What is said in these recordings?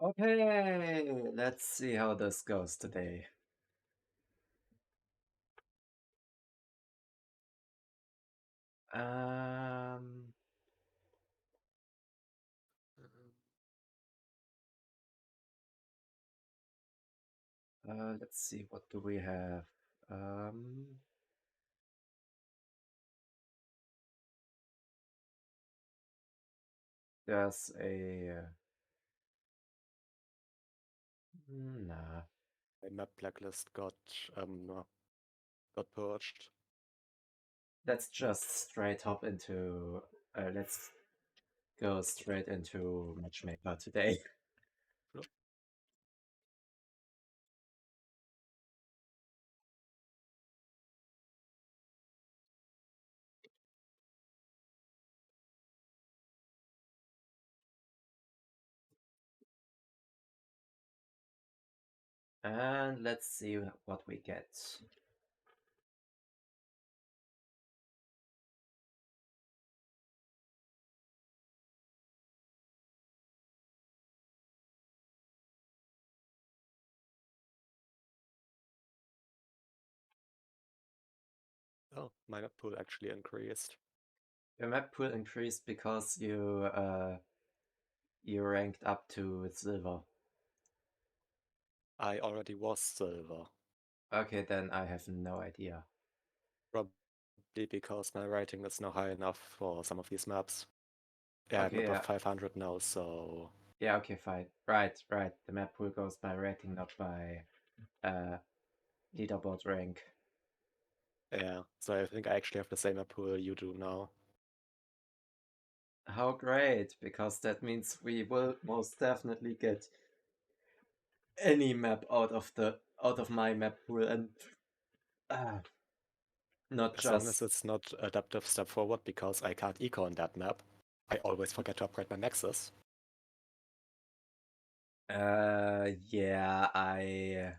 Okay, let's see how this goes today. Um, let's see, what do we have? There's a nah. My map blacklist got purged. Let's just straight hop into. Let's go straight into matchmaker today. Sure. And let's see what we get. Oh, my map pool actually increased. Your map pool increased because you ranked up to silver. I already was silver. Okay, then I have no idea. Probably because my rating is now high enough for some of these maps. Yeah, I'm Okay, above yeah. 500 now, so... Yeah, okay, fine. Right. The map pool goes by rating, not by leaderboard rank. Yeah, so I think I actually have the same map pool you do now. How great, because that means we will most definitely get any map out of my map pool, and not As long as just it's not adaptive step forward, because I can't eco on that map. I always forget to upgrade my maxes. yeah, I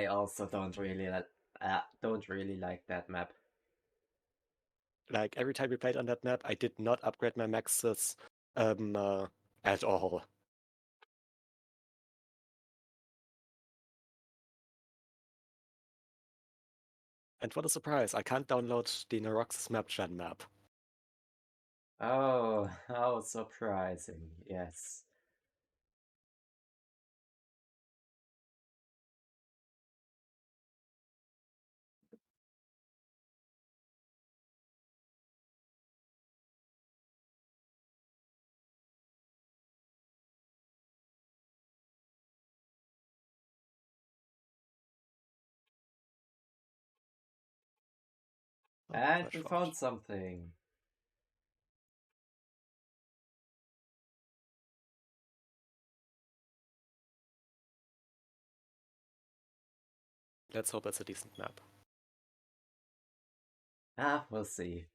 also don't really like that map. Like, every time we played on that map, I did not upgrade my maxes at all. And what a surprise, I can't download the Nerox's map gen map. Oh, how surprising, yes. Oh, And flash we forward. found something. Let's hope it's a decent map. We'll see.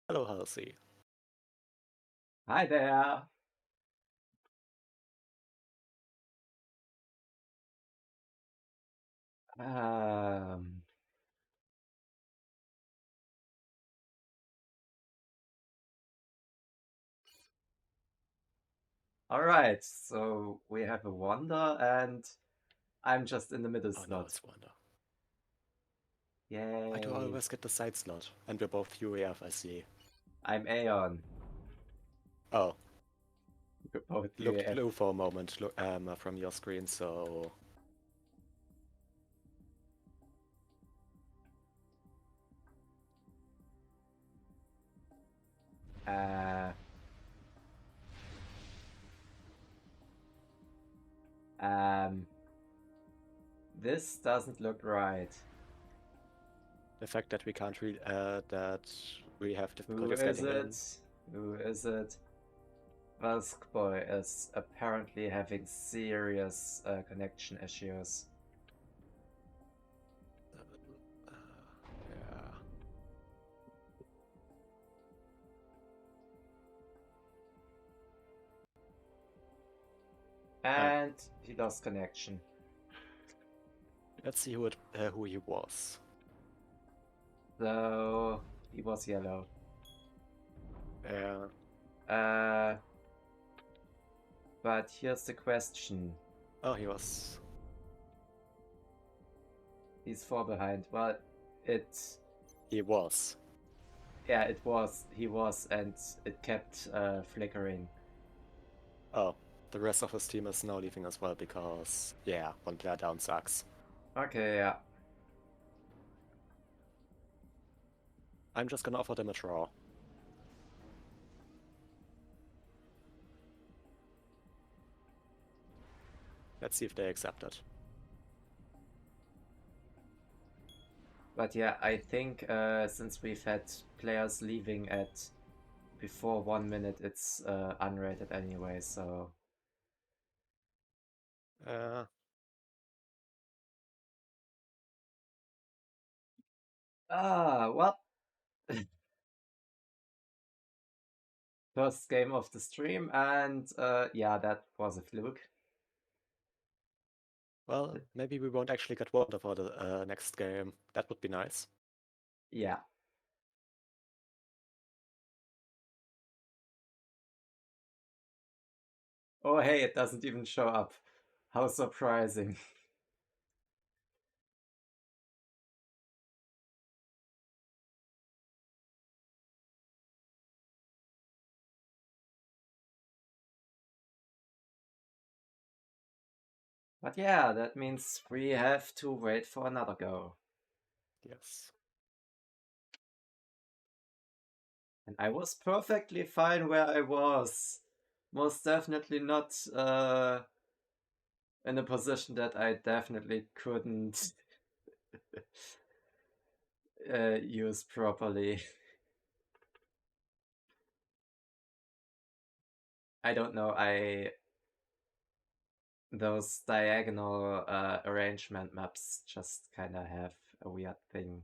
Hello, Halsey. Hi there. Um, all right, so we have a wonder, and I'm just in the middle Oh no, slot. it's Wanda. Why do I Yay. always get the side slot? And we're both UAF, I see. I'm Aeon. Oh, We're both looked UAF. blue for a moment from your screen, so... Uh, um, this doesn't look right. The fact that we can't read that we have Who difficulties is getting in. it? Who is it? Musk Boy is apparently having serious connection issues. Yeah. And he lost connection. Let's see who he was. So he was yellow. Yeah. But here's the question. Oh, he was. He's 4 behind. Well, it... He was. Yeah, it was. He was, and it kept flickering. Oh, the rest of his team is now leaving as well because, yeah, one player down sucks. Okay, yeah. I'm just gonna offer them a draw. Let's see if they accept it. But yeah, I think since we've had players leaving at before 1 minute, it's unrated anyway, so... Uh, well... First game of the stream, and yeah, that was a fluke. well, maybe we won't actually get water for the next game. That would be nice. Yeah. Oh hey, it doesn't even show up. How surprising. But yeah, that means we have to wait for another go. Yes. And I was perfectly fine where I was. Most definitely not in a position that I definitely couldn't use properly. I don't know, those diagonal arrangement maps just kind of have a weird thing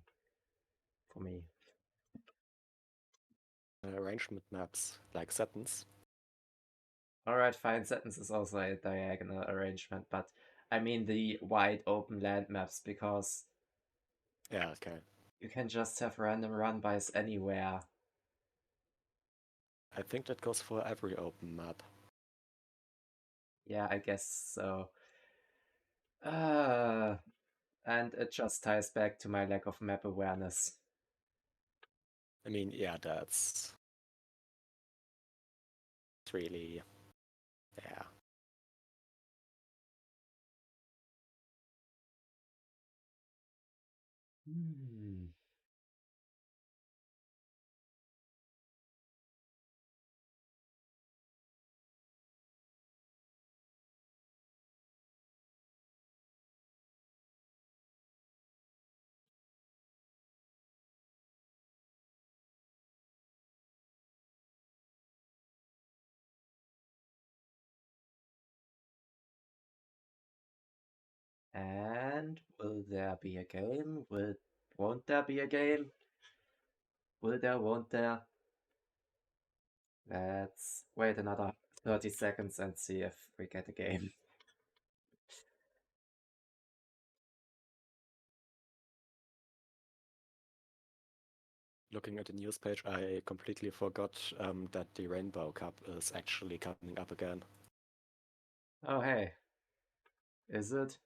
for me. Arrangement maps, like sentence. Alright, fine, sentence is also a diagonal arrangement, but I mean the wide open land maps, because Yeah, okay. you can just have random run-bys anywhere. I think that goes for every open map. Yeah, I guess so. And it just ties back to my lack of map awareness. I mean, yeah, that's really, yeah. Hmm. And will there be a game? Won't there be a game? Will there, won't there? Let's wait another 30 seconds and see if we get a game. Looking at the news page, I completely forgot that the Rainbow Cup is actually coming up again. Oh, hey. Is it?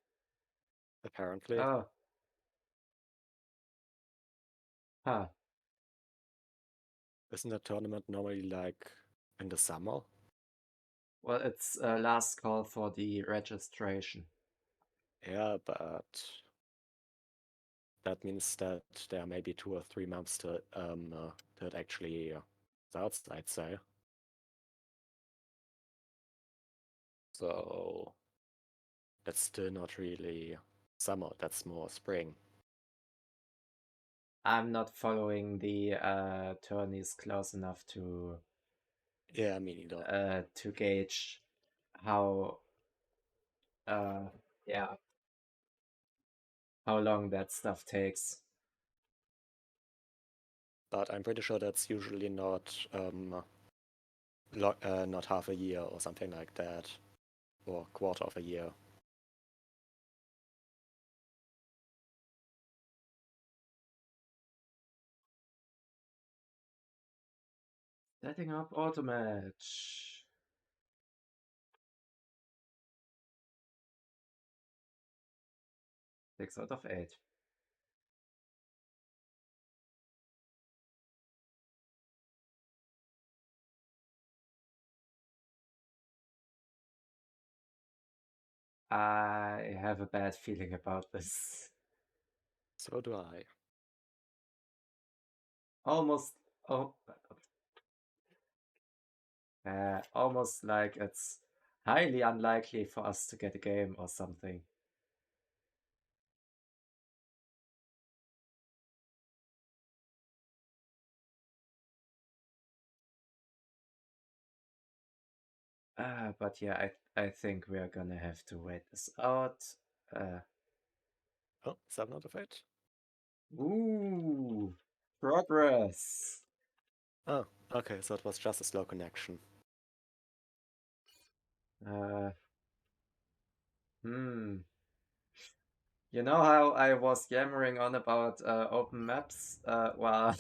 Apparently. Oh. Huh. Isn't that tournament normally like in the summer? Well, it's last call for the registration. Yeah, but that means that there may be 2 or 3 months till it actually starts, I'd say. So that's still not really summer, that's more spring. I'm not following the tourneys close enough to Yeah, me neither. to gauge how uh yeah, how long that stuff takes. But I'm pretty sure that's usually not half a year or something like that, or quarter of a year. Setting up auto match. 6 out of 8. I have a bad feeling about this. So do I. Almost like it's highly unlikely for us to get a game or something. But yeah, I think we are gonna have to wait this out. Oh, 7 out of 8. Ooh, progress. Oh, okay, so it was just a slow connection. You know how I was yammering on about open maps? Well,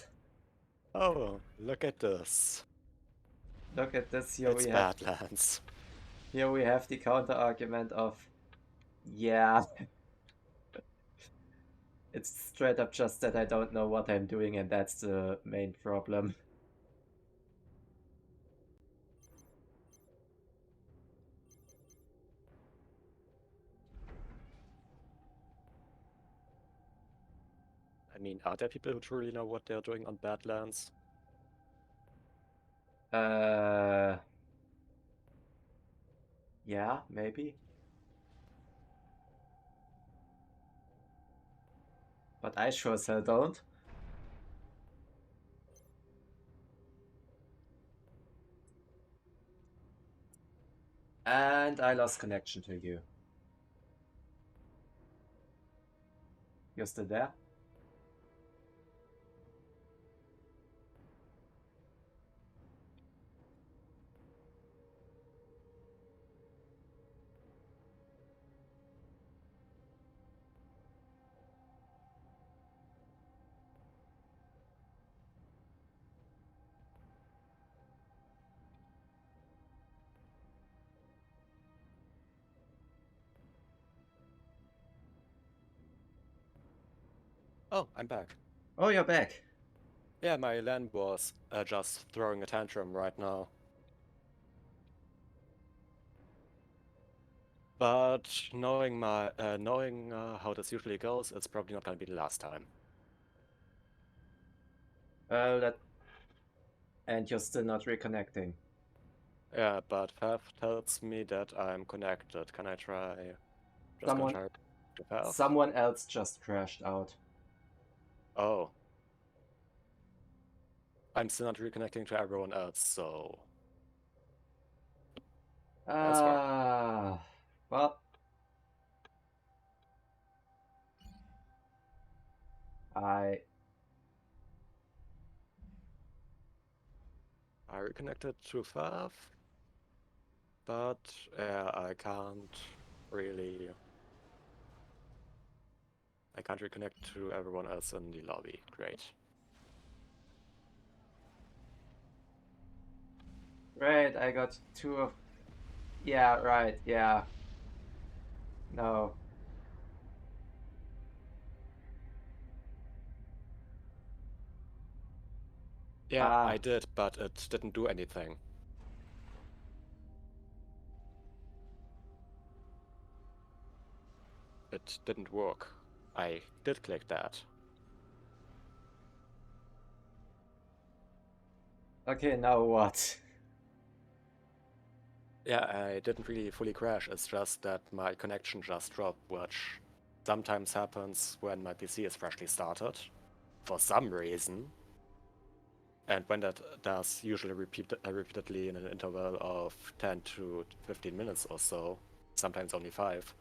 Oh, look at this. look at this. It's Badlands. Here we have the counter argument of, yeah, it's straight up just that I don't know what I'm doing, and that's the main problem. I mean, are there people who truly know what they're doing on Badlands? Yeah, maybe. But I sure as hell don't. And I lost connection to you. You're still there? Oh, I'm back. Oh, you're back. Yeah, my LAN was just throwing a tantrum right now. But knowing how this usually goes, it's probably not gonna be the last time. And you're still not reconnecting. Yeah, but FAF tells me that I'm connected. Can I try? Just Someone, gonna try to FAF. someone else just crashed out. Oh. I'm still not reconnecting to everyone else, so that's hard. Well, I I reconnected to FAF, but I can't really. I can't reconnect to everyone else in the lobby. Great. Right, I got 2 of... Yeah, right, yeah. No. Yeah, I did, but it didn't do anything. It didn't work. I did click that. Okay, now what? Yeah, I didn't really fully crash. It's just that my connection just dropped, which sometimes happens when my PC is freshly started, for some reason. And when that does, usually repeatedly in an interval of 10 to 15 minutes or so, sometimes only 5.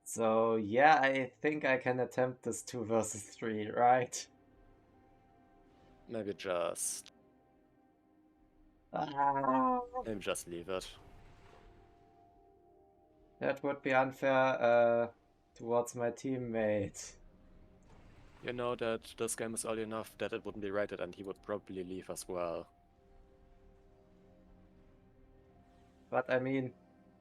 So, yeah, I think I can attempt this 2 versus 3, right? Maybe just leave it. That would be unfair towards my teammate. You know that this game is early enough that it wouldn't be rated and he would probably leave as well. But I mean,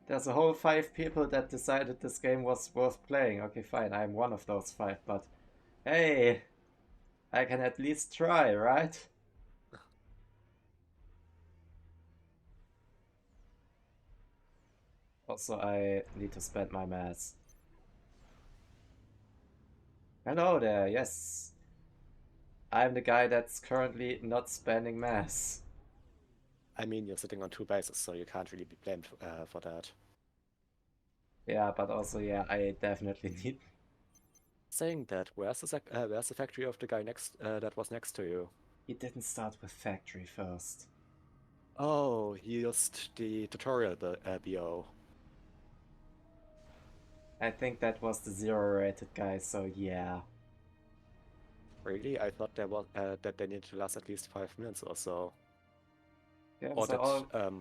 there's a whole 5 people that decided this game was worth playing. Okay, fine, I'm one of those 5, but hey, I can at least try, right? Also, I need to spend my mass. Hello there, yes. I'm the guy that's currently not spending mass. I mean, you're sitting on 2 bases, so you can't really be blamed for that. Yeah, but also, yeah, I definitely need... Saying that, where's the factory of the guy that was next to you? He didn't start with factory first. Oh, he used the tutorial BO. I think that was the 0-rated guy, so yeah. Really? I thought that they needed to last at least 5 minutes or so. Yeah, Or so all... that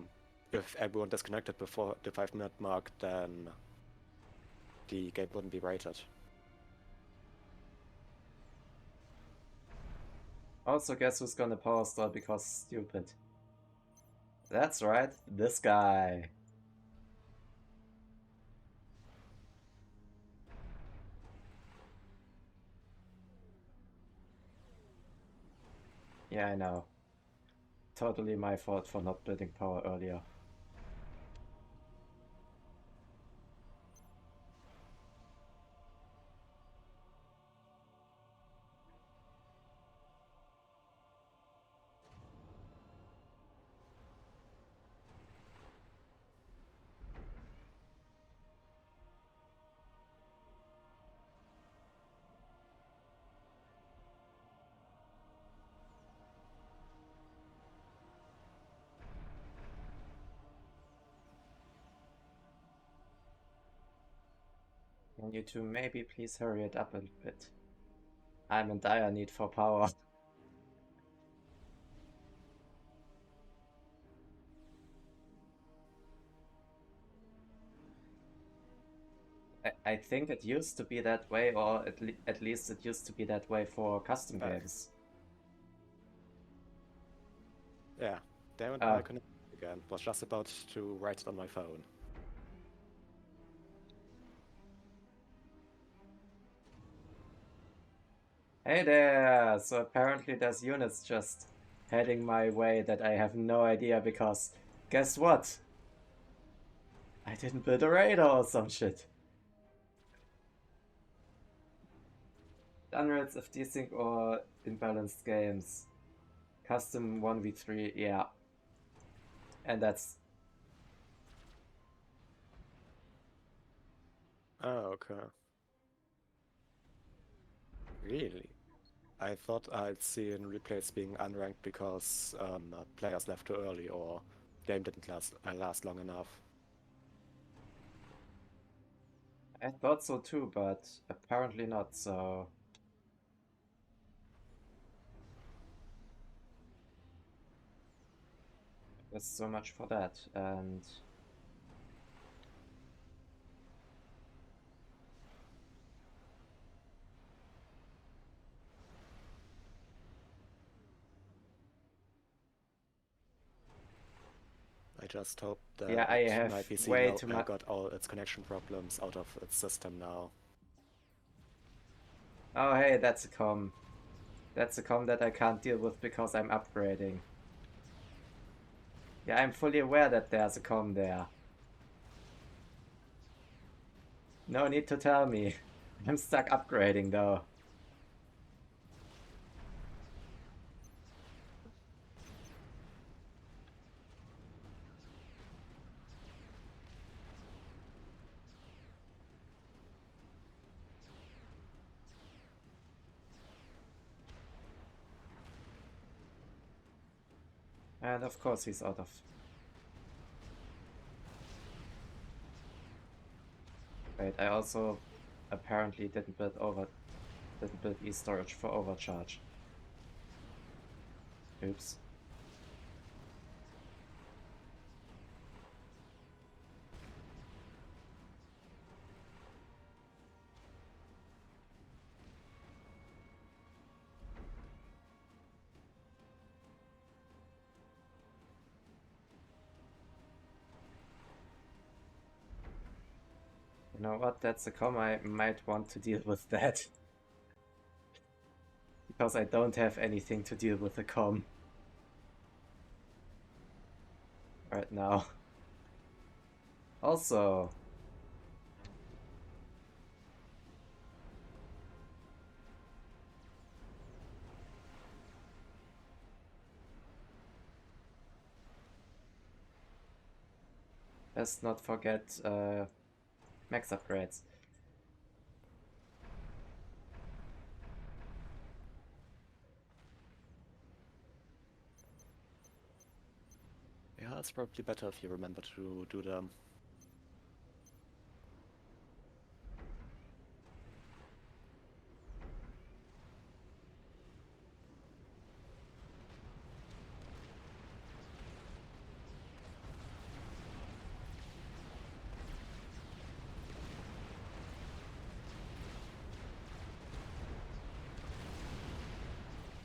if everyone disconnected before the 5-minute mark, then the game wouldn't be rated. Also, guess who's gonna power stall because stupid? That's right, this guy. Yeah, I know. Totally my fault for not building power earlier. Can you two maybe please hurry it up a bit? I'm in dire need for power. I think it used to be that way, or at least it used to be that way for custom games. Yeah, damn it, my connection again. Was just about to write it on my phone. Hey there! So apparently there's units just heading my way that I have no idea because guess what? I didn't build a radar or some shit. Hundreds of desync or imbalanced games. Custom 1v3, yeah. And that's... Oh, okay. Really? I thought I'd seen replays being unranked because players left too early or game didn't last long enough. I thought so too, but apparently not, so... There's so much for that, and... I just hope that Yeah, I have my PC way too much... got all its connection problems out of its system now. Oh hey, that's a comm. That's a comm that I can't deal with because I'm upgrading. Yeah, I'm fully aware that there's a comm there. No need to tell me. I'm stuck upgrading though. And of course he's out of... Wait, I also apparently didn't build e-storage for overcharge. Oops. You know what? That's a com. I might want to deal with that. Because I don't have anything to deal with the com right now. Also, let's not forget max upgrades. Yeah, it's probably better if you remember to do them.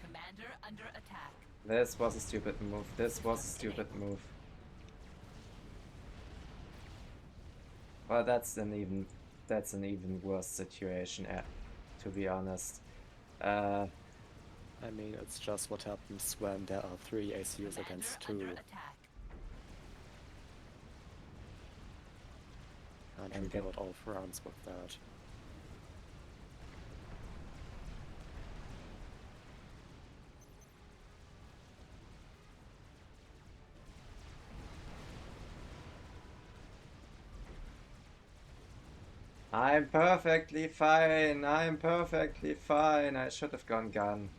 Commander under attack. This was a stupid move. This was a stupid move. Well, that's an even worse situation, to be honest. I mean, it's just what happens when there are 3 ACUs against 2. Can't really hold all rounds with that. I'm perfectly fine. I'm perfectly fine. I should have gone gun.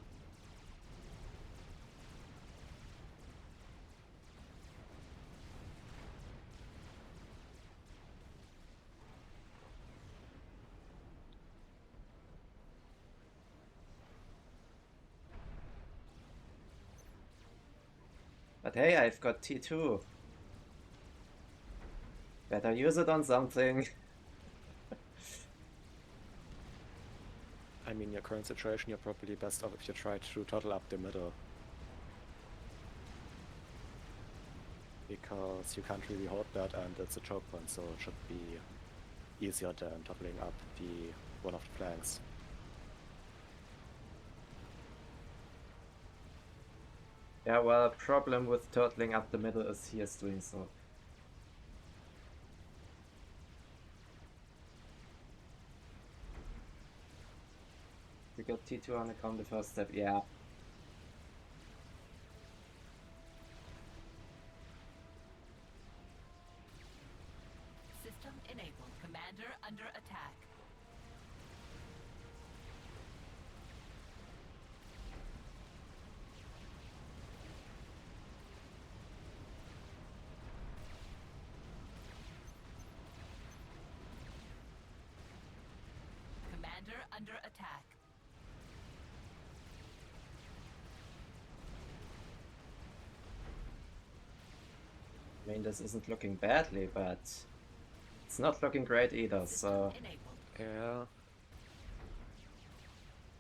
But hey, I've got T2. Better use it on something. I mean, your current situation, you're probably best off if you try to total up the middle. Because you can't really hold that and it's a choke point, so it should be easier than totaling up one of the flanks. Yeah, well, a problem with totaling up the middle is he is doing so. We got T2 on the first step, yeah. System enabled. Commander under attack. Commander under attack. I mean, this isn't looking badly, but it's not looking great either, so... Yeah.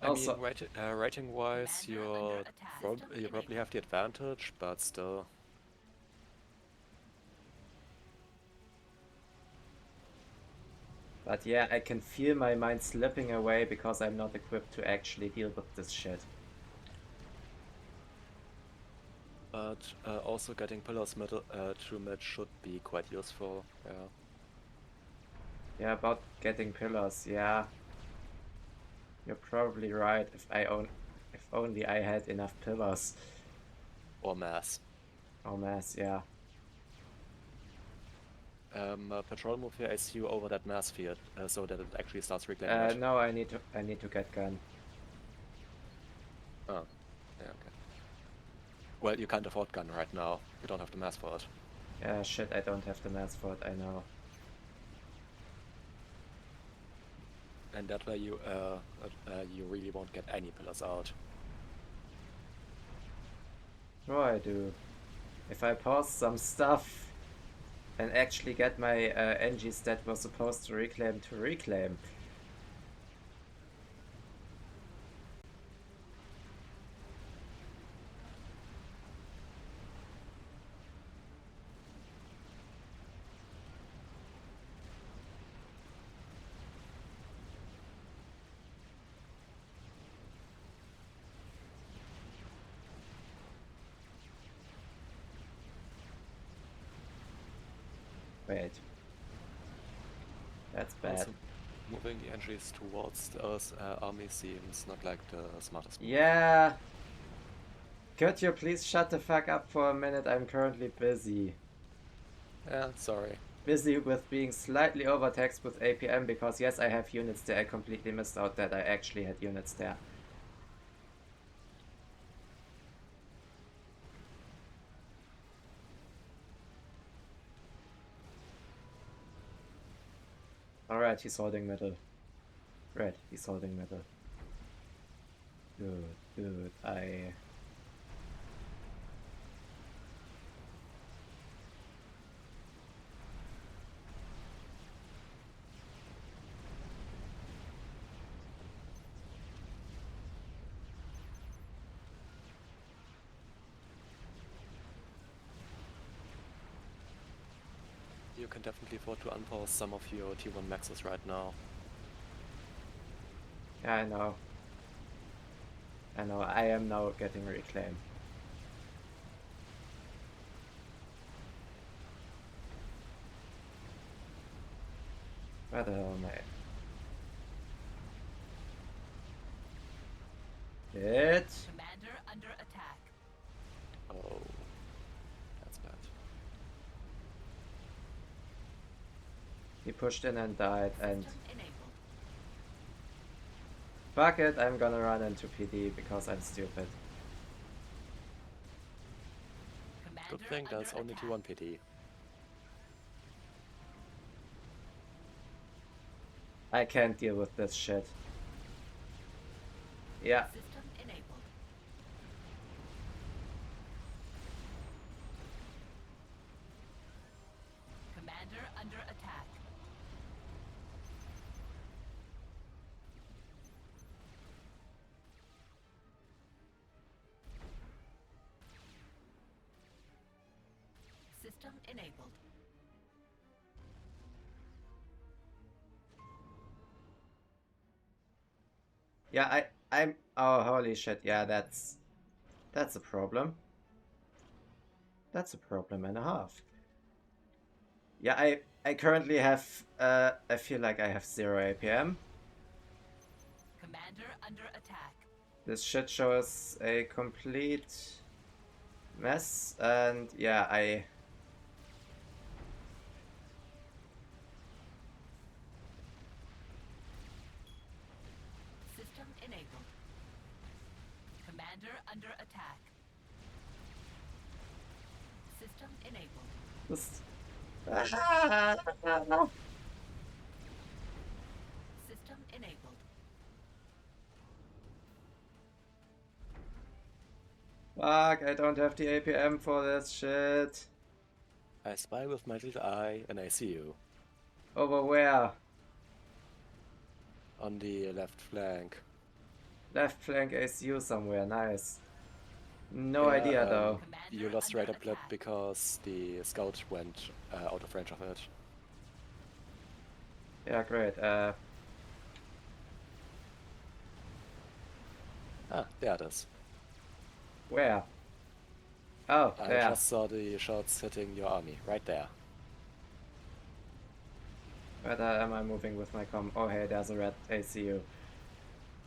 Also, I mean, rating-wise, you probably have the advantage, but still. But yeah, I can feel my mind slipping away because I'm not equipped to actually deal with this shit. But also getting pillars to mid should be quite useful, yeah. Yeah, about getting pillars, yeah. You're probably right. If only I had enough pillars. Or mass. Or mass, yeah. Patrol move your ACU over that mass field, so that it actually starts reclaiming it. No, I need to get gun. Oh, yeah, okay. Well, you can't afford gun right now. You don't have the mass for it. Yeah, shit, I don't have the mass for it, I know. And that way you really won't get any pillars out. Sure I do. If I pause some stuff and actually get my NGs that was supposed to reclaim. Wait. That's bad. Also, moving the entries towards those army seems not like the smartest move. Yeah. Could you please shut the fuck up for a minute? I'm currently busy. Yeah, sorry. Busy with being slightly overtaxed with APM because yes, I have units there. I completely missed out that I actually had units there. Alright, he's holding middle. Red, he's holding middle. Good, I... You can definitely afford to unpause some of your T1 maxes right now. Yeah, I know. I know, I am now getting reclaim. Where the hell am I? Hit! Commander under attack. Oh, that's bad. He pushed in and died, and System enabled. fuck it, I'm gonna run into PD because I'm stupid. Commander Good thing there's under only attack. T1 PD. I can't deal with this shit. Yeah, System enabled. Commander under attack. System enabled. yeah, I'm... Oh, holy shit, yeah, that's a problem. That's a problem and a half. Yeah, I currently have, I feel like I have 0 APM. Commander under attack. This shit show is a complete mess, and yeah, System enabled. Commander under attack. System enabled. this... System enabled. Fuck, I don't have the APM for this shit. I spy with my little eye and I see you. Over where? On the left flank. Left flank ACU somewhere, nice. No Yeah, idea though. Commander You lost under radar blip attack. because the scout went out of range of it. Yeah, great. Ah, there it is. Where? Oh, I there. just saw the shots hitting your army, right there. Where am I moving with my com? Oh hey, there's a red ACU.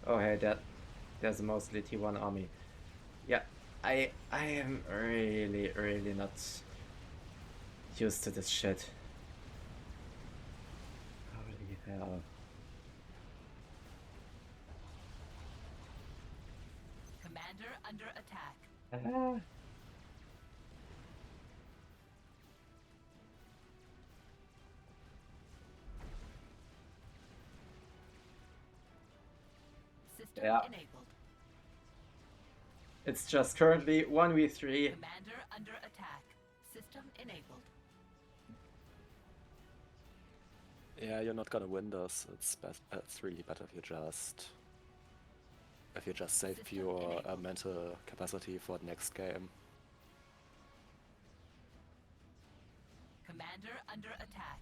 Oh hey, there's a mostly T1 army. Yeah, I am really not used to this shit. Holy hell. Commander under attack. Ah. System Yeah. enabled. It's just currently 1v3. Commander under attack. System enabled. Yeah, you're not gonna win this. It's really better if you just save System your enabled. mental capacity for the next game. Commander under attack.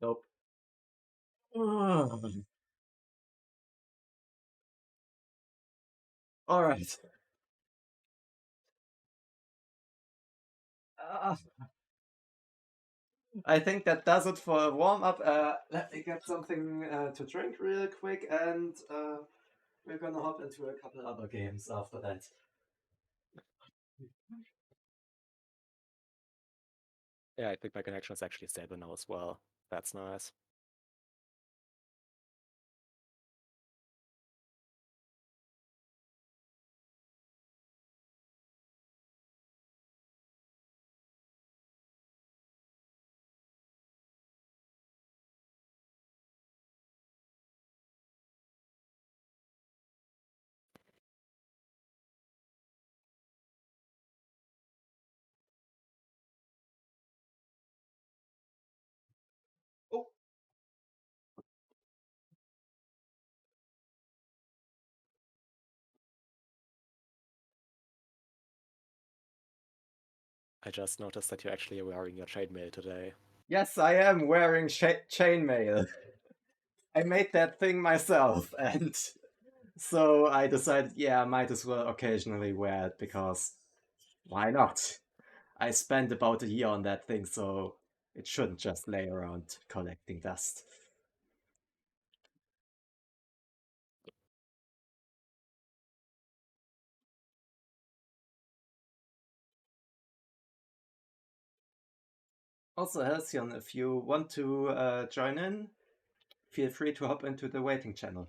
Nope. Alright. I think that does it for a warm-up. Let me get something to drink real quick, and we're gonna hop into a couple other games after that. Yeah, I think my connection is actually stable now as well. That's nice. Oh, I just noticed that you're actually wearing your chainmail today. yes, I am wearing chainmail. I made that thing myself, and so I decided, yeah, I might as well occasionally wear it because why not? I spent about a year on that thing, so it shouldn't just lay around collecting dust. Also, Halcyon, if you want to join in, feel free to hop into the waiting channel.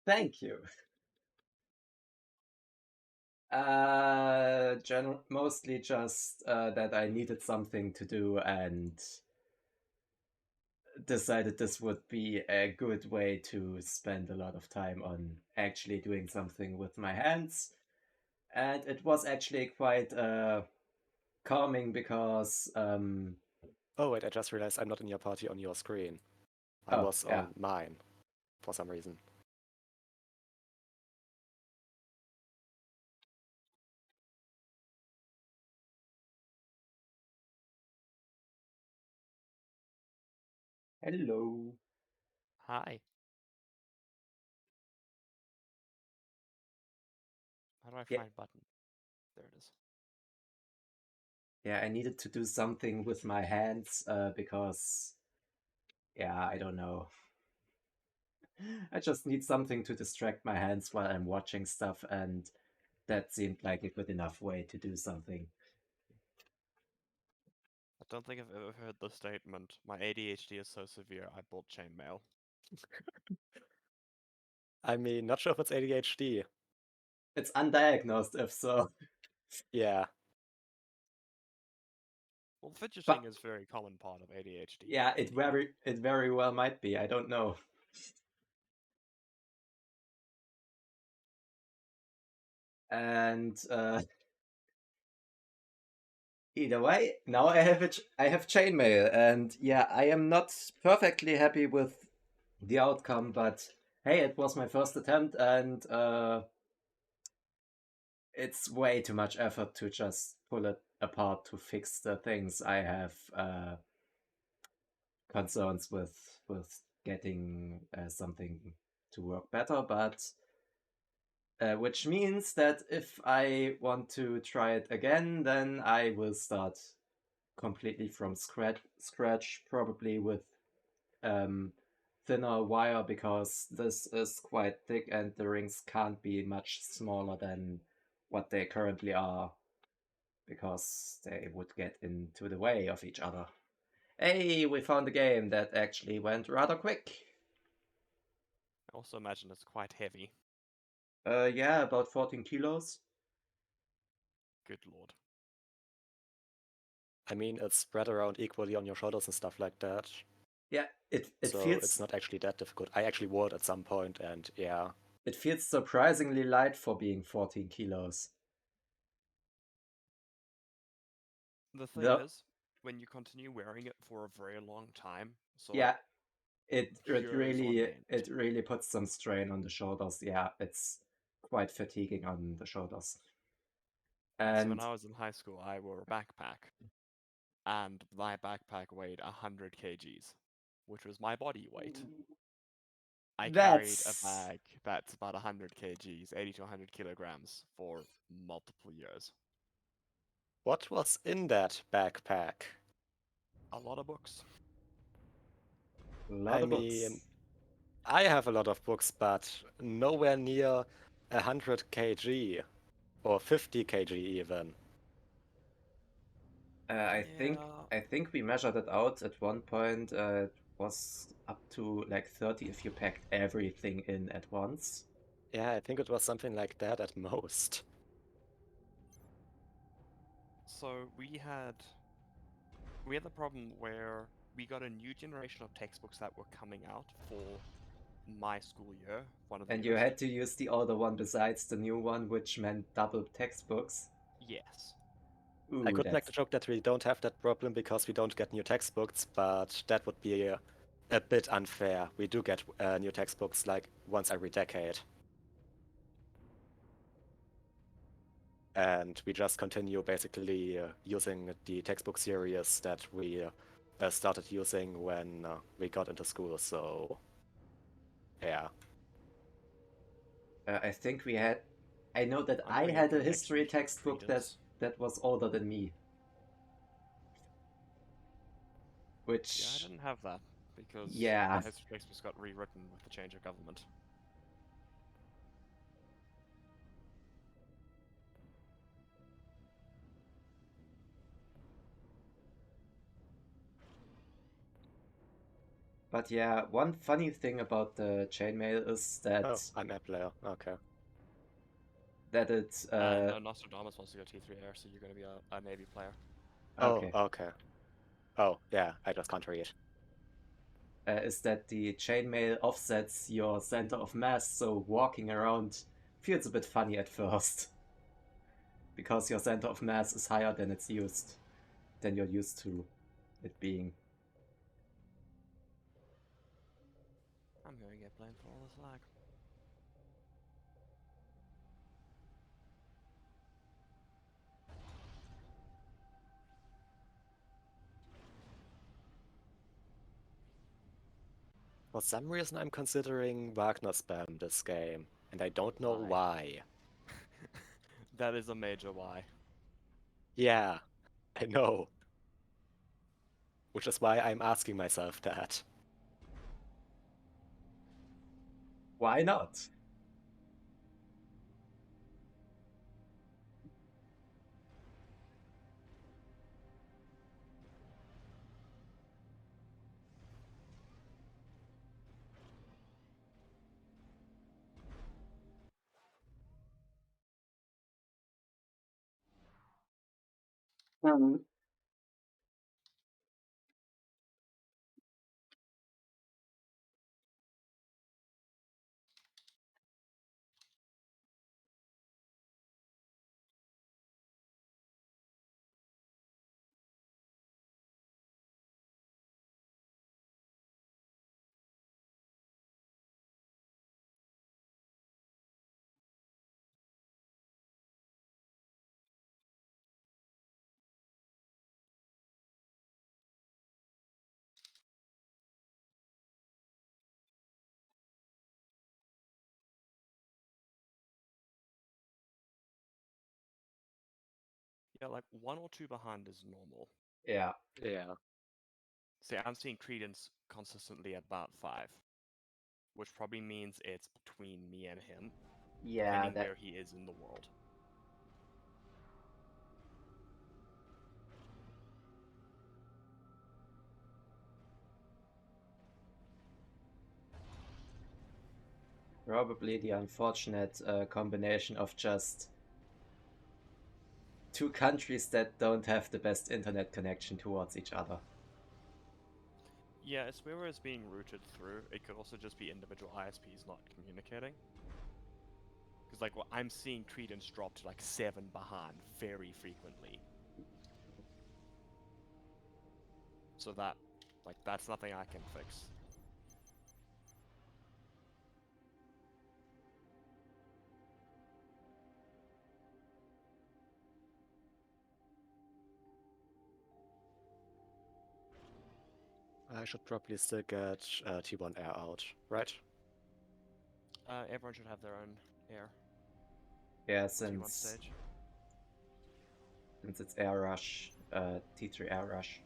Thank you. Mostly just that I needed something to do and decided this would be a good way to spend a lot of time on actually doing something with my hands. And it was actually quite calming because Oh wait, I just realized I'm not in your party on your screen. I oh was yeah. on mine for some reason. Hello. Hi. How do I Yeah, find button? There it is. yeah, I needed to do something with my hands because yeah, I don't know. I just need something to distract my hands while I'm watching stuff, and that seemed like a good enough way to do something. I don't think I've ever heard the statement, my ADHD is so severe I bought chainmail. I mean, not sure if it's ADHD. It's undiagnosed, if so. Yeah. Well, fidgeting But is a very common part of ADHD. yeah, it very well might be. I don't know. And either way, now I have chainmail, and yeah, I am not perfectly happy with the outcome, but hey, it was my first attempt, and it's way too much effort to just pull it apart to fix the things. I have concerns with getting something to work better, but which means that if I want to try it again, then I will start completely from scratch, probably with um, thinner wire because this is quite thick and the rings can't be much smaller than what they currently are because they would get into the way of each other. Hey, we found a game that actually went rather quick. I also imagine it's quite heavy. Yeah, about 14 kilos. Good lord. I mean, it's spread around equally on your shoulders and stuff like that. Yeah, it So feels it's not actually that difficult. I actually wore it at some point, and yeah. it feels surprisingly light for being 14 kilos. The thing The is, when you continue wearing it for a very long time, so yeah, it cures on end. it really puts some strain on the shoulders. Yeah, it's quite fatiguing on the shoulders. So when And I was in high school, I wore a backpack. and my backpack weighed 100 kgs, which was my body weight. I carried a That's bag that's about 100 kgs, 80 to 100 kilograms, for multiple years. What was in that backpack? A lot of books. a lot I of mean, books. I have a lot of books, but nowhere near 100 kg or 50 kg even. I think Yeah. I think we measured it out at one point. It was up to like 30 if you packed everything in at once. Yeah, I think it was something like that at most. So we had the problem where we got a new generation of textbooks that were coming out for my school year, one of the And you years. had to use the older one besides the new one, which meant double textbooks. Yes. I Ooh, could make that's the joke that we don't have that problem because we don't get new textbooks, but that would be a bit unfair. We do get new textbooks like once every decade. And we just continue basically using the textbook series that we started using when we got into school, so yeah. I think we had. I know that I'm I going to had get a the next history edition of textbook Credence. that was older than me, Yeah, I which didn't have that because yeah, my history textbooks got rewritten with the change of government. but yeah, one funny thing about the chainmail is Oh, I'm a player. Okay. that it's No, Nostradamus wants to go T3 Air, so you're going to be a Navy player. Oh, okay. okay. Oh, yeah, I just can't read. Is that the chainmail offsets your center of mass, so walking around feels a bit funny at first. Because your center of mass is higher than you're used to it being. I'm going to get blamed for all this lag. For some reason, I'm considering Wagner spam this game, and I don't know why. That is a major why. Yeah, I know. Which is why I'm asking myself that. Why not? Yeah, like 1 or 2 behind is normal. Yeah. Yeah. See, I'm seeing Credence consistently at about 5, which probably means it's between me and him, Yeah, depending that where he is in the world. probably the unfortunate combination of just two countries that don't have the best internet connection towards each other. Yeah, it's where it's being routed through. It could also just be individual ISPs not communicating. Because, like, well, I'm seeing Credence drop to like 7 behind very frequently. So that's nothing I can fix. should probably still get T1 air out, right? Everyone should have their own air. Yeah, T1 since stage. it's air rush, T3 air rush.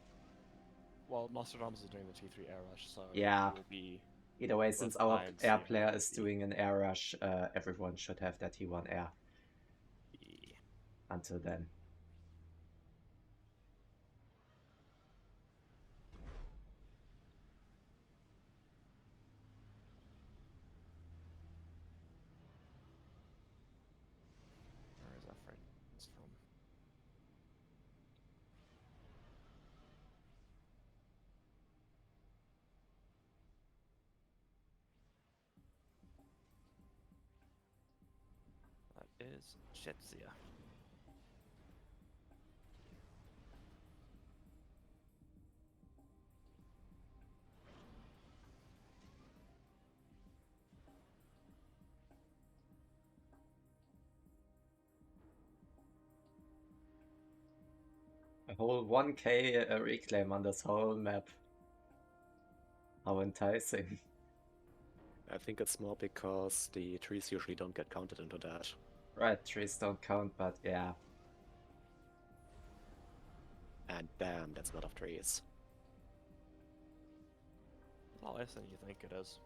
Well, Nostradamus is doing the T3 air rush, so Yeah. it will be. Either way, Both since our I and air CM player will is be- doing an air rush, everyone should have their T1 air Yeah. until then. Where is that fragrance from? That is Jetsia. A whole 1k reclaim on this whole map. How enticing. I think it's more because the trees usually don't get counted into that. Right, trees don't count, but yeah. And damn, that's a lot of trees. A lot less than you think it is.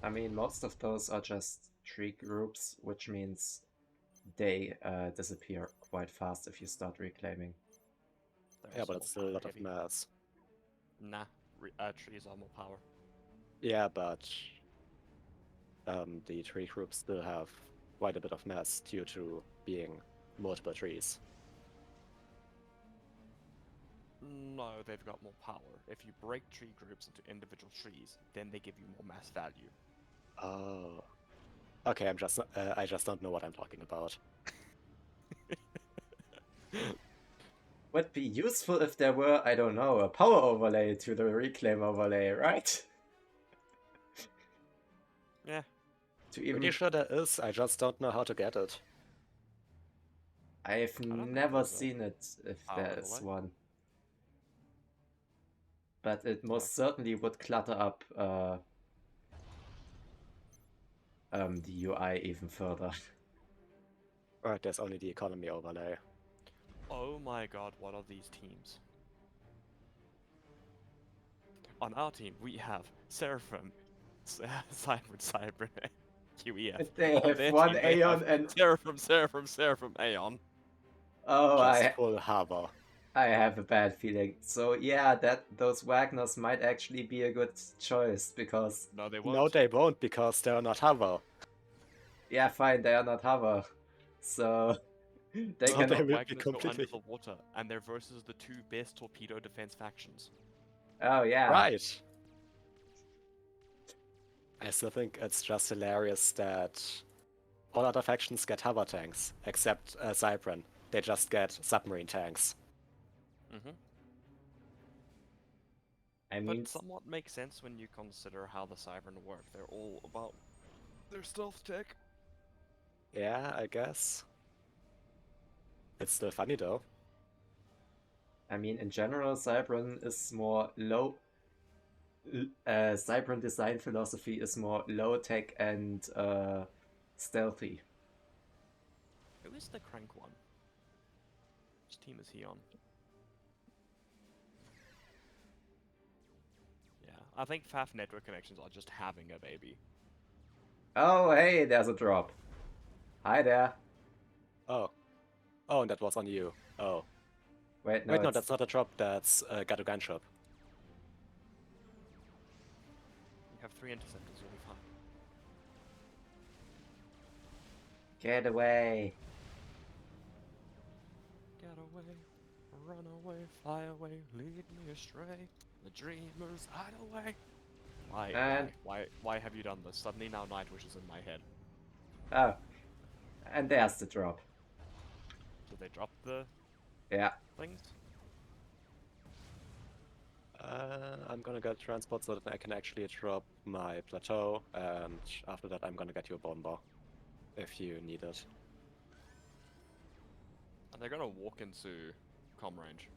I mean, most of those are just tree groups, which means they disappear quite fast if you start reclaiming. They're Yeah, also but more it's still a lot of power-heavy. mass. Nah, trees are more power. Yeah, but the tree groups still have quite a bit of mass due to being multiple trees. No, they've got more power. If you break tree groups into individual trees, then they give you more mass value. Oh. Okay, I just don't know what I'm talking about. Would be useful if there were, I don't know, a power overlay to the reclaim overlay, right? Yeah. To even Pretty sure there is, I just don't know how to get it. I've think never there's a seen it if power there is overlay. one. But it most certainly would clutter up the UI even further. Right, there's only the economy overlay. Oh my god, what are these teams? On our team, we have Seraphim, Cybern, QEF. They On have their one team, they Aeon have and Seraphim, Aeon. oh, Just full hover. I have a bad feeling. So yeah, those Wagners might actually be a good choice because No, they won't. No, they won't because they're not hover. yeah, fine, they are not hover, so they So can. they will be Wagner's go under completely... the water, and they're versus the two best torpedo defense factions. Oh yeah, Right. I still think it's just hilarious that all other factions get hover tanks, except Cybran. They just get submarine tanks. Mm-hmm. I mean, But somewhat makes sense when you consider how the Cybern work. They're all about their stealth tech. Yeah, I guess. It's still funny though. I mean, in general, Cybran is more low. Cybran design philosophy is more low tech and stealthy. Who is the crank one? Which team is he on? Yeah, I think FAF network connections are just having a baby. Oh, hey, there's a drop. Hi there. Oh. Oh, and that was on you. Oh. Wait, no, Wait, no, it's... that's not a drop, that's a Gato gun shop. You have 3 interceptors, you'll be fine. Get away. Get away, run away, fly away, lead me astray. The dreamers hide away. And- Why have you done this? Suddenly now Nightwish is in my head. Oh, and there's the drop. Did they drop the Yeah. things? I'm gonna get transport so that I can actually drop my plateau, and after that I'm gonna get you a bomber, if you need it. And they're gonna walk into comm range.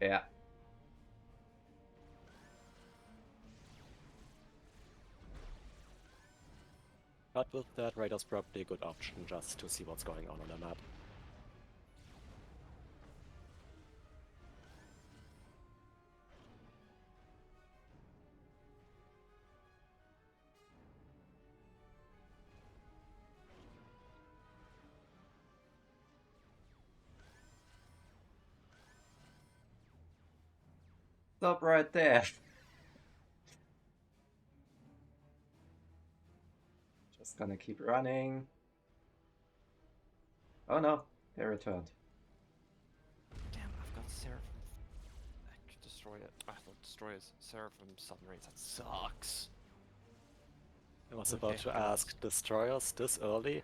Yeah. But with that, radar's probably a good option just to see what's going on the map. Stop right there. Just gonna keep running. Oh no, they returned. Damn, I've got Seraphim. I could destroy it. I thought destroyers, Seraphim submarines. That sucks. I was Okay, about to guys. ask, destroyers this early?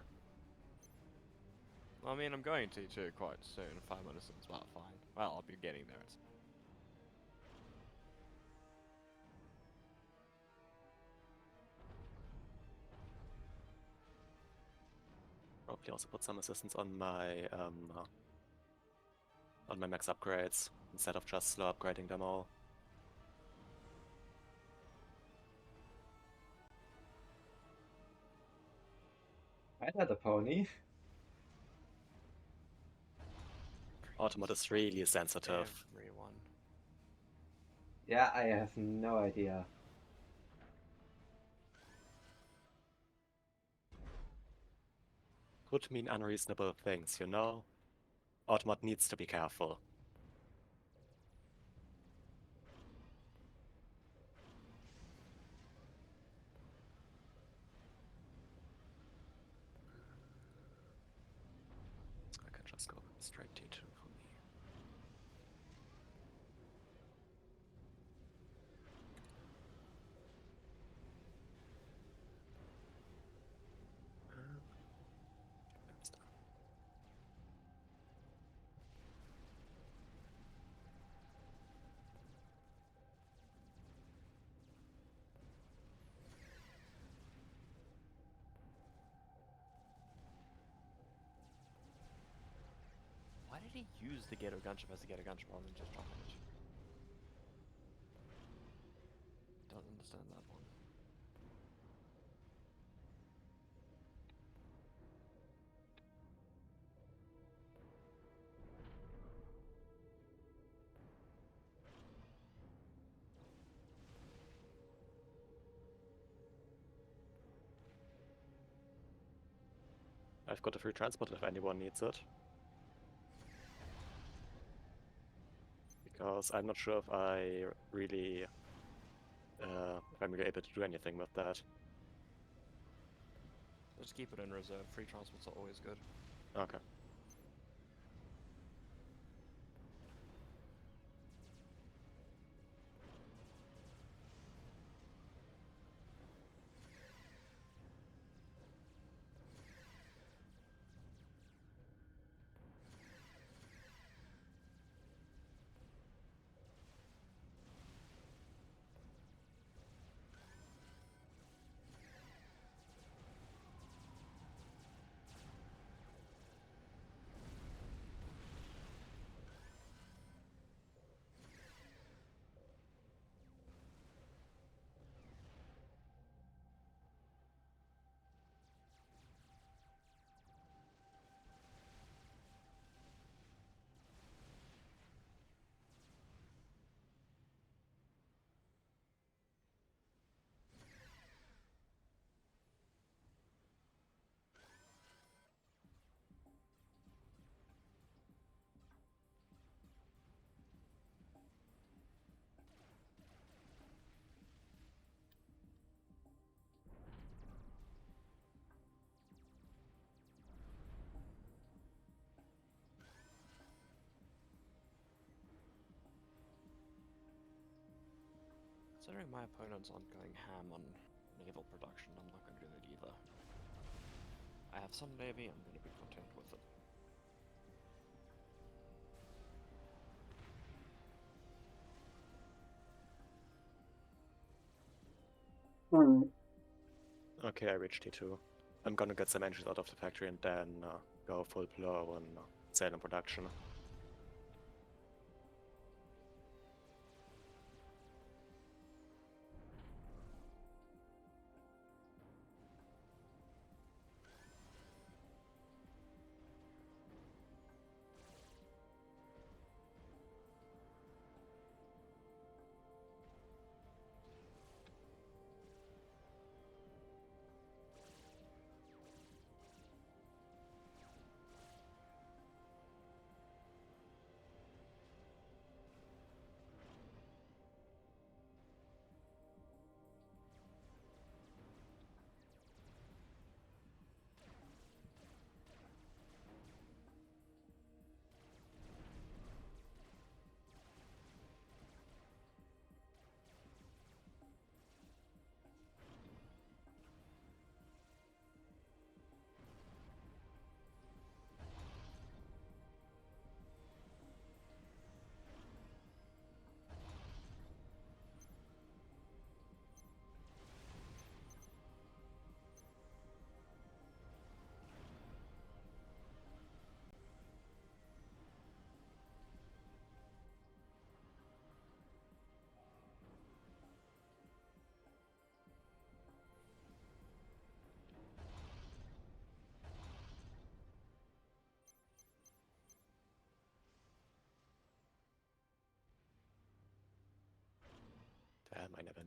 I mean, I'm going to too quite soon. 5 minutes is about fine. Well, I'll be getting there. Probably also put some assistance on my max upgrades instead of just slow upgrading them all. I had a pony. Automat is really sensitive. Everyone. Yeah, I have no idea. Could mean unreasonable things, you know? Automat needs to be careful. I can just go straight T2 for me. That's done. Why did he use the ghetto gunship as a ghetto gunship rather than just drop it? Don't understand that one. I've got a free transport if anyone needs it. Because I'm not sure if I really... if I'm really able to do anything with that. Just keep it in reserve. Free transports are always good. Okay. Considering my opponents aren't going ham on naval production, I'm not going to do that either. I have some navy, I'm going to be content with it. Okay, I reached T2. I'm gonna get some engines out of the factory and then go full blow on sale and production.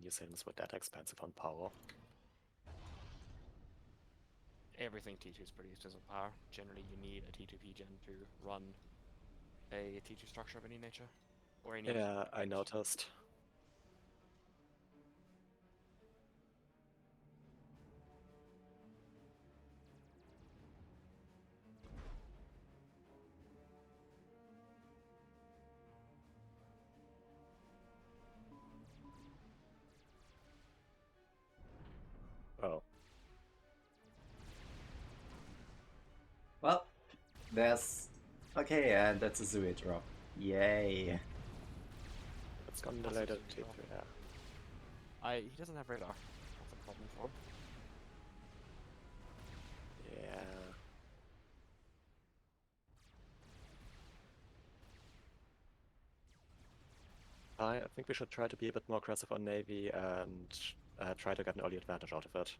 new systems were that expensive on power. Everything T2 is pretty expensive power. Generally, you need a T2P gen to run a T2 structure of any nature. Or any. Yeah, I noticed. Oh. Well, there's... Okay, and that's a Zui drop. Yay. It's gone That's delayed a at Zui T3, drop. yeah. He doesn't have radar. That's a problem for him. Yeah. I think we should try to be a bit more aggressive on Navy and try to get an early advantage out of it.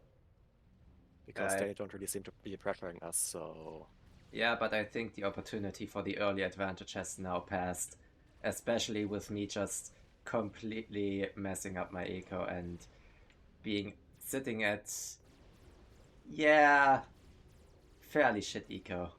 Because I- they don't really seem to be pressuring us, so... Yeah, but I think the opportunity for the early advantage has now passed. Especially with me just completely messing up my eco and sitting at... Yeah, fairly shit eco.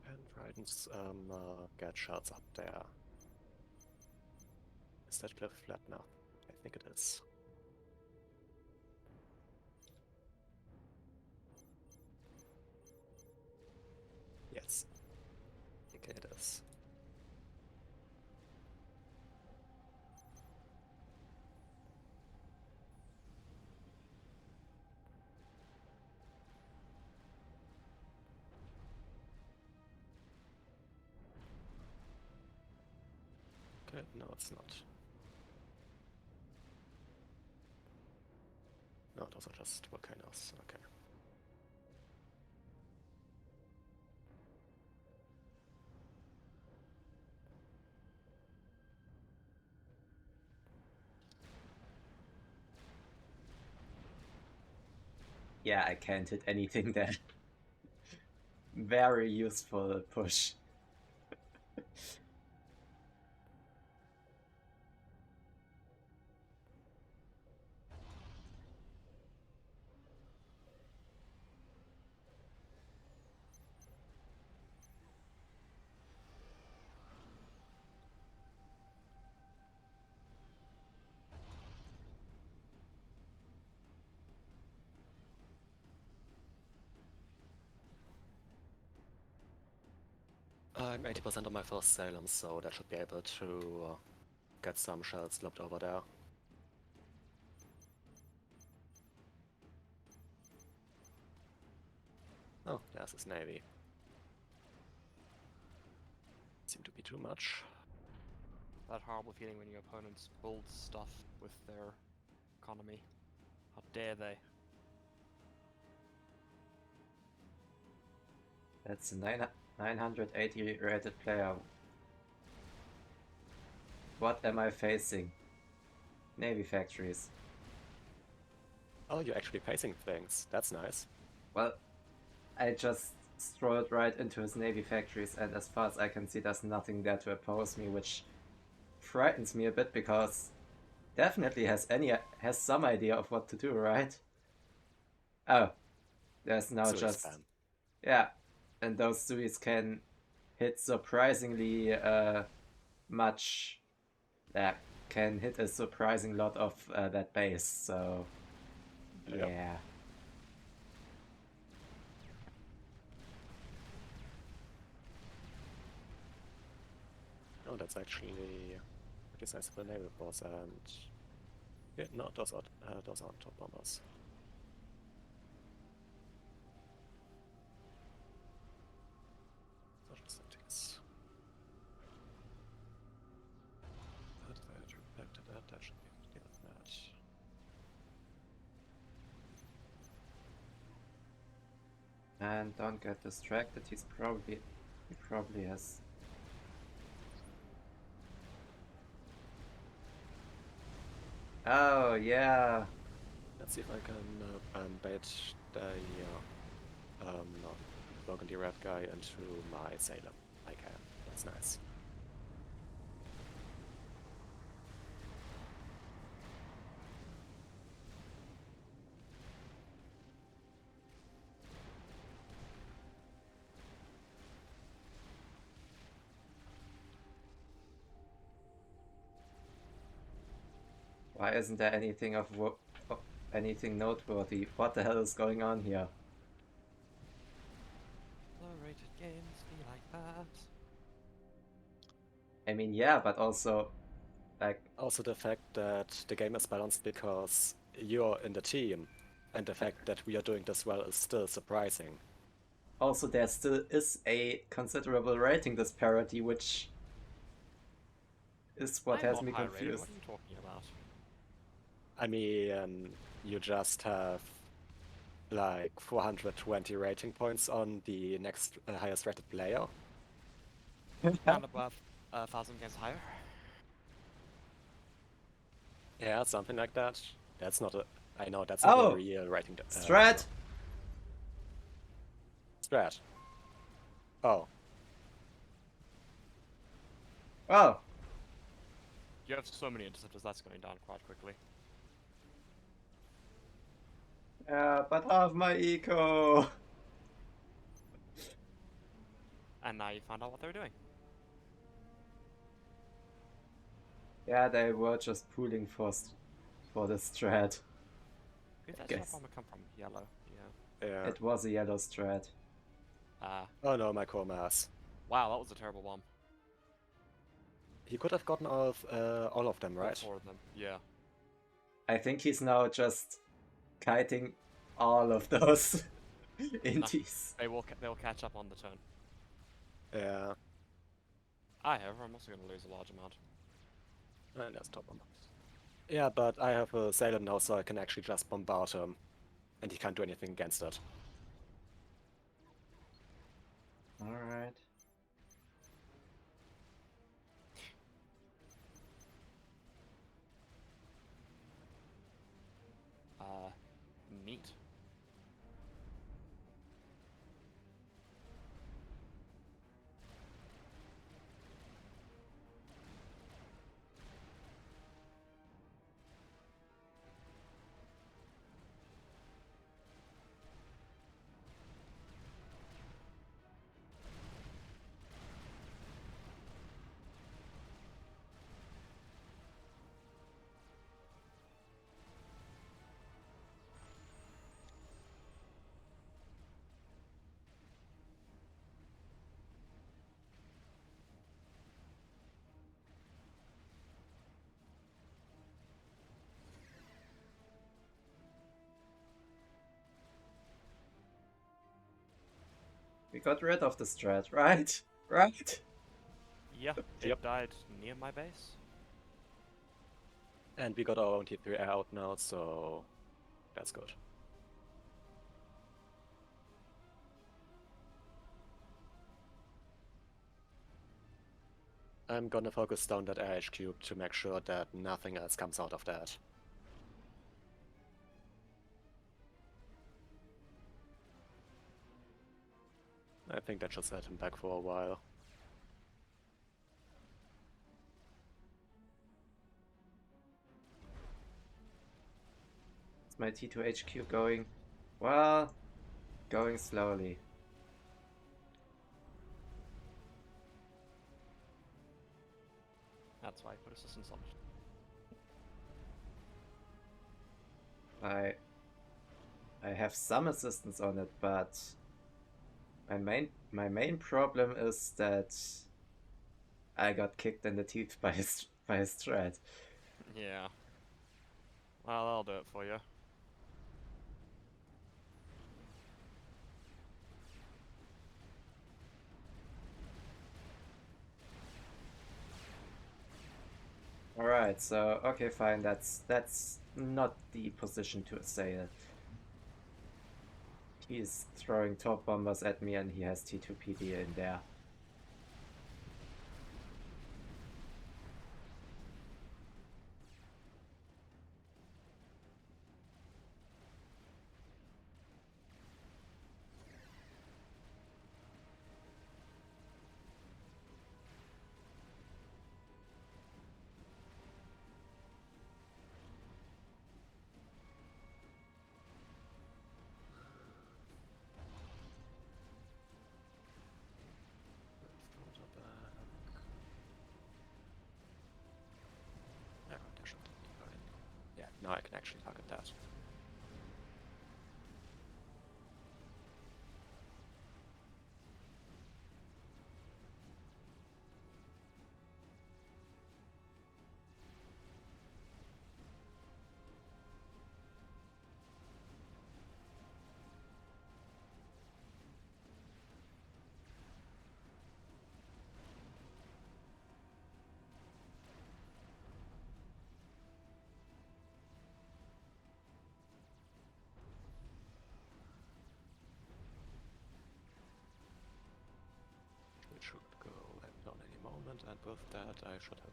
And Tridents get shots up there. Is that cliff flat now? I think it is. Yes. Okay, it is. Okay, no, it's not. No, those are just volcanoes. Okay. Yeah, I can't hit anything there. Very useful push. I'm 80% on my first Salem, so that should be able to get some shells lobbed over there. Oh, there's his navy. Seemed to be too much. That horrible feeling when your opponents build stuff with their economy. How dare they? That's a 980 rated player. What am I facing? Navy factories. Oh, you're actually facing things. That's nice. Well, I just strolled right into his Navy factories, and as far as I can see, there's nothing there to oppose me, which frightens me a bit because definitely has some idea of what to do, right? Oh, there's now Sui just spam. yeah, and those Suis can hit surprisingly much. That can hit a surprising lot of that base. So Yep. yeah. Oh, that's actually pretty sizable naval force, and yeah, no, those aren't top bombers. Social settings. But if I had reflected that, that should be And don't get distracted, he probably has... Oh, yeah. Let's see if I can bait the burgundy red guy into my Salem. I can. That's nice. Why isn't there anything anything noteworthy? What the hell is going on here? Low-rated games be like that. I mean, yeah, but also, like, Also the fact that the game is balanced because you're in the team, and the fact that we are doing this well is still surprising. also there still is a considerable rating disparity, which is what I'm has not me high rated, confused. what are you talking about? I mean, you just have like 420 rating points on the next highest rated player. And above 1,000 games higher. Yeah, something like that. That's not a... I know, that's not Oh! a real rating... Strat! Strat. Oh. Oh! You have so many interceptors, that's going down quite quickly. Yeah, but half my eco! And now you found out what they were doing. Yeah, they were just pooling for the strat. Where'd that Guess. shot bomber come from? Yellow, yeah. Yeah. It was a yellow strat. Oh no, my core mass. Wow, that was a terrible bomb. He could have gotten all of them, right? 4 of them, yeah. I think he's now just kiting all of those inties. They'll catch up on the turn. Yeah. However, I'm also going to lose a large amount. And that's top bomber. Yeah, but I have a Salem now, so I can actually just bombard him. And he can't do anything against it. Alright. Neat. We got rid of the strat, right? Right? Yeah, it Yep. died near my base. And we got our own T3 out now, so that's good. I'm gonna focus down that RH cube to make sure that nothing else comes out of that. I think that should set him back for a while. Is my T2 HQ going? Well, going slowly. That's why I put assistance on it. I have some assistance on it, but my main problem is that I got kicked in the teeth by a strat. Yeah. Well, I'll do it for you. Alright, so okay, fine. That's not the position to assail. He's throwing top bombers at me and he has T2PD in there. Yeah, now I can actually target that. Which should go land on any moment, and with that I should have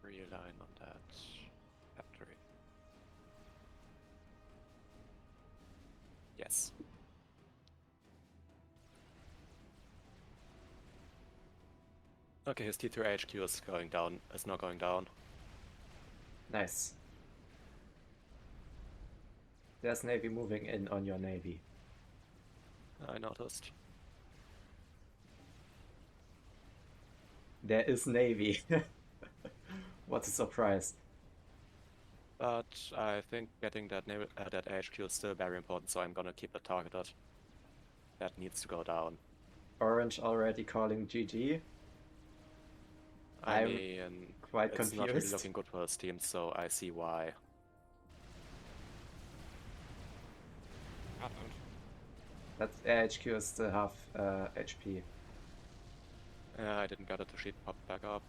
realigned on that factory. Yes. Okay, his T3 HQ is going down. Is not going down. Nice. There's Navy moving in on your Navy. I noticed. There is Navy. What a surprise. But I think getting that that HQ is still very important, so I'm gonna keep it targeted. That needs to go down. Orange already calling GG. I I'm mean, quite it's not really confused. looking good for his team, so I see why. I don't. That HQ is still half HP. I didn't get it to sheet pop back up.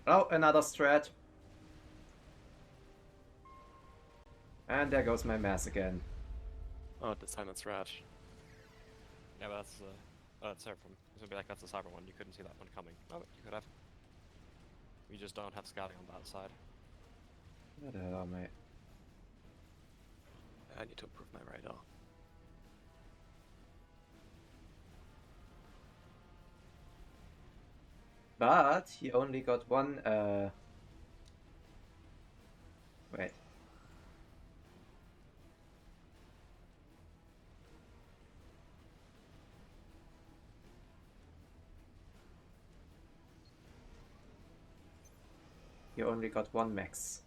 Oh, another strat. And there goes my mass again. Oh, this time it's red. Yeah, but that's from. It's gonna be like that's a cyber one. You couldn't see that one coming. Oh, but you could have. We just don't have scouting on that side. What the hell, mate? I need to improve my radar. But he only got one, wait. He only got one max.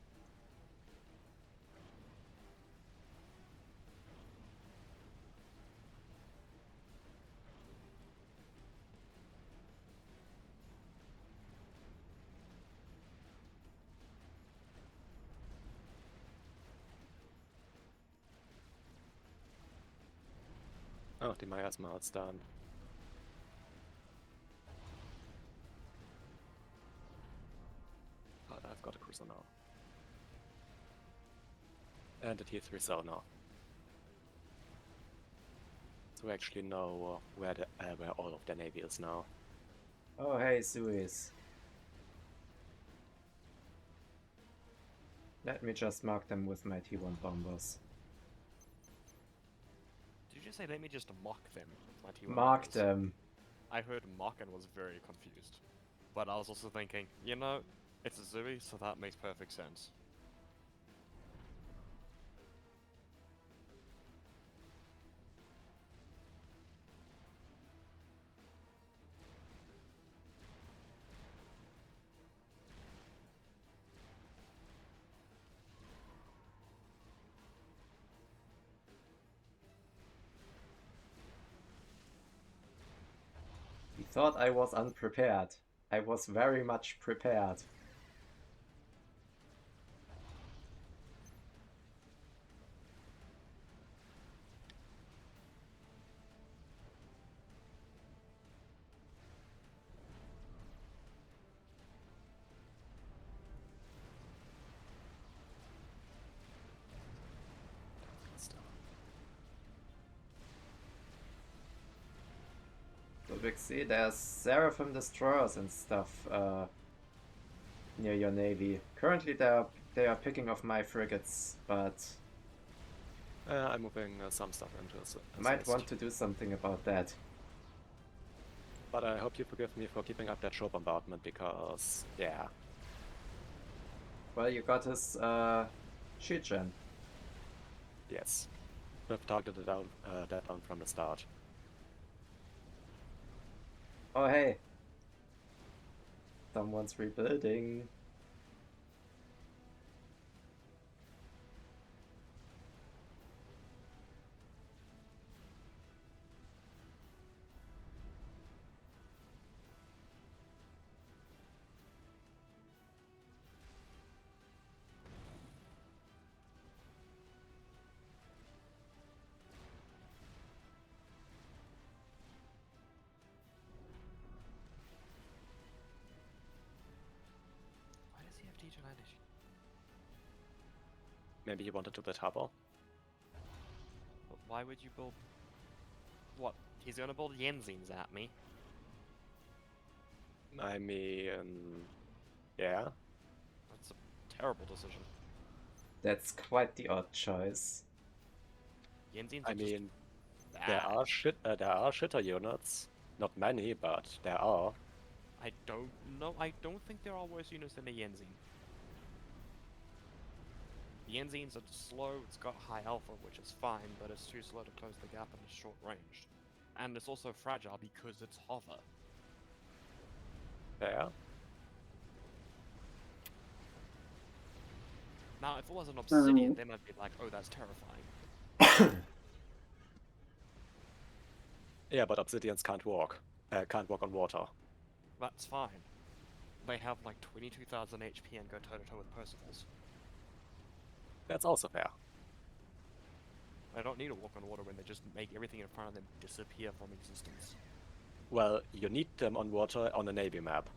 Oh, the miasma is done. But I've got a cruiser now. And a T3 cell now. So we actually know where all of the navy is now. Oh, hey, Suez. Let me just mark them with my T1 bombers. Did you just say let me just mock them? My T1 Mark numbers? them. I heard mock and was very confused. But I was also thinking, you know, it's a Zooey, so that makes perfect sense. He thought I was unprepared. I was very much prepared. Stuff. Trixie. There's Seraphim destroyers and stuff near your navy. Currently, they are picking off my frigates, but I'm moving some stuff into might want to do something about that. But I hope you forgive me for keeping up that shore bombardment because, yeah. Well, you got his shield gen. Yes. We've targeted that down from the start. Oh hey, someone's rebuilding. Why does he have teacher land issue? Maybe he wanted to build harbor. But why would you build... What? He's gonna build Yenzines at me? I mean, yeah. That's a terrible decision. That's quite the odd choice. Yenzines I are just mean, bad. there are shitter units. Not many, but there are. I don't know. I don't think there are worse units than a Yenzine. The Yenzines are slow, it's got high alpha, which is fine, but it's too slow to close the gap and it's short range. And it's also fragile because it's hover. There. Now, if it was an obsidian, they might be like, oh, that's terrifying. Yeah, but obsidians can't walk. Can't walk on water. That's fine. They have like 22,000 HP and go toe-to-toe with Percivals. That's also fair. They don't need to walk on water when they just make everything in front of them disappear from existence. Well, you need them on water on a navy map.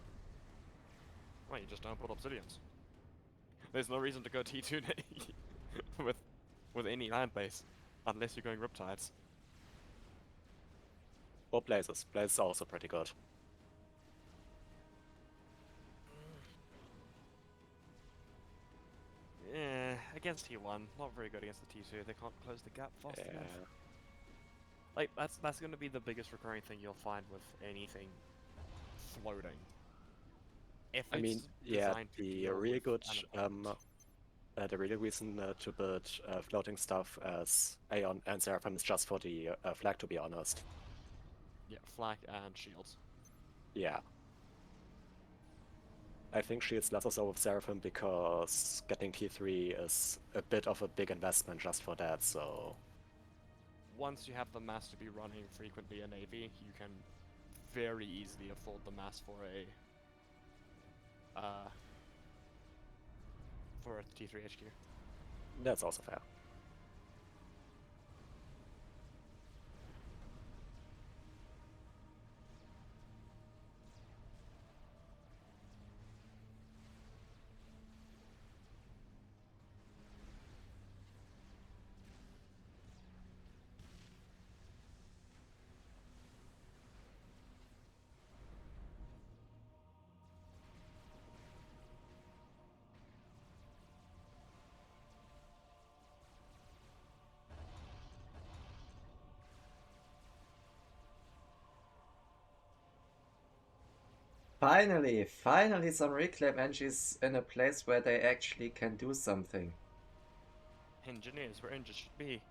Well, you just don't put obsidians. There's no reason to go T2 with any land base, unless you're going Riptides. Or blazes. Blazes are also pretty good. Yeah, against T1, not very good against the T2. They can't close the gap fast enough. Like that's going to be the biggest recurring thing you'll find with anything floating. If I mean, it's yeah, designed to the deal really with good, an opponent. the really reason to build floating stuff as Aeon and Seraphim is just for the flag, to be honest. Yeah, flag and shields. Yeah. I think shields less so with Seraphim because getting T3 is a bit of a big investment just for that, so... Once you have the mass to be running frequently a navy, you can very easily afford the mass for a T3 HQ. That's also fair. Finally some reclaim engines in a place where they actually can do something. Engineers where engines should be.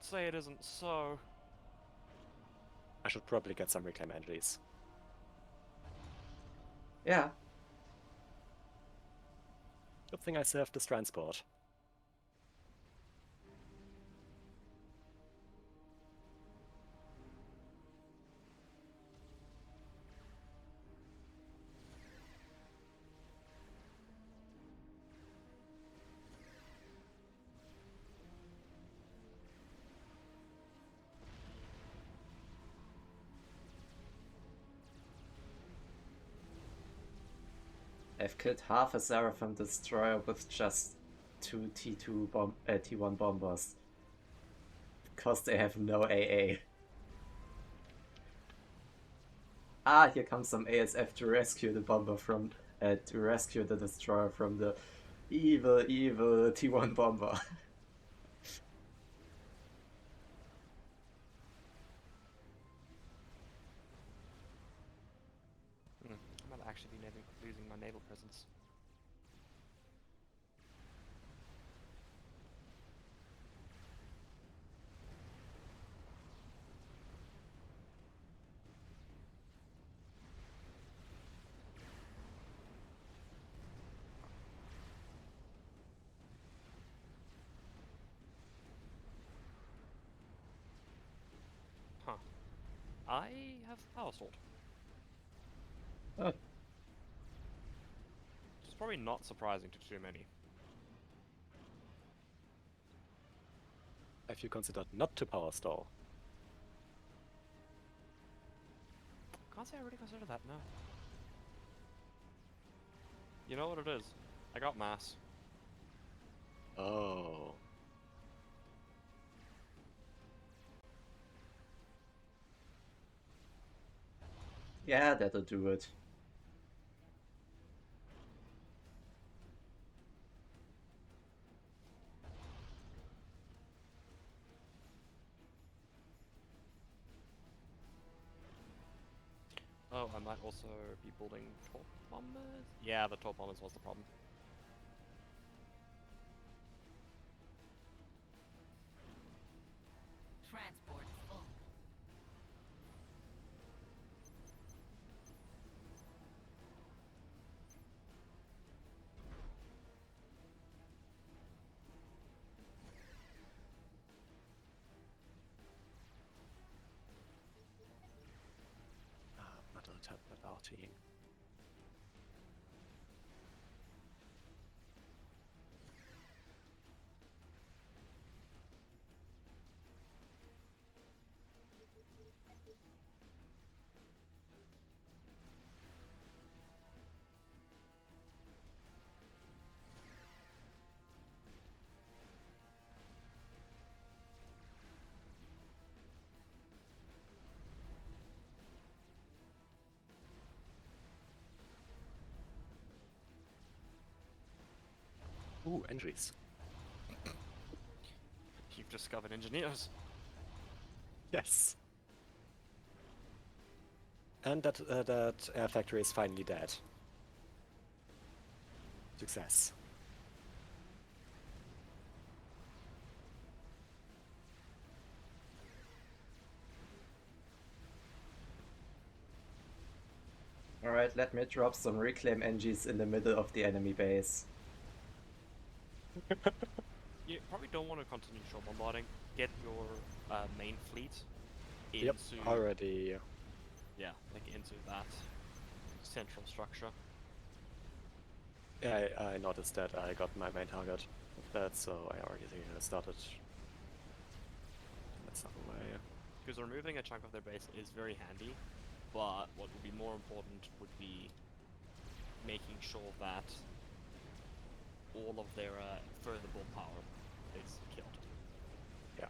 Say it isn't so. I should probably get some reclaim entries. Yeah. Good thing I still have this transport. I've killed half a Seraphim destroyer with just two T1 bombers. Because they have no AA. Ah, here comes some ASF to rescue the bomber from, to rescue the destroyer from the evil, evil T1 bomber. I might actually be losing my naval presence. Huh. I have power sword. Oh. It's probably not surprising to too many. Have you considered not to power stall? Can't say I really consider that, no. You know what it is? I got mass. Oh. Yeah, that'll do it. Oh, I might also be building torp bombers? Yeah, the torp bombers was the problem. Transport full. Metal tablet RT. Ooh, entries. You've discovered engineers. Yes. And that air factory is finally dead. Success. Alright, let me drop some reclaim NGs in the middle of the enemy base. You probably don't want to continue shore bombarding. Get your main fleet into... Yep, already. Yeah, like into that central structure. Yeah, I noticed that I got my main target with that, so I already started. That's not the way. Because removing a chunk of their base is very handy, but what would be more important would be making sure that all of their further bull power is killed. Yeah.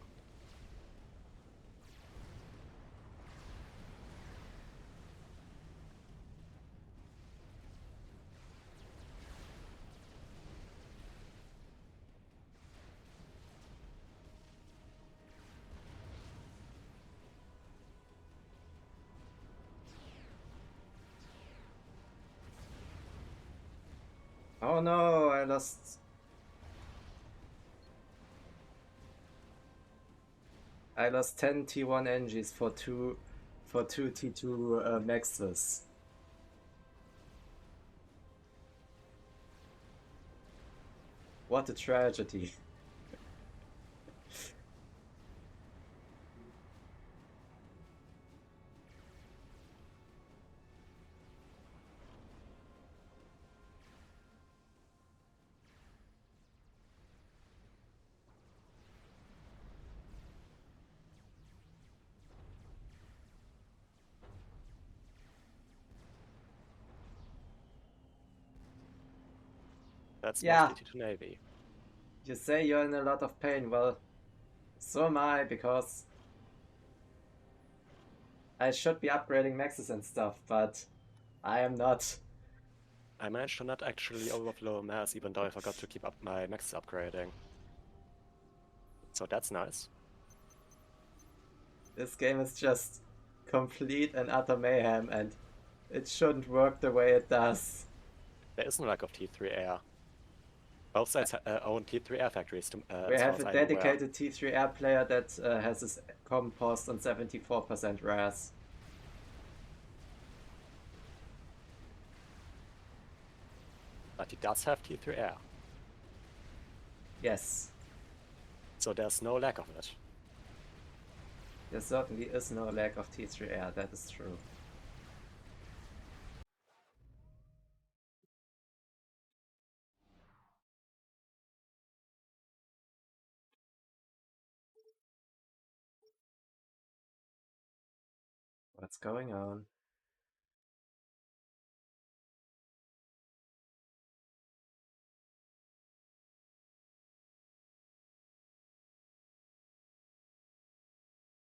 Oh no, I lost... I lost 10 T1 NGs for two T2 Maxes. What a tragedy. That's Yeah. mostly to Navy. You say you're in a lot of pain, well, so am I, because I should be upgrading maxes and stuff, but I am not. I managed to not actually overflow mass, even though I forgot to keep up my max upgrading. So that's nice. This game is just complete and utter mayhem, and it shouldn't work the way it does. There is no lack of T3 air. Both sides own T3 air factories, We as far have as a I know where. dedicated T3 air player that has his compost on 74% RAS. But he does have T3 air, Yes, so there's no lack of it. there certainly is no lack of T3 air, that is true. What's going on?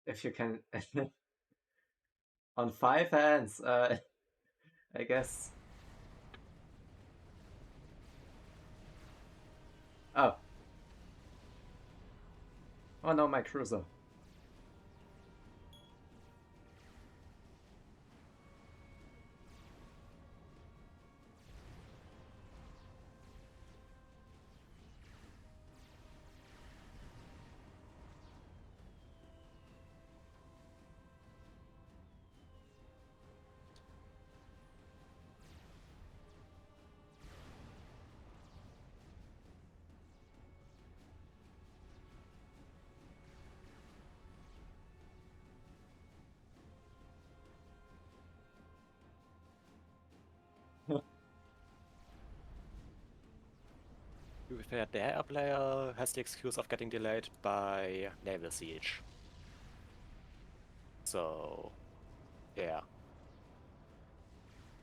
If you can... on 5 hands, I guess. Oh. Oh no, my cruiser. To be fair, the air player has the excuse of getting delayed by naval siege. So, yeah.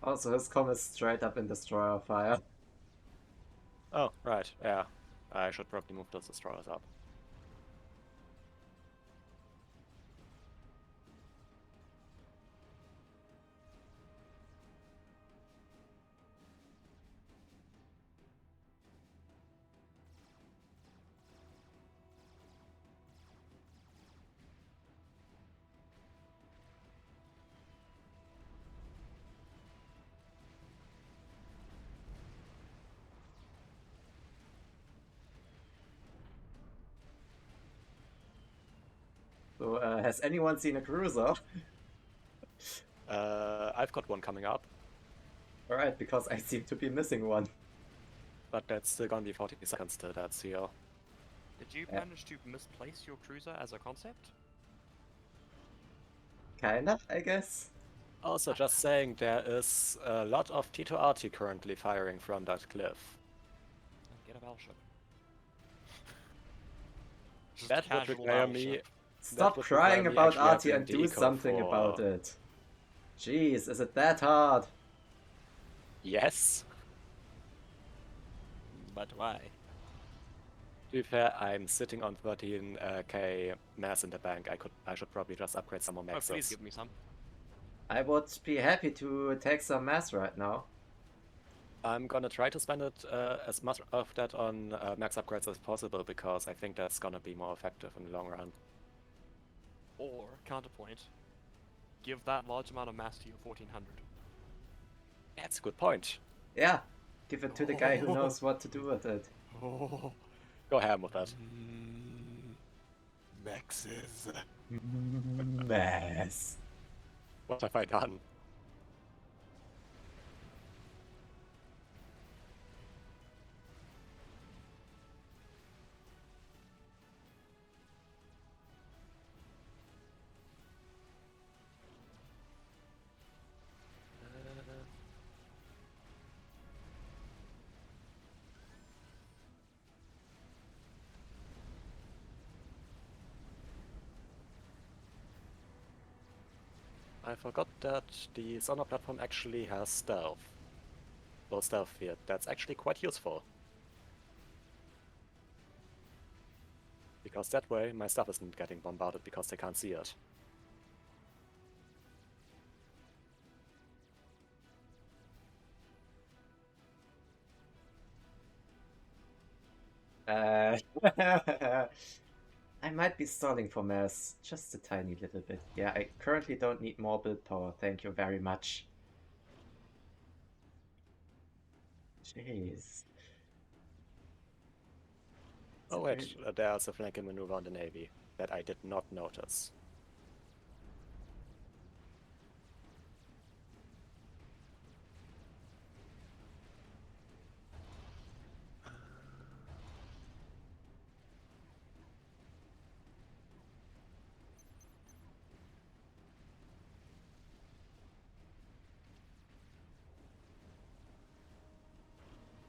Also, his com is straight up in destroyer fire. Oh, right, yeah. I should probably move those destroyers up. So, has anyone seen a cruiser? I've got one coming up, Alright, because I seem to be missing one. but that's still gonna be 40 seconds till that seal. Did you Yeah. manage to misplace your cruiser as a concept? Kinda, I guess. Also, just saying, there is a lot of T2RT currently firing from that cliff. Get a battleship. Just That would casual require me. battleship. Stop would crying require me about actually Artie having and the do eco something for- about it. Jeez, is it that hard? Yes. But why? To be fair, I'm sitting on 13k mass in the bank. I should probably just upgrade some more Oh, maxes. please give me some. I would be happy to take some mass right now. I'm gonna try to spend it as much of that on max upgrades as possible, because I think that's gonna be more effective in the long run. Or, counterpoint, give that large amount of mass to your 1400. That's a good point. Yeah, give it to the guy who knows what to do with it. Oh, Go ham with that. maxes. Mass. What have I done? I forgot that the sonar platform actually has stealth. Low stealth field. That's actually quite useful. Because that way my stuff isn't getting bombarded because they can't see it. Uh, I might be stalling for mass just a tiny little bit. Yeah, I currently don't need more build power. Thank you very much. Jeez. It's Oh a wait, very- there's a flanking maneuver on the Navy that I did not notice.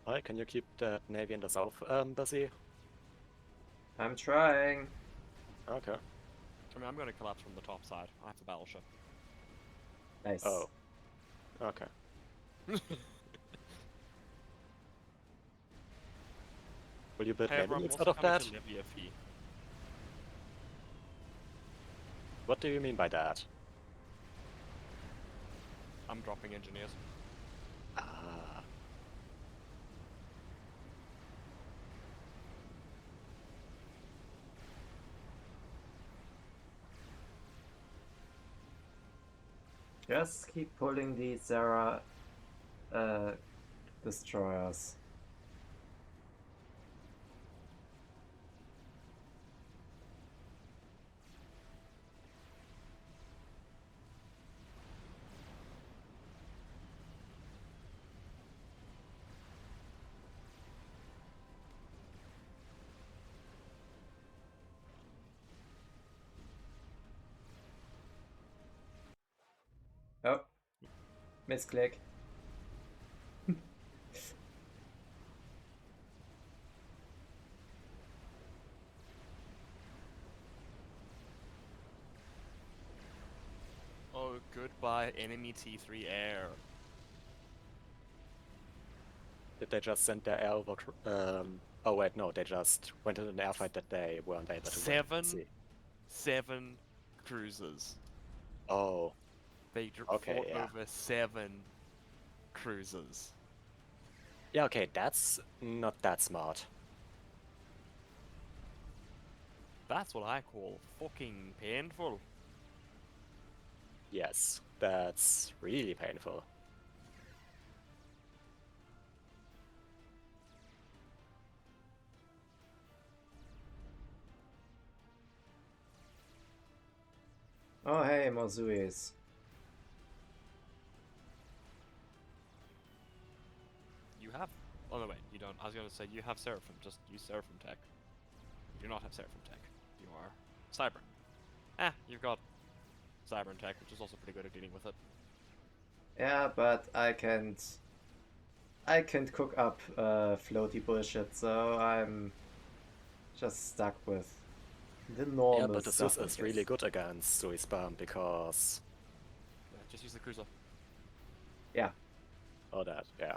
Alright, can you keep the Navy in the south busy? I'm trying. Okay. I mean, I'm going to collapse from the top side. I have the battleship. Nice. Oh. Okay. Will you build However, Navy I'm nukes out also of coming that? to levy a fee. What do you mean by that? I'm dropping engineers. Ah. Just keep pulling these Zara destroyers. Oh, misclick. Oh, goodbye, enemy T3 air. Did they just send their air over? Oh wait, no, they just went in an airfight that they weren't able to win. See. 7 cruisers. Oh, They okay, fought yeah. over 7 cruisers. Yeah, okay, that's not that smart. That's what I call fucking painful. Yes, that's really painful. Oh hey, Mozuis. You have... Oh no, wait, you don't. I was going to say you have Seraphim. Just use Seraphim tech. You do not have Seraphim tech. You are Cyber. You've got Cyber tech, which is also pretty good at dealing with it. Yeah, but I can't cook up floaty bullshit, so I'm just stuck with the normal Yeah, but the stuff. Swiss is really good against Sui Spam because... Yeah, just use the cruiser. Yeah. Oh, that, yeah.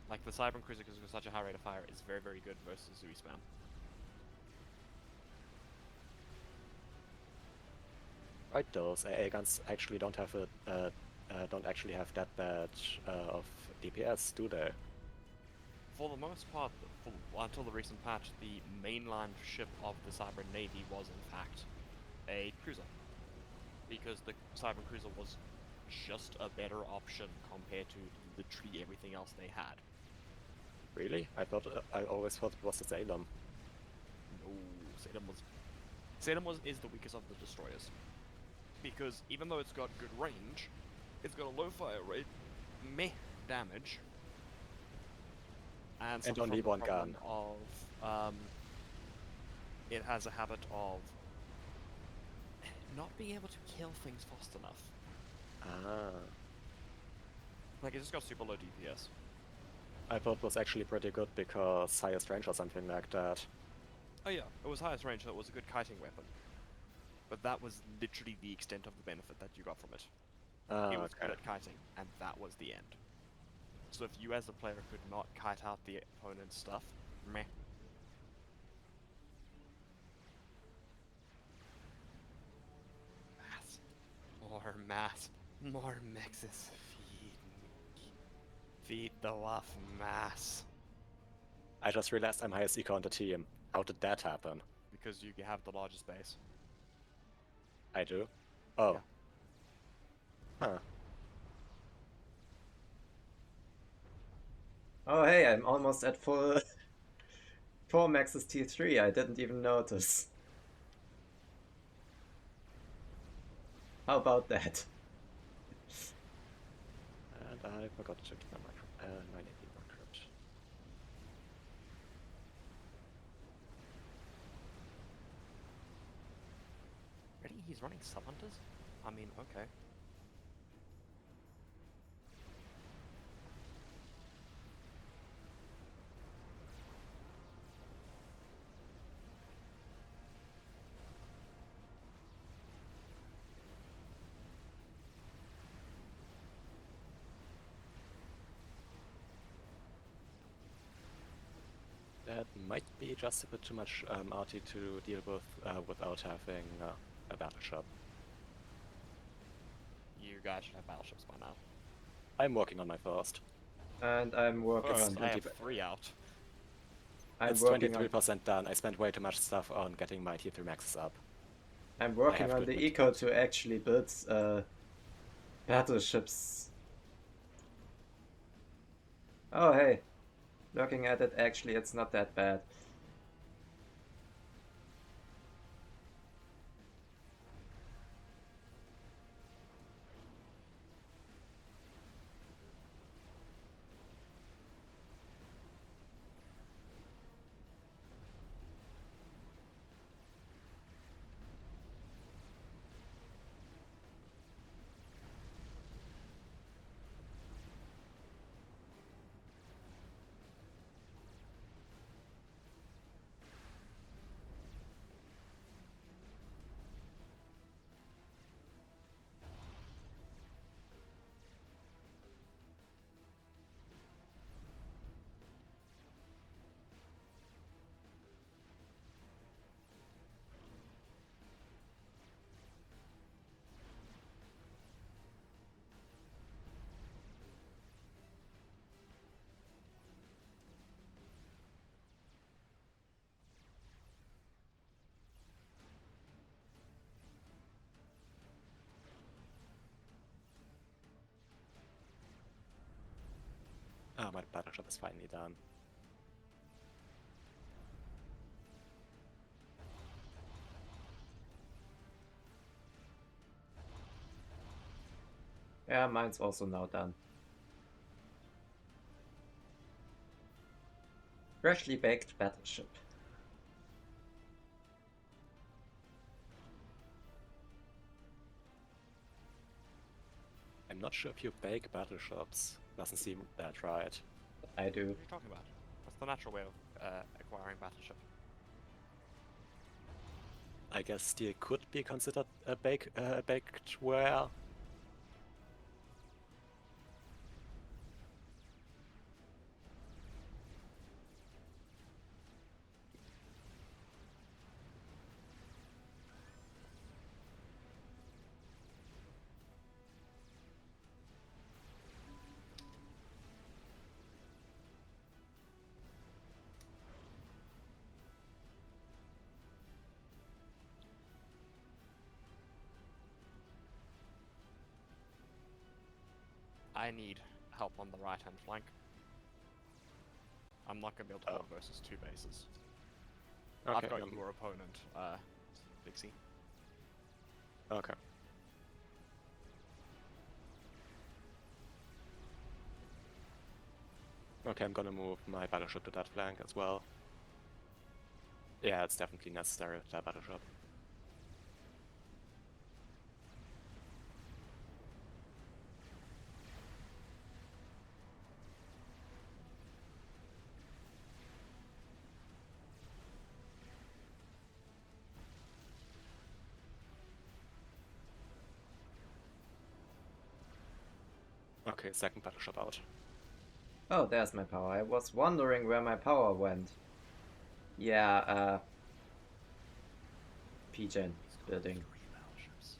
Like the Cyber cruiser, because it's got such a high rate of fire, is very, very good versus Zui spam. Right, those AA guns actually don't have don't actually have that bad of DPS, do they? For the most part, until the recent patch, the mainline ship of the Cyber Navy was in fact a cruiser. Because the Cyber cruiser was just a better option compared to literally everything else they had. Really? I always thought it was the Salem. No, Salem is the weakest of the destroyers. Because even though it's got good range, it's got a low fire rate, meh damage, and only one gun. Of it has a habit of not being able to kill things fast enough. Ah. Like, it's just got super low DPS. I thought it was actually pretty good because highest range or something like that. Oh yeah, it was highest range, so it was a good kiting weapon. But that was literally the extent of the benefit that you got from it. It was good Okay. at kiting, and that was the end. So if you as a player could not kite out the opponent's stuff, meh. Mass. More mass. More mexes. Feed me. Feed the Waff mass. I just realized I'm highest eco on the team. How did that happen? Because you have the largest base. I do? Oh. Yeah. Huh. Oh hey, I'm almost at full 4 maxes T3. I didn't even notice. How about that? And I forgot to check my micro. 980 microbe. Really? He's running sub-hunters? I mean, okay. That might be just a bit too much RT to deal with without having a battleship. You guys should have battleships by now. I'm working on my first. And I'm working First, on I have 20 3 out. I'm it's working on 23% done. I spent way too much stuff on getting my T3 maxes up. I'm working have on to the admit eco that. to actually build battleships. Oh hey, looking at it, actually it's not that bad. Oh, my battleship is finally done. Yeah, mine's also now done. Freshly baked battleship. I'm not sure if you bake battleships. Doesn't seem that right. I do. What are you talking about? That's the natural way of acquiring battleship. I guess steel could be considered a baked ware. I need help on the right-hand flank. I'm not going to be able to hold versus 2 bases. Okay, I've got your opponent, Dixie. okay. Okay, I'm gonna move my battleship to that flank as well. Yeah, it's definitely necessary with that battleship. Okay, second battleship out. Oh, there's my power. I was wondering where my power went. Yeah, PGen building. 3 battleships.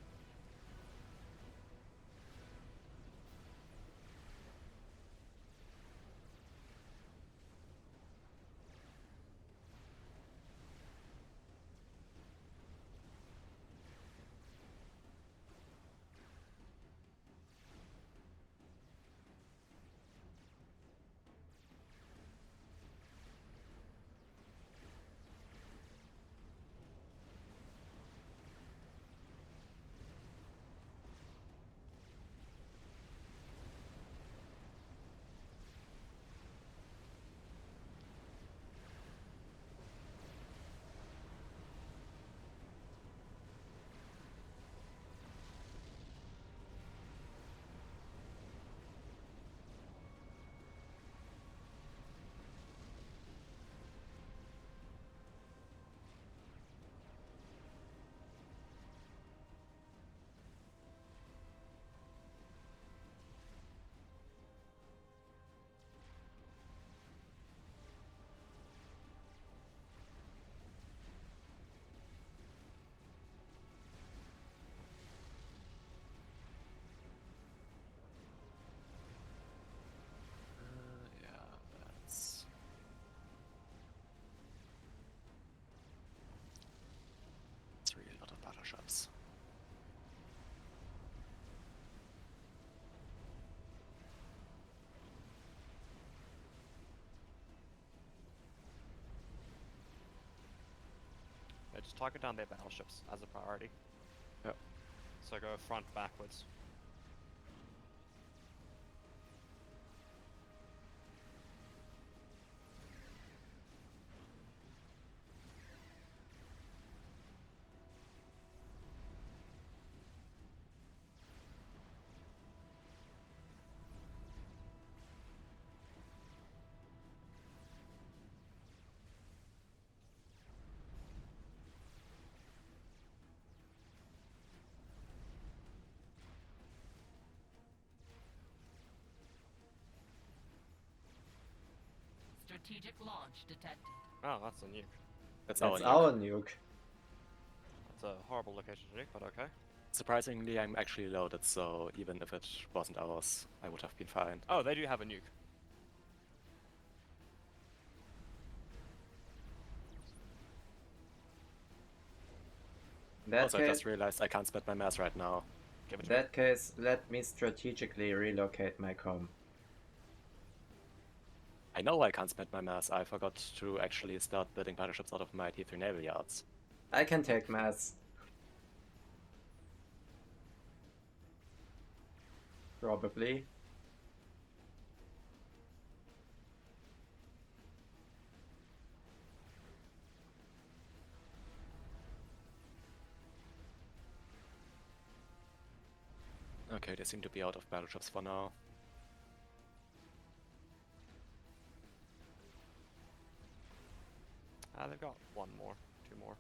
just target down their battleships as a priority. Yep. So go front backwards. Strategic launch detected. Oh, that's a nuke. That's That's our our nuke. nuke. That's a horrible location to nuke, but okay. Surprisingly, I'm actually loaded, so even if it wasn't ours, I would have been fine. Oh, they do have a nuke. In that Also, I case, just realized I can't spend my mass right now. Give it in to me. that case, let me strategically relocate my com. I know I can't spend my mass. I forgot to actually start building battleships out of my T3 naval yards. I can take mass. Probably. Okay, they seem to be out of battleships for now. They've got one more, two more.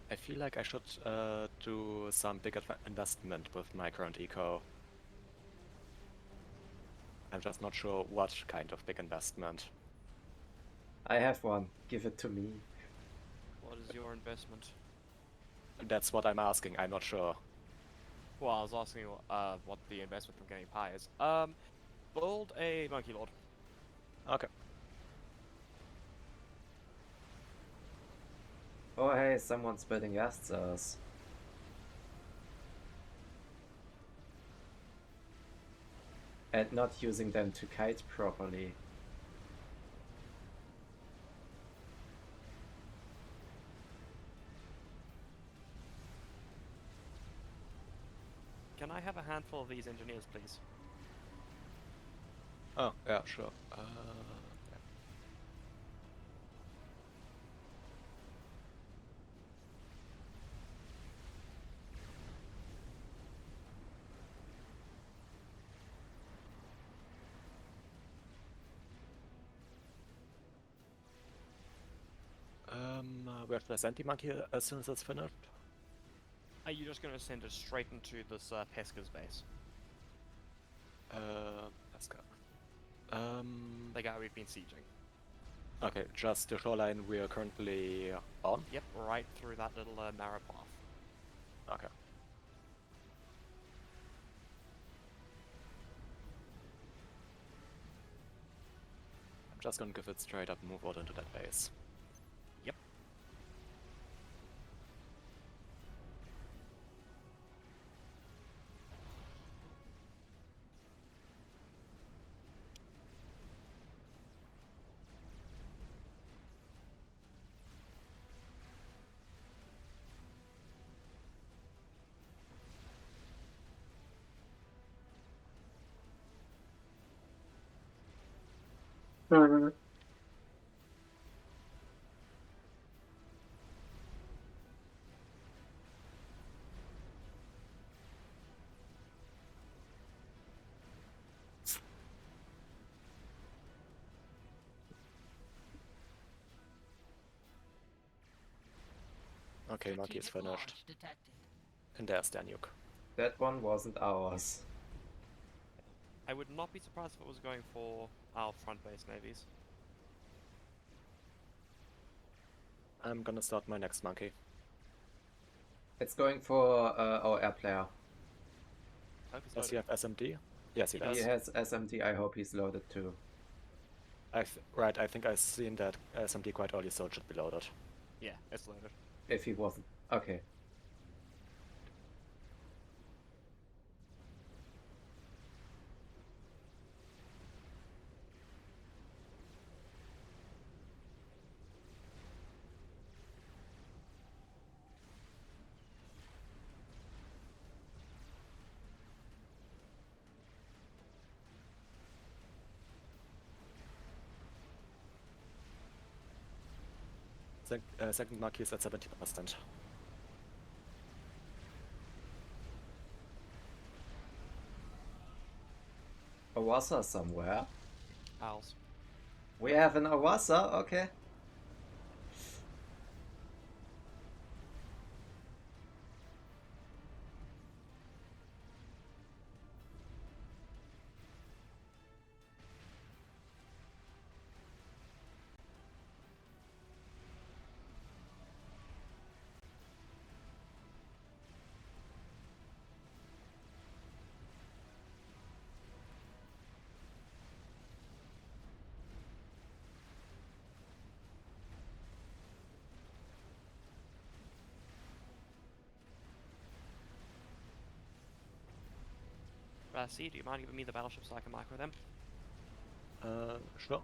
I feel like I should do some big investment with my current eco. I'm just not sure what kind of big investment. I have one. Give it to me. What is your investment? That's what I'm asking, I'm not sure. Well, I was asking what the investment from getting pie is. Build a monkey lord. Okay. Oh hey, someone's building gas cells. And not using them to kite properly. Can I have a handful of these engineers, please? Oh, yeah, sure. Yeah. Where should I send the monkey as soon as it's finished? Are you just going to send it straight into this Pesca's base? Let's go. The guy we've been sieging. Okay, just the shoreline we are currently on? Yep, right through that little narrow path. Okay. I'm just gonna give it straight up move order into that base. Yep. Okay, monkey is Strategic finished. launch detected. And there's their nuke. That one wasn't ours. I would not be surprised if it was going for our front base navies. I'm gonna start my next monkey. It's going for our air player. Hope he's Does he loaded. have SMD? Yes, he He does. He has SMD. I hope he's loaded too. Right, I think I've seen that SMD quite early, so it should be loaded. Yeah, it's loaded. If he wasn't. Okay. Second marquee is at 70%. Awasa somewhere. Owls. We have an Awasa? Okay. C, do you mind giving me the battleship so I can micro them? Sure.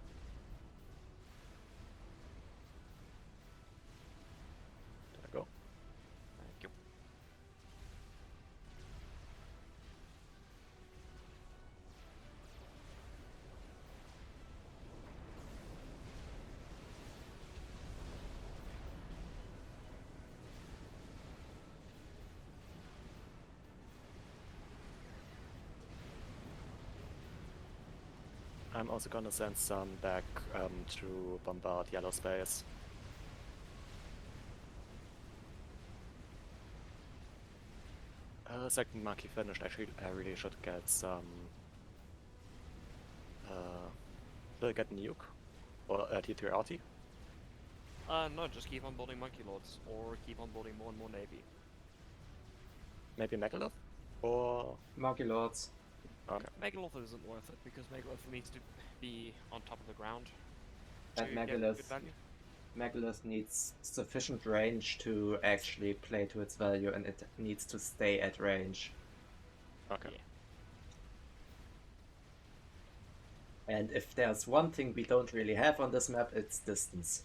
There I go. Thank you. I'm also gonna send some back to bombard yellow space. Second marquee finished. I really should get some. Should I get a nuke or T3RT? No, just keep on building Monkey Lords, or keep on building more and more Navy. Maybe Megalith or Monkey Lords. okay. Megalith isn't worth it, because Megalith needs to be on top of the ground And to get Megalith. good value. Megalith needs sufficient range to actually play to its value, and it needs to stay at range. Okay. Yeah. And if there's one thing we don't really have on this map, it's distance.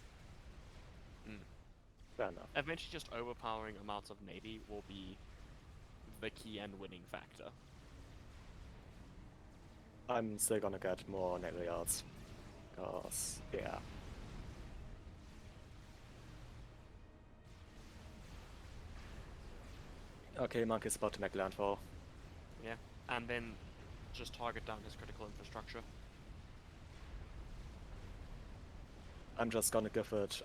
Fair enough. Eventually, just overpowering amounts of Navy will be the key and winning factor. I'm still gonna get more naval yards. Cause yeah. Okay, Monkey's about to make landfall. Yeah, and then just target down his critical infrastructure. I'm just gonna give it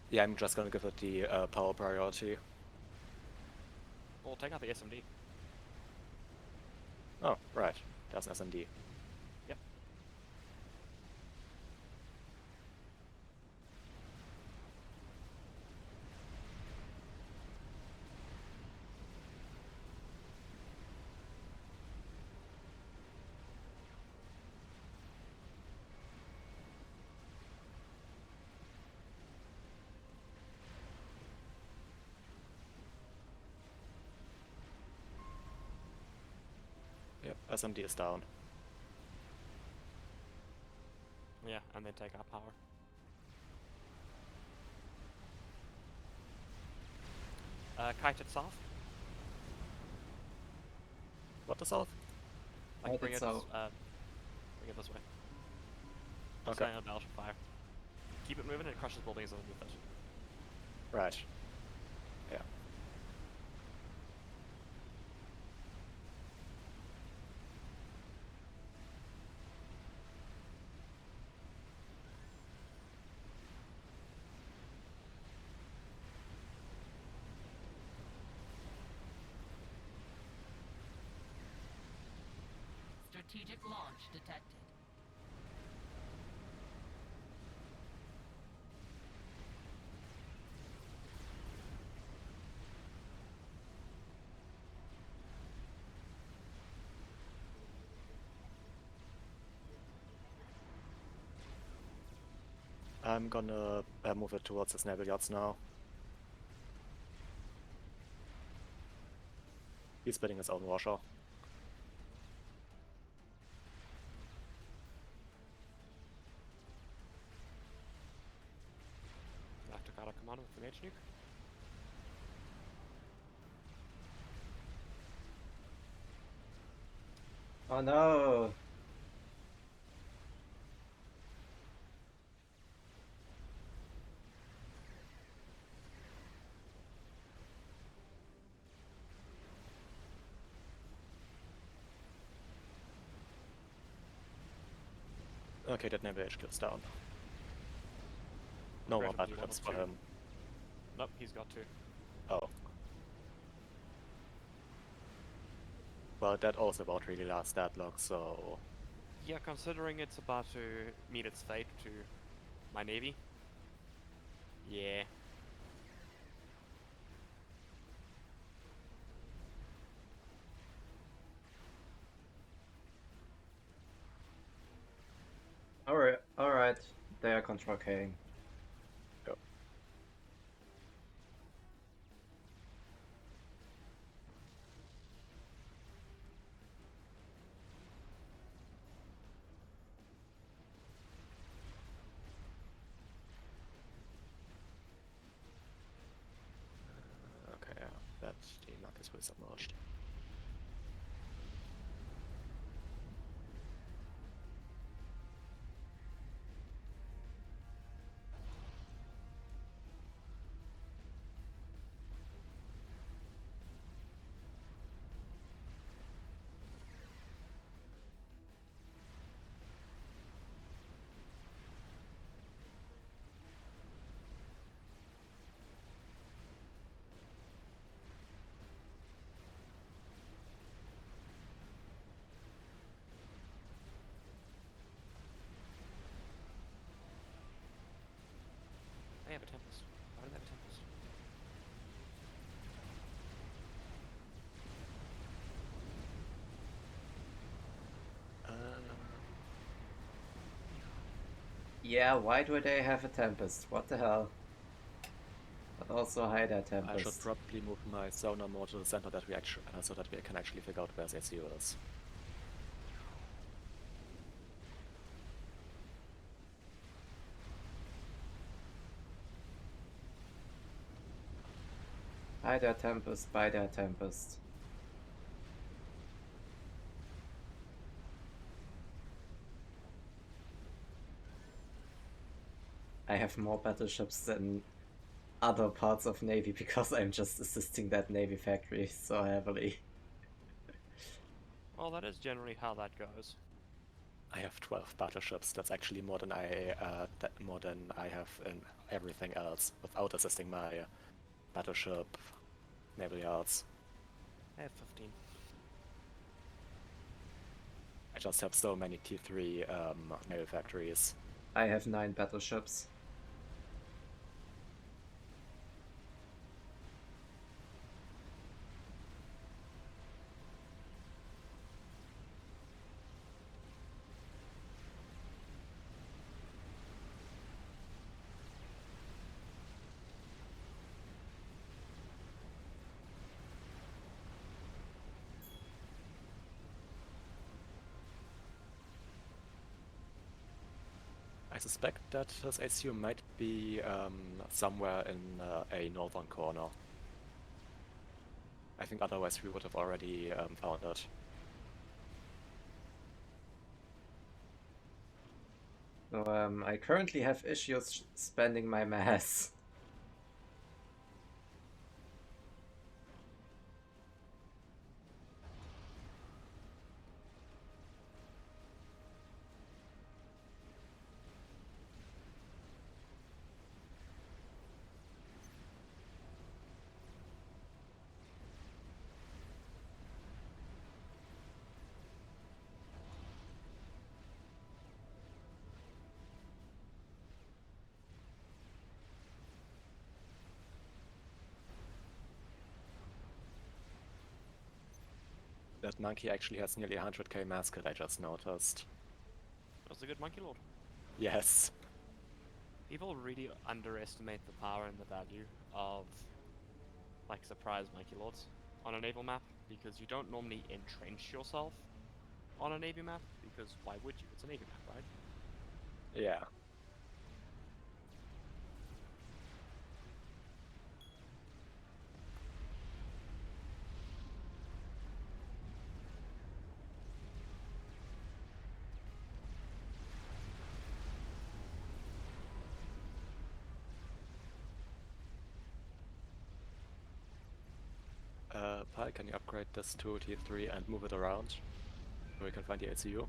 yeah, I'm just gonna give it the power priority. Or take out the SMD. Oh, right. There's an SMD. Yep. Yep, SMD is down. Yeah, and then take out power. Kite it south. What the south? Kite Bring it it, south. bring it this way. Okay. Stay on battleship fire. Keep it moving and it crushes buildings underneath it. Right. Yeah. Strategic launch detected. I'm gonna move it towards his naval yachts now. He's building his own washer. Left to command with the mage nuke. Oh no! Okay, that naval HQ is down. No more Preferably battleships one for of two. him. Nope, he's got 2. Oh. Well, that also won't really last that long, so... Yeah, considering it's about to meet its fate to my navy. Yeah. Alright. They are control K-ing. Yep. Okay, yeah, that the Marcus will submerged. I have a Tempest. Why do they have a Tempest? Yeah, why do they have a Tempest? What the hell? But also hide that I should Tempest. probably move my sonar more to the center that we actually, so that we can actually figure out where the ACU is. Hide their Tempest, buy their Tempest. I have more battleships than other parts of Navy because I'm just assisting that Navy factory so heavily. Well, that is generally how that goes. I have 12 battleships. That's actually more than I have in everything else, without assisting my battleship, naval yards. I have 15. I just have so many T3 naval factories. I have 9 battleships. I suspect that his ACU might be somewhere in a northern corner. I think otherwise we would have already found it. So I currently have issues spending my mass. That monkey actually has nearly 100k mass kill, I just noticed. That's a good monkey lord. Yes. People really underestimate the power and the value of like surprise monkey lords on a naval map, because you don't normally entrench yourself on a navy map, because why would you? It's a navy map, right? Yeah. Pi, can you upgrade this to tier 3 and move it around so we can find the ACU?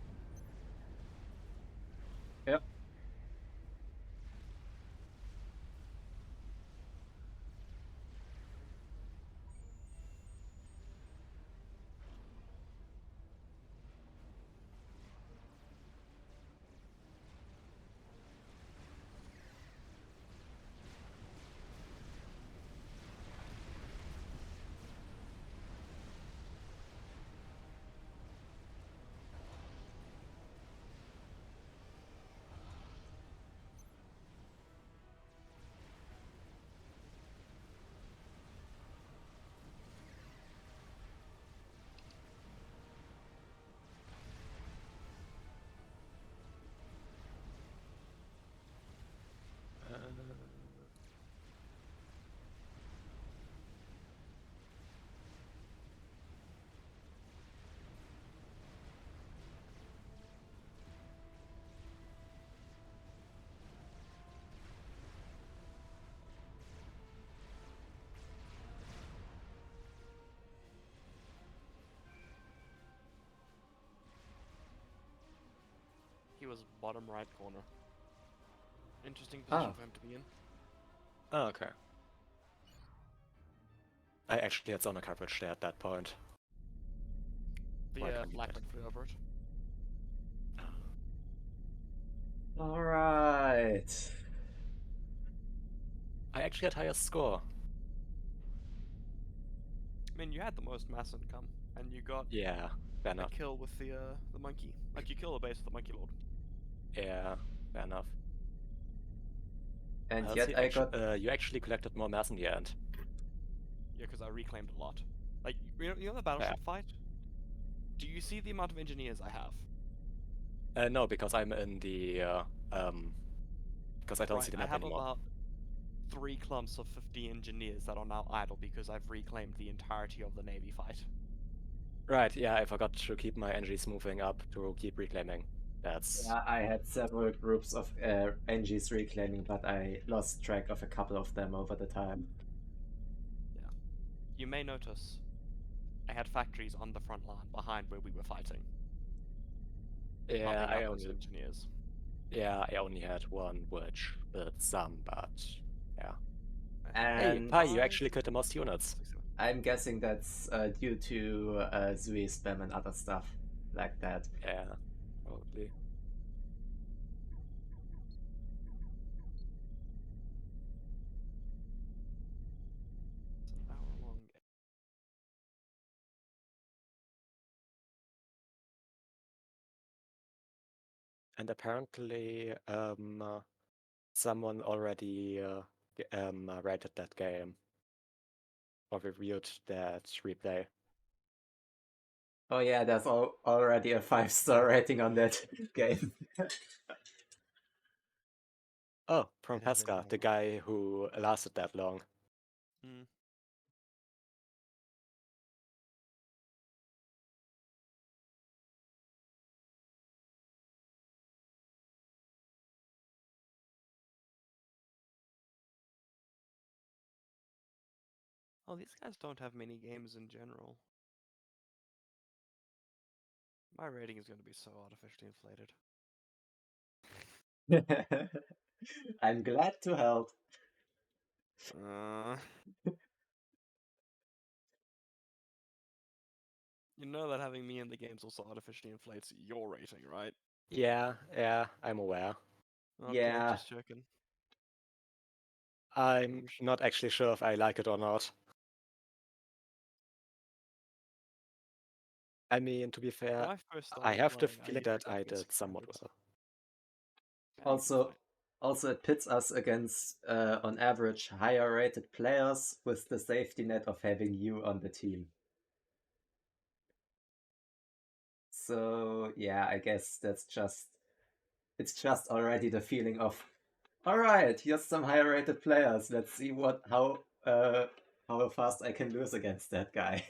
Yep. He was bottom right corner. Interesting position for him to be in. Oh, okay. I actually had zona coverage there at that point. The Why can't you black get- went flew over it. All right. I actually had highest score. I mean, you had the most mass income, and you got Yeah, fair a enough. kill with the monkey. Like, you kill the base with the monkey lord. Yeah, fair enough. And So yet I got. you actually collected more mass in the end. Yeah, because I reclaimed a lot. Like, you know the battleship fight? Do you see the amount of engineers I have? No, because I'm in the because I don't Right, see the I map have anymore. about 3 clumps of 50 engineers that are now idle because I've reclaimed the entirety of the navy fight. Right, yeah, I forgot to keep my NGs moving up to keep reclaiming. That's Yeah, I had several groups of NGs reclaiming, but I lost track of a couple of them over the time. Yeah. You may notice I had factories on the front line behind where we were fighting. yeah, Pumping up those engineers. I only had one which did some, but yeah. And Hey, Pi, you actually killed the most units. I'm guessing that's due to Zui spam and other stuff like that. Yeah, probably. It's an hour-long game. And apparently, someone already rated that game or reviewed that replay. Oh yeah, there's already a 5-star rating on that game. Oh, from It has been Pesca, the guy who lasted that long. Hmm. Oh, these guys don't have many games in general. My rating is going to be so artificially inflated. I'm glad to help. You know that having me in the games also artificially inflates your rating, right? Yeah, I'm aware. Okay, Yeah. just checking. I'm not actually sure if I like it or not. I mean, to be fair, When I first I started have the playing, I feeling used to that get I to did somewhat 600s. well. Yeah, you can Also, fight. Also, it pits us against, on average, higher rated players with the safety net of having you on the team. So, yeah, I guess it's just already the feeling of, all right, here's some higher rated players. Let's see how fast I can lose against that guy.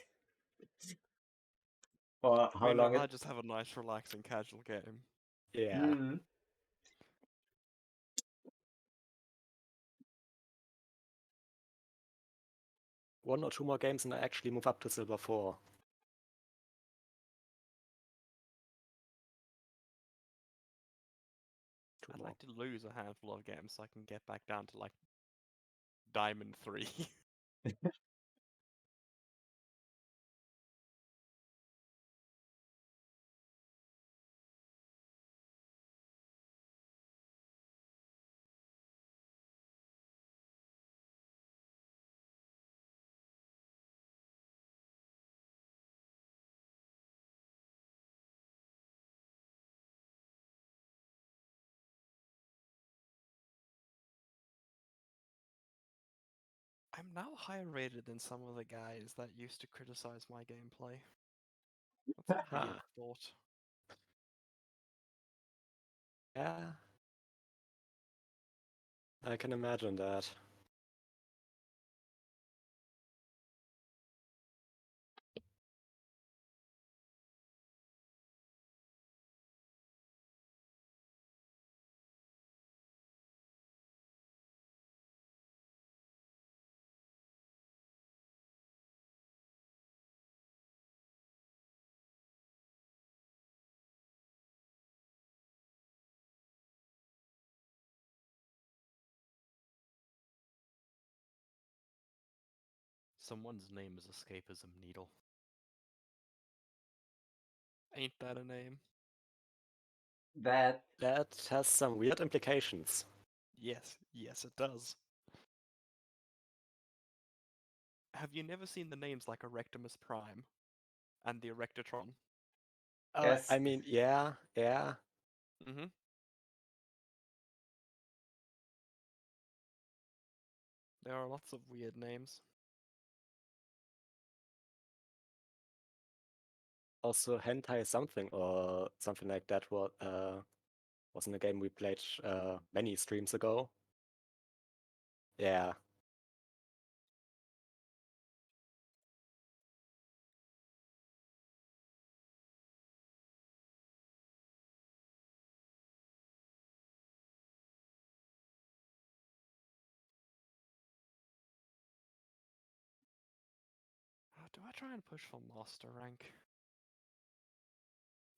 Or how long I it. just have a nice, relaxing, casual game. Yeah. One or two more games and I actually move up to Silver 4. I'd like to lose a handful of games so I can get back down to like Diamond 3. I'm now higher rated than some of the guys that used to criticize my gameplay. That's a weird thought. Yeah. I can imagine that. Someone's name is Escapism Needle. Ain't that a name? That That has some weird implications. Yes, it does. Have you never seen the names like Erectimus Prime and the Erectotron? yes, I mean, yeah. Mm-hmm. There are lots of weird names. Also, hentai something or something like that was in a game we played many streams ago. Yeah. Do I try and push for master rank?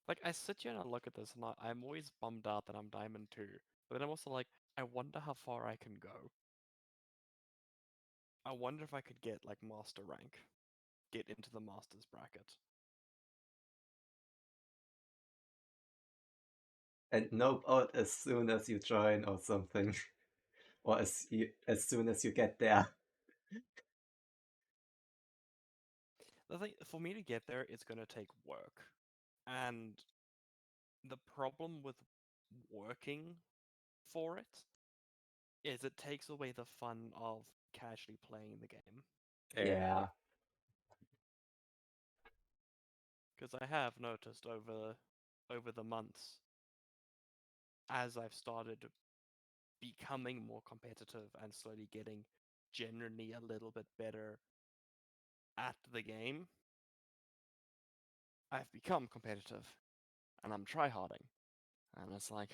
Like, I sit here and I look at this and I'm always bummed out that I'm Diamond 2. But then I'm also like, I wonder how far I can go. I wonder if I could get, like, master rank. Get into the master's bracket. and nope out as soon as you join or something. Or as soon as you get there. The thing, for me to get there, it's gonna take work. And the problem with working for it is it takes away the fun of casually playing the game. Yeah. Because I have noticed over the months, as I've started becoming more competitive and slowly getting generally a little bit better at the game, I've become competitive and I'm tryharding. And it's like,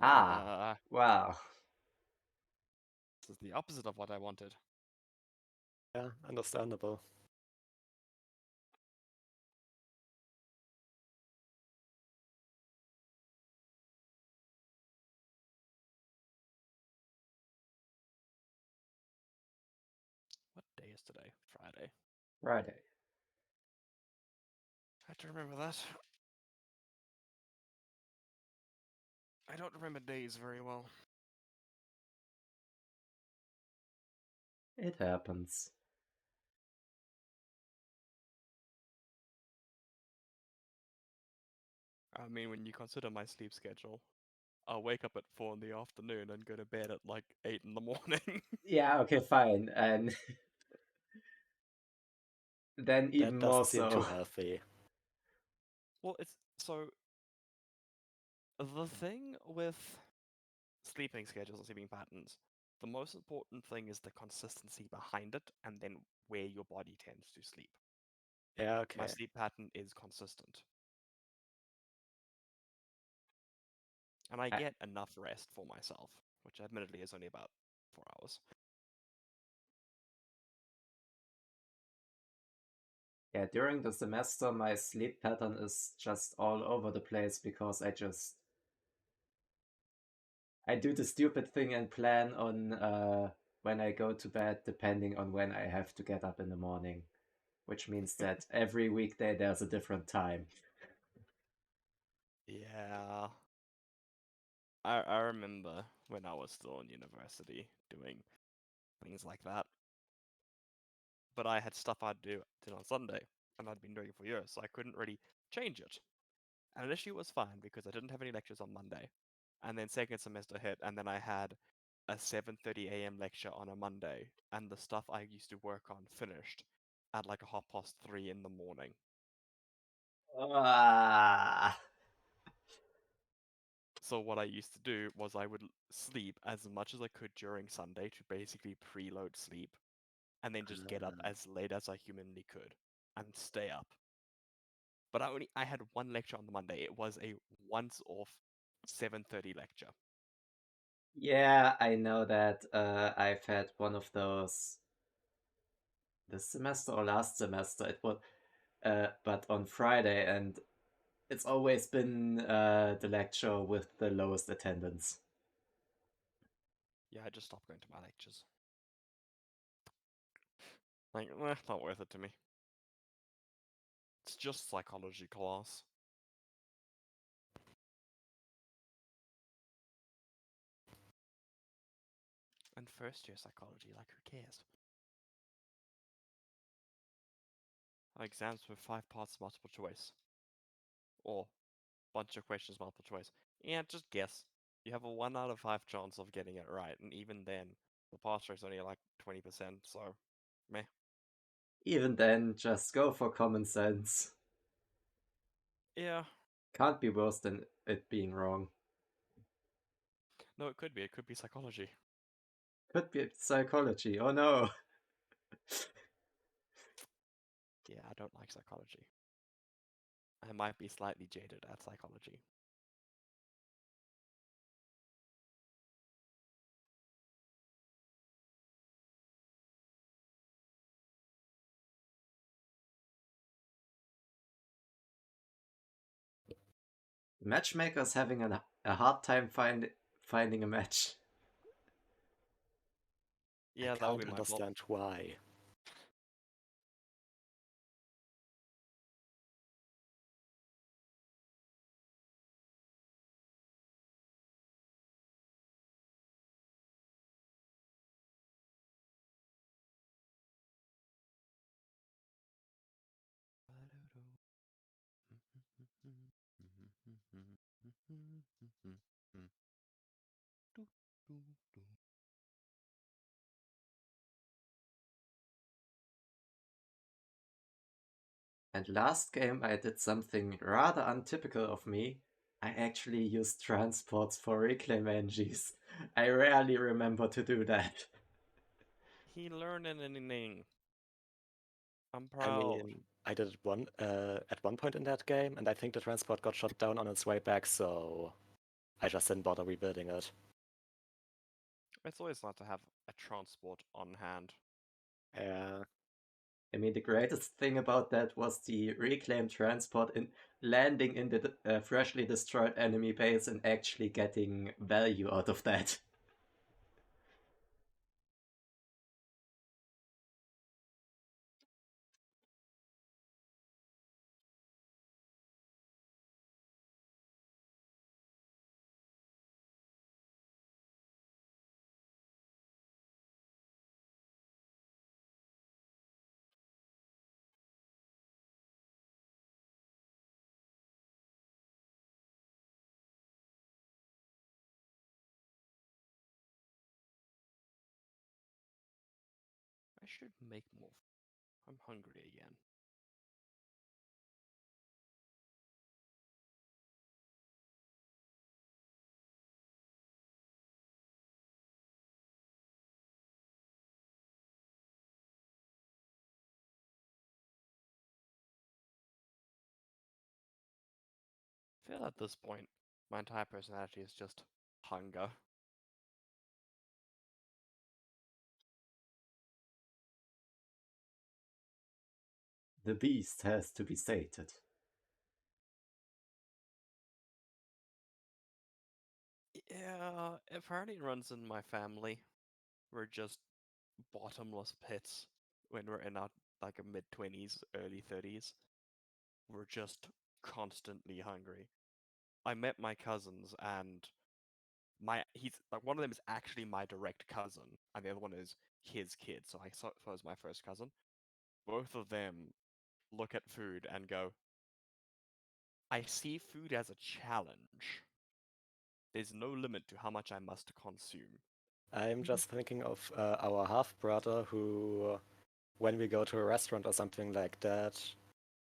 Wow. this is the opposite of what I wanted. Yeah, understandable. What day is today? Friday. Friday. I have to remember that. I don't remember days very well. It happens. I mean, when you consider my sleep schedule, I'll wake up at 4 in the afternoon and go to bed at like 8 in the morning. Yeah, okay, fine. And then even That more doesn't seem too so. healthy. Well, it's so the thing with sleeping schedules and sleeping patterns, the most important thing is the consistency behind it and then where your body tends to sleep. Yeah, My okay. sleep pattern is consistent. And I I- get enough rest for myself, which admittedly is only about 4 hours. Yeah, during the semester, my sleep pattern is just all over the place because I do the stupid thing and plan on when I go to bed depending on when I have to get up in the morning, which means that every weekday there's a different time. Yeah. I remember when I was still in university doing things like that. But I had stuff I'd do on Sunday, and I'd been doing it for years, so I couldn't really change it. And initially it was fine because I didn't have any lectures on Monday. And then second semester hit, and then I had a 7:30 a.m. lecture on a Monday, and the stuff I used to work on finished at like 3:30 in the morning. Ah, So what I used to do was I would sleep as much as I could during Sunday to basically preload sleep, and then just get up as late as I humanly could and stay up. But I had one lecture on the Monday. It was a once off 7:30 lecture. yeah, I know that. I've had one of those this semester or last semester. It was, but on Friday, and it's always been the lecture with the lowest attendance. Yeah, I just stopped going to my lectures. Like, not worth it to me. It's just psychology class. And first year psychology, like who cares? Exams with 5 parts multiple choice. Or bunch of questions multiple choice. Yeah, just guess. You have a 1 out of 5 chance of getting it right, and even then, the pass rate's only like 20%, so meh. Even then, just go for common sense. Yeah. Can't be worse than it being wrong. No, it could be. It could be psychology. Could be psychology. Oh no. Yeah, I don't like psychology. I might be slightly jaded at psychology. Matchmaker's having a hard time finding a match. Yeah, I that would can't be my fault. understand why. And last game I did something rather untypical of me. I actually used transports for reclaim NGs. I rarely remember to do that. He learned anything. I'm I proud. mean, I did it at one point in that game, and I think the transport got shot down on its way back, so I just didn't bother rebuilding it. It's always nice to have a transport on hand. Yeah, I mean, the greatest thing about that was the reclaim transport in landing in the freshly destroyed enemy base and actually getting value out of that. should make more. I'm hungry again. I feel at this point, my entire personality is just hunger. The beast has to be sated. Yeah, apparently it runs in my family. We're just bottomless pits when we're in our like a mid-20s, early 30s. We're just constantly hungry. I met my cousins and he's like one of them is actually my direct cousin and the other one is his kid, so I suppose my first cousin. Both of them look at food and go, I see food as a challenge. There's no limit to how much I must consume. I'm just thinking of our half brother who, when we go to a restaurant or something like that,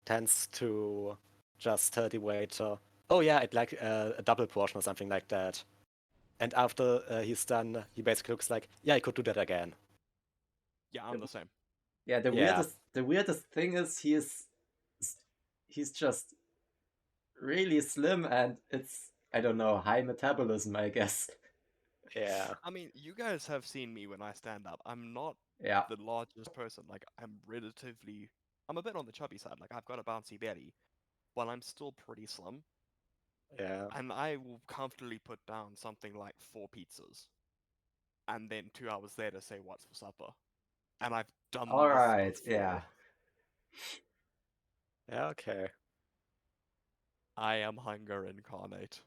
tends to just tell the waiter, "Oh yeah, I'd like a double portion or something like that." And after he's done, he basically looks like, "Yeah, I could do that again." Yeah, I'm the same. Yeah, Yeah. the weirdest thing is he's just really slim and it's, I don't know, high metabolism, I guess. Yeah. I mean, you guys have seen me when I stand up. I'm not Yeah. the largest person. Like, I'm a bit on the chubby side. Like, I've got a bouncy belly, but I'm still pretty slim. Yeah. And I will comfortably put down something like 4 pizzas. And then 2 hours later say, what's for supper? And I've done All this right. Yeah. before. Yeah, okay. I am hunger incarnate.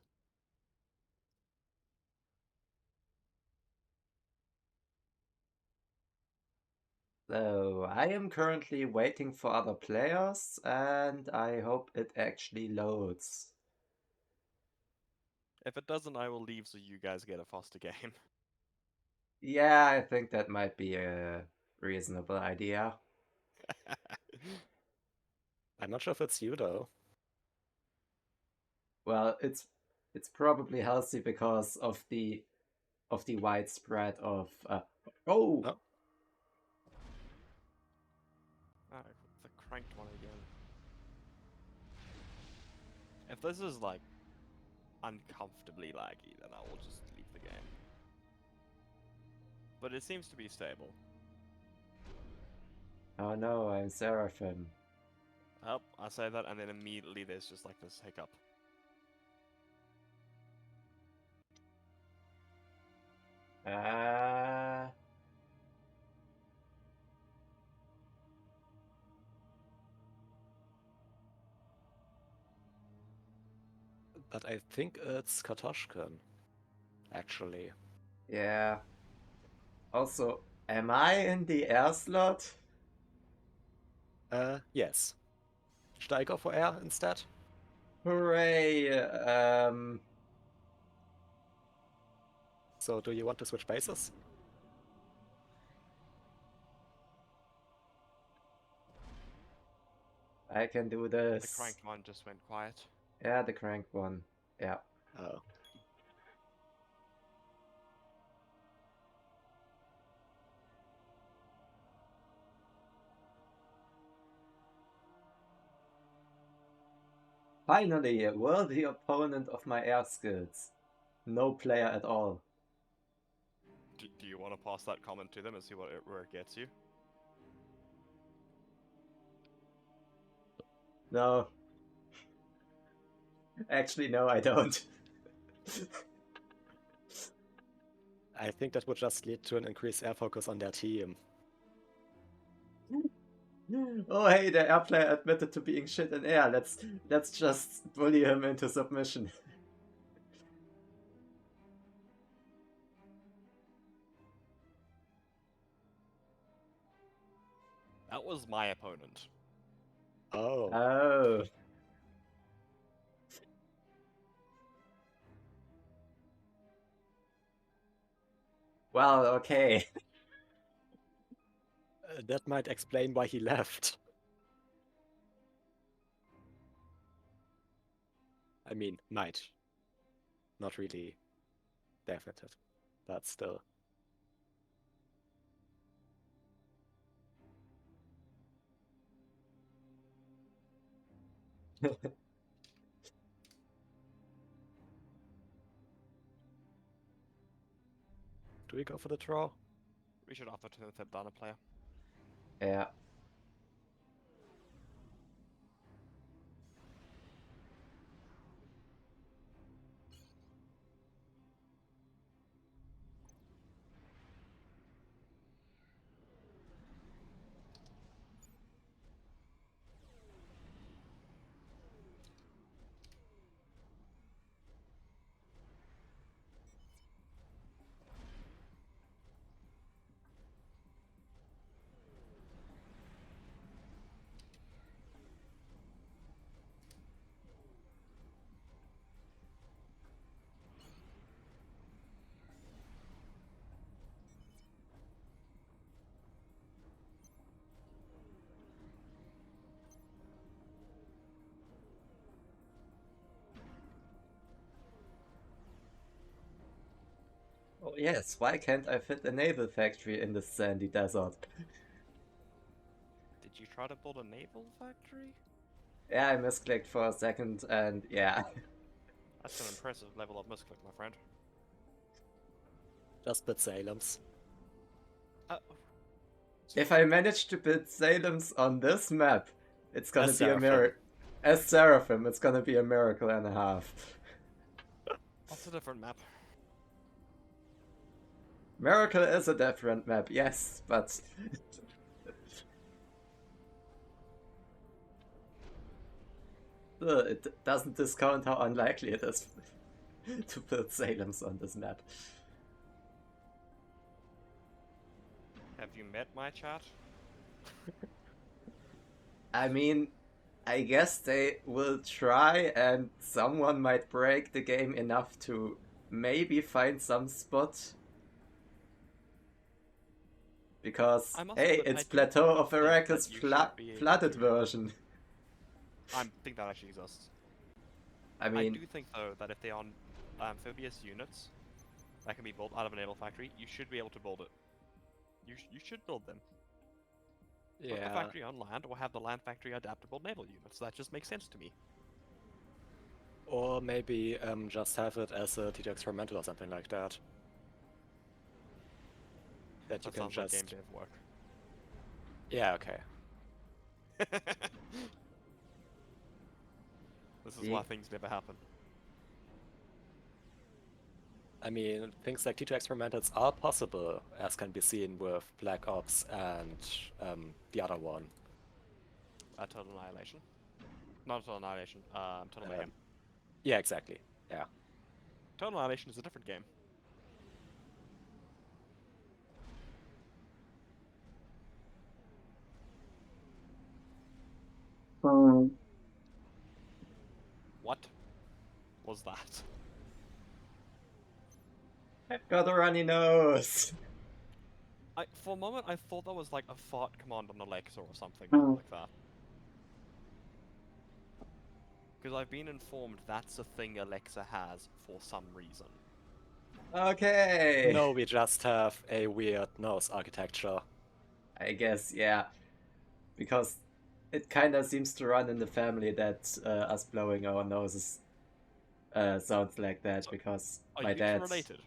So I am currently waiting for other players and I hope it actually loads. If it doesn't, I will leave so you guys get a faster game. Yeah, I think that might be a reasonable idea. I'm not sure if it's you though. Well, it's probably healthy because of the widespread of oh, Oh, Ah, the cranked one again. If this is like uncomfortably laggy, then I will just leave the game. But it seems to be stable. oh no, I'm Seraphim. Oh, I say that, and then immediately there's just like this hiccup. Uh, but I think it's Katoshkan, actually. yeah. Also, am I in the air slot? Yes. Should I go for air instead? Hooray! So do you want to switch bases? I can do The this. cranked one just went quiet. Yeah, the crank one. Yeah. Oh. Finally, a worthy opponent of my air skills. No player at all. Do you want to pass that comment to them and see where it gets you? No. Actually, no, I don't. I think that would just lead to an increased air focus on their team. Oh hey, the air player admitted to being shit in air. Let's just bully him into submission. That was my opponent. Oh. Oh. Well, okay. That might explain why he left. I mean, might. Not really definitive, but still. Do we go for the draw? We should offer to the third Dana player. Yeah. Oh yes, why can't I fit a naval factory in the sandy desert? Did you try to build a naval factory? Yeah, I misclicked for a second and yeah. That's an impressive level of misclick, my friend. Just bit Salem's. If I manage to build Salem's on this map, it's gonna As be a Seraphim. miracle. As Seraphim, it's gonna be a miracle and a half. What's a different map? Miracle is a different map, yes, but it doesn't discount how unlikely it is to build Salem's on this map. Have you met my chat? I mean, I guess they will try and someone might break the game enough to maybe find some spot. Because, I must hey, admit, it's I do Plateau of think that Arracis you should be able flooded to- version. I think that actually exists. I I mean, do think, though, that if they're on amphibious units that can be built out of a naval factory, you should be able to build it. You should build them. Put the Yeah. factory on land, or have the land factory adaptable naval units. That just makes sense to me. Or maybe just have it as a T2 experimental or something like that. That you That can sounds like just. game dev work. Yeah, okay. This is Yeah. why things never happen. I mean, things like T2 experimentals are possible, as can be seen with Black Ops and the other one. Total Annihilation. Not Total Annihilation, Total Um, Mayhem. Yeah, exactly. Yeah. Total Annihilation is a different game. What was that? I've got a runny nose. For a moment, I thought that was like a fart command on Alexa or something Oh. like that. Because I've been informed that's a thing Alexa has for some reason. Okay. No, we just have a weird nose architecture. I guess, yeah. Because it kind of seems to run in the family that us blowing our noses sounds like that, So, because Are my you two dad's... related?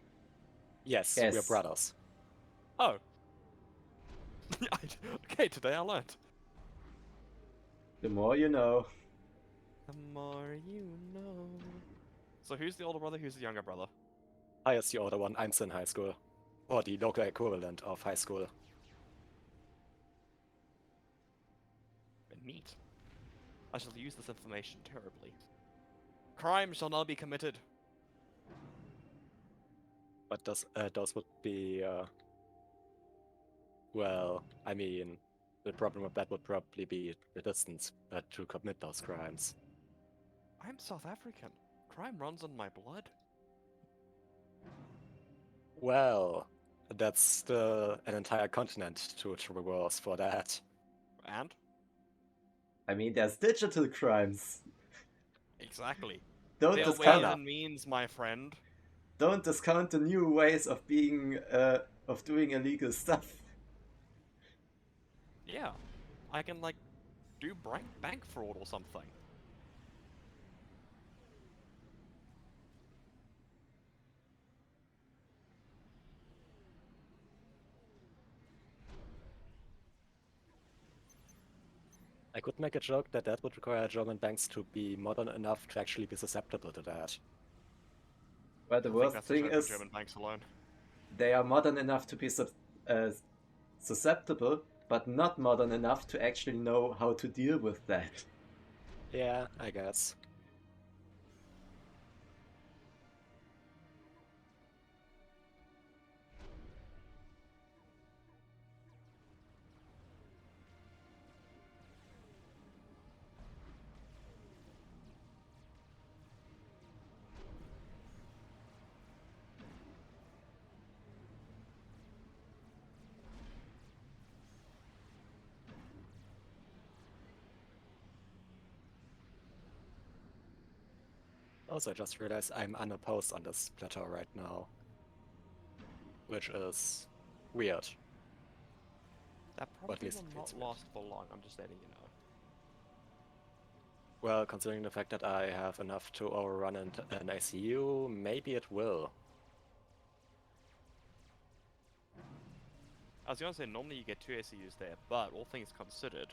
Yes, Yes. we're brothers. Oh. Okay, today I learned. The more you know. The more you know. So who's the older brother, who's the younger brother? I is the older one, I'm still in high school. Or the local equivalent of high school. Neat. I shall use this information terribly. Crime shall now be committed. But those would be, well, I mean, the problem with that would probably be the distance to commit those crimes. I'm South African. Crime runs in my blood. Well, That's still an entire continent to traverse for that. And? I mean, there's digital crimes. Exactly. Don't There are discount. ways and means, my friend. Don't discount the new ways of being of doing illegal stuff. Yeah. I can, like, do bank fraud or something. I could make a joke that that would require German banks to be modern enough to actually be susceptible to that. But the I think worst that's a thing joke for is German banks alone. they are modern enough to be susceptible, but not modern enough to actually know how to deal with that. Yeah, I guess. Also, I just realized I'm unopposed on this plateau right now. Which is weird. That at probably least will it not feels weird. last for long, I'm just letting you know. Well, considering the fact that I have enough to overrun an ICU, maybe it will. I was gonna say, normally you get 2 ACUs there, but all things considered,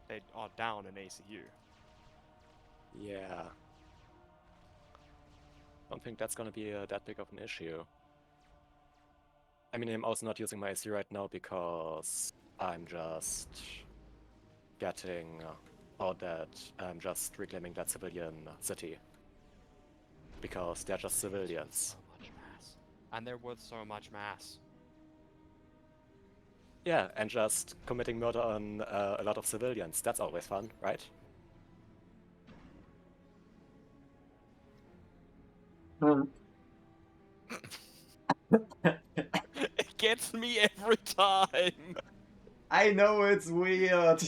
they are down an ACU. Yeah. Don't think that's gonna be that big of an issue. I mean, I'm also not using my ICU right now because I'm just getting out that I'm just reclaiming that civilian city. Because they're just civilians. So much mass. And they're worth so much mass. Yeah, and just committing murder on a lot of civilians. That's always fun, right? It gets me every time! I know it's weird.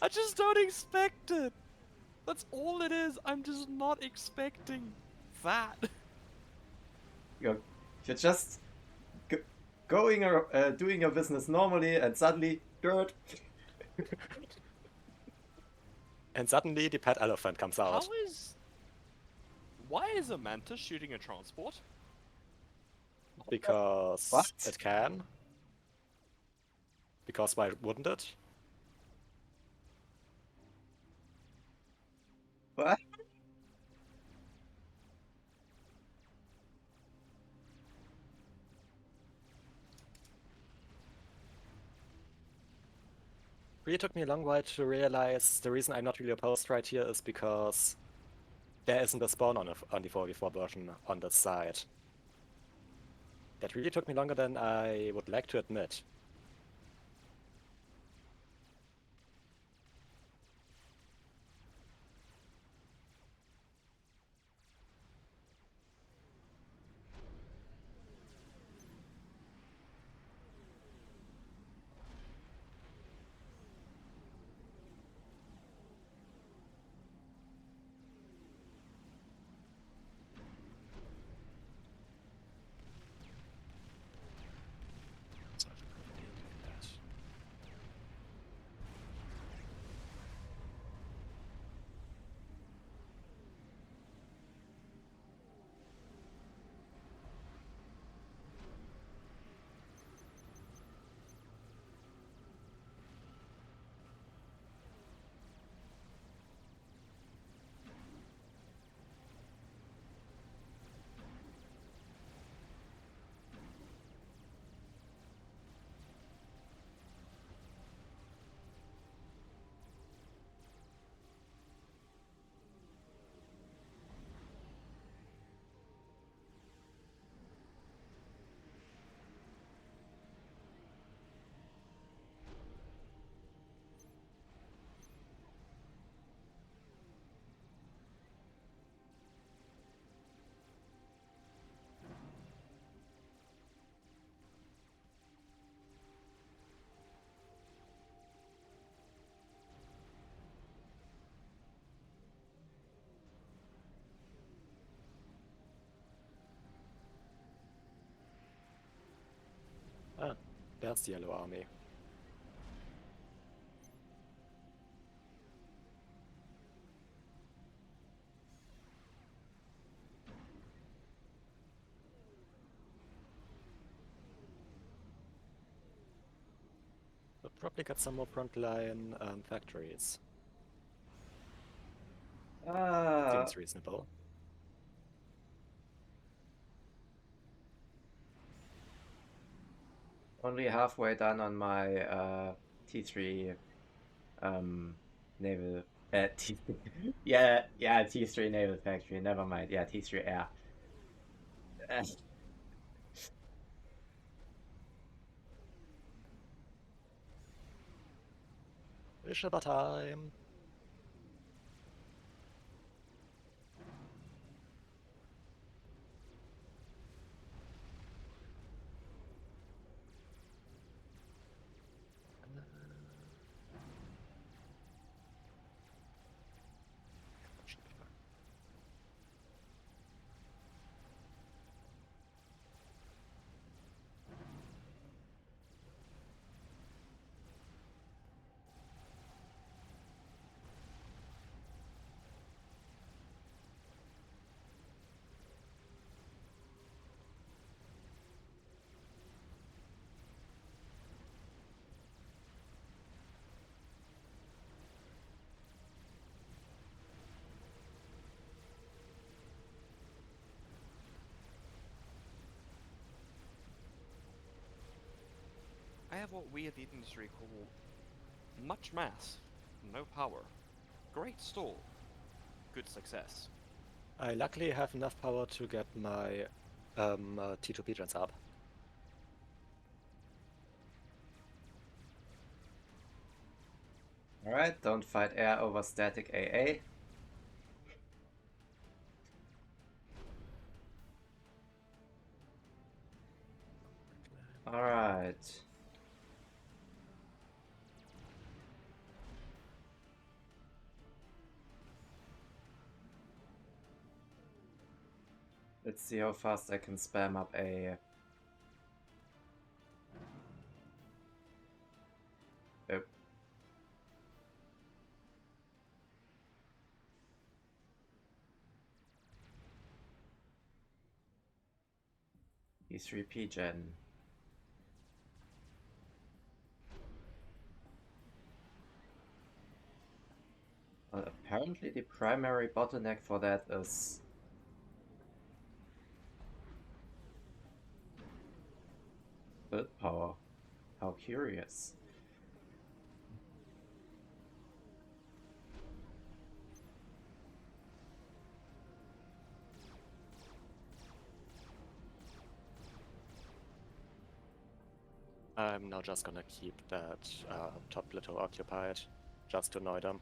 I just don't expect it! That's all it is, I'm just not expecting that. you're, you're just going or doing your business normally, and suddenly dirt. And suddenly the pet elephant comes out. How is... Why is a mantis shooting a transport? Because What? it can. Because why wouldn't it? What? Really took me a long while to realize the reason I'm not really opposed right here is because there isn't a spawn on the 4v4 version on this side. That really took me longer than I would like to admit. There's the yellow army. We'll probably get some more frontline factories. Seems reasonable. Only halfway done on my T3 naval T3 yeah T3 naval factory, never mind. Yeah, T3 air. Shabba time! I have what we at the industry call much mass, no power. Great stall, good success. I luckily have enough power to get my T2 gens up. Alright, don't fight air over static AA. Alright. Let's see how fast I can spam up a... Oh. E3P gen. Apparently the primary bottleneck for that is build power. How curious. I'm now just gonna keep that top plateau occupied, just to annoy them.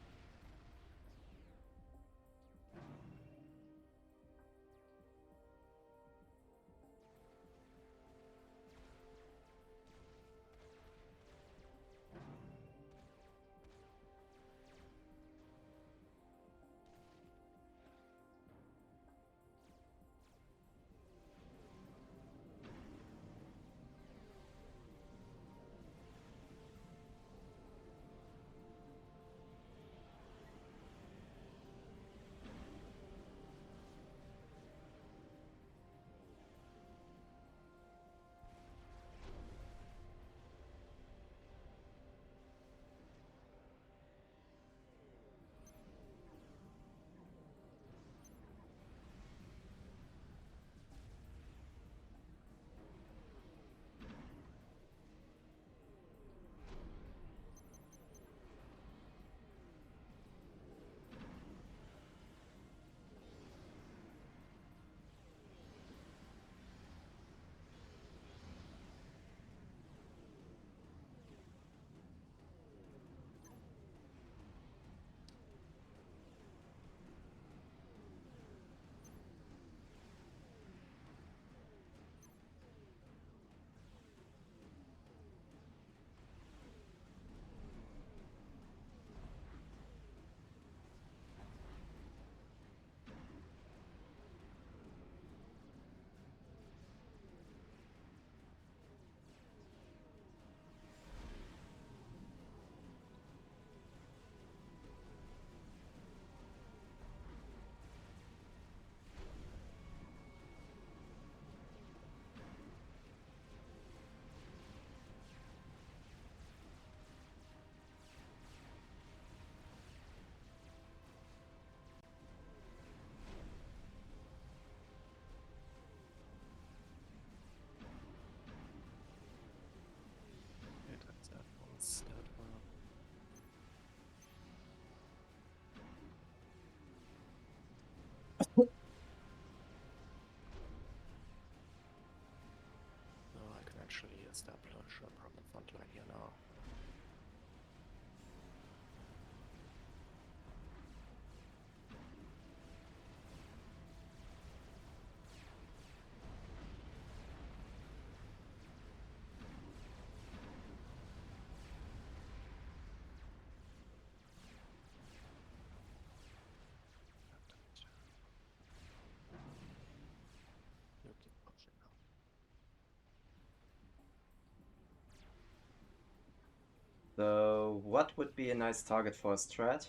So, what would be a nice target for a strat?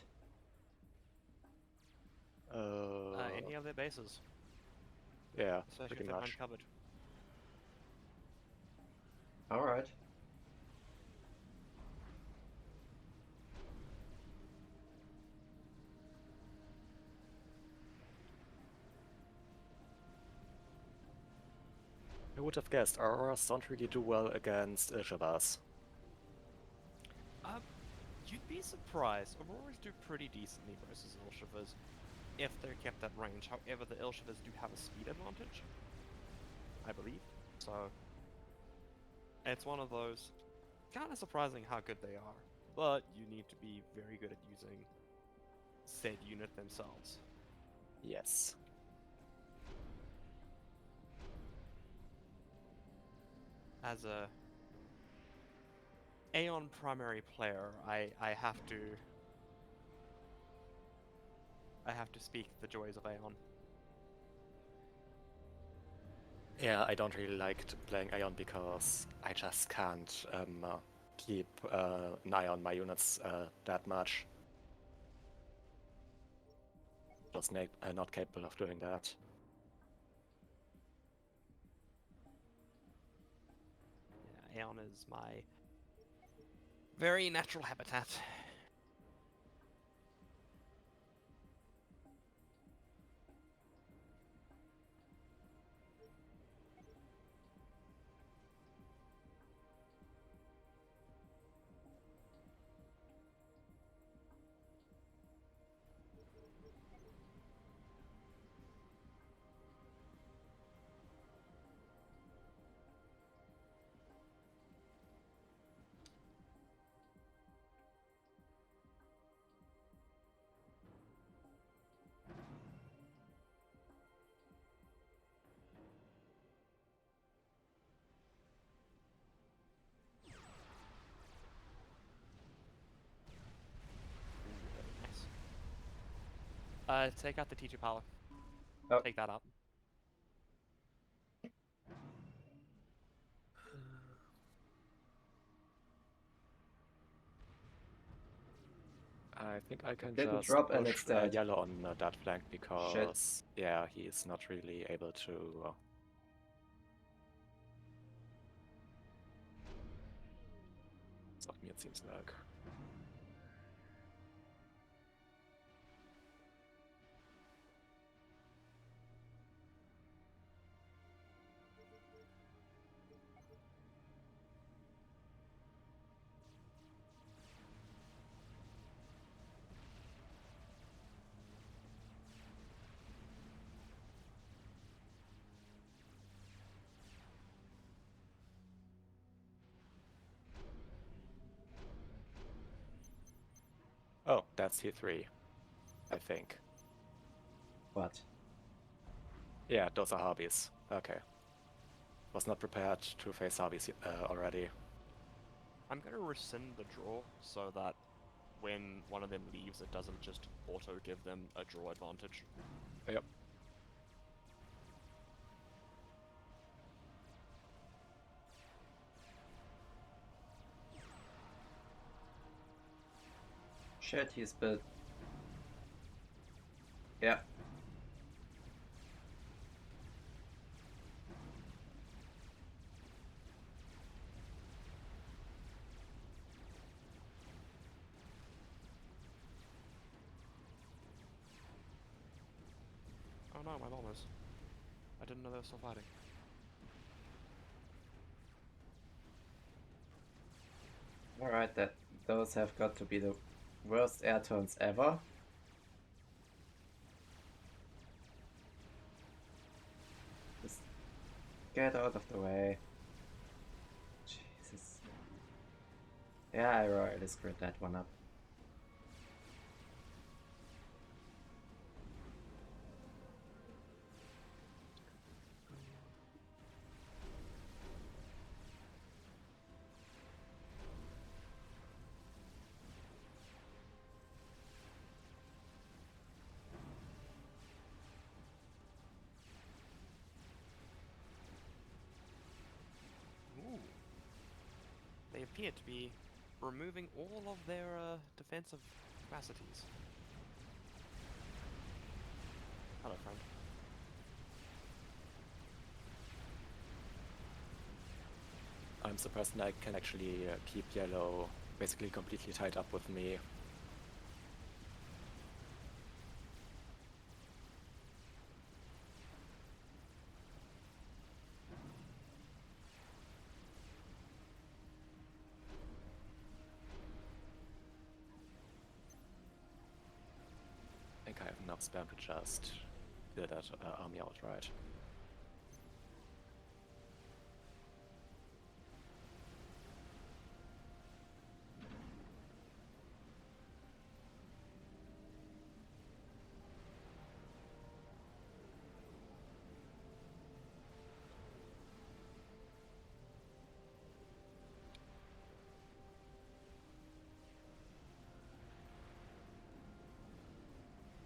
Any of their bases, Yeah, especially pretty if they're much. uncovered. Alright. I would have guessed Auroras don't really do well against Ilshavas. You'd be surprised. Auroras do pretty decently versus Ilshavas if they're kept at range. However, the Ilshavas do have a speed advantage, I believe. So it's one of those kind of surprising how good they are, but you need to be very good at using said unit themselves. Yes. As a Aeon primary player, I have to speak the joys of Aeon. Yeah, I don't really like playing Aeon because I just can't keep an eye on my units that much. Just not capable of doing that. Yeah, Aeon is my very natural habitat. Nice. Take out the teacher power. Oh. Take that out. I think I can Didn't just drop and push it's dead. yellow on that flank because, yeah, he is not really able to stop me, it seems like. Oh, that's T3, I think. What? Yeah, those are hobbies. Okay. Was not prepared to face hobbies already. I'm going to rescind the draw so that when one of them leaves, it doesn't just auto give them a draw advantage. Yep. Shit, he's built. Yeah. Oh no, my bombers. I didn't know they were still fighting. Alright, those have got to be the worst air turns ever. Just get out of the way. Jesus. Yeah, I royally screwed that one up. Ooh. They appear to be removing all of their defensive capacities. Hello, friend. I'm surprised I can actually keep yellow basically completely tied up with me. I think I have enough spam to just clear that army outright.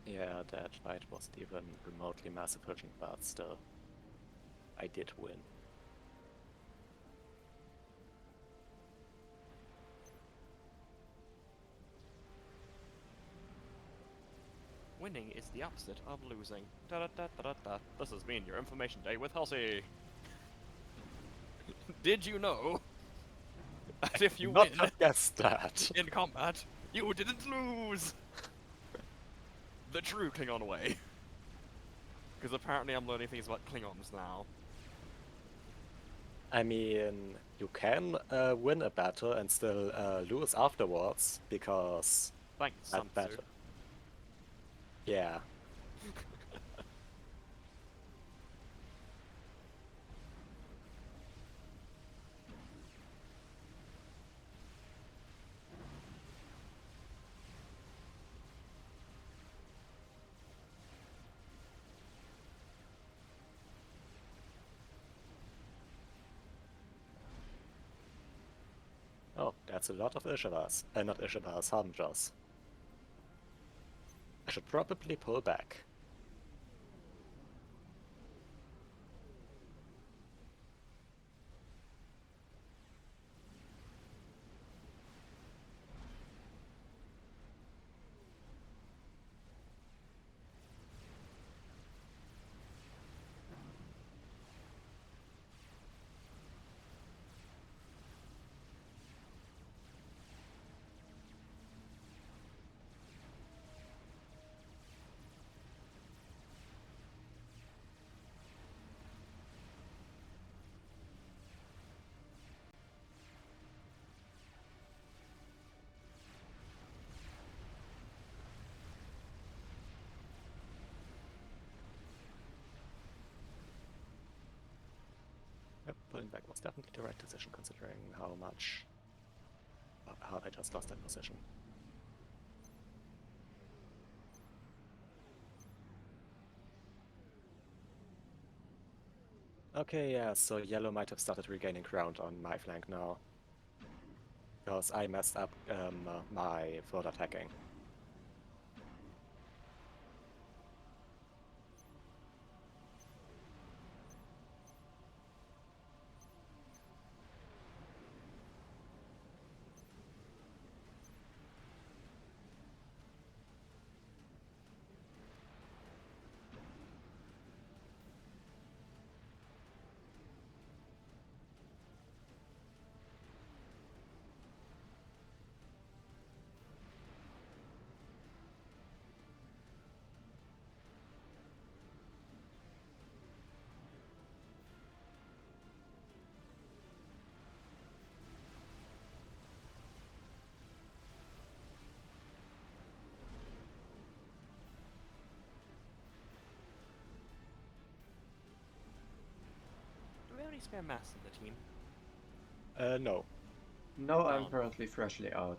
Yeah, that fight wasn't even remotely mass efficient, but still, I did win. Winning is the opposite of losing. Da da da da da. This has been your information day with Halsey. Did you know that if you Not win have guessed that. in combat, you didn't lose? The true Klingon way. Because apparently I'm learning things about Klingons now. I mean, you can win a battle and still lose afterwards, because Thanks, that Sun battle. Yeah. Oh, that's a lot of Ishabas. Not Ishabas, Harbingers. I should probably pull back. Yep, pulling back was definitely the right decision considering how much hard I just lost that position. Okay, yeah, so yellow might have started regaining ground on my flank now. Because I messed up my forward attacking. Do we have any spare mass in the team? No. No, I'm Down. currently freshly out.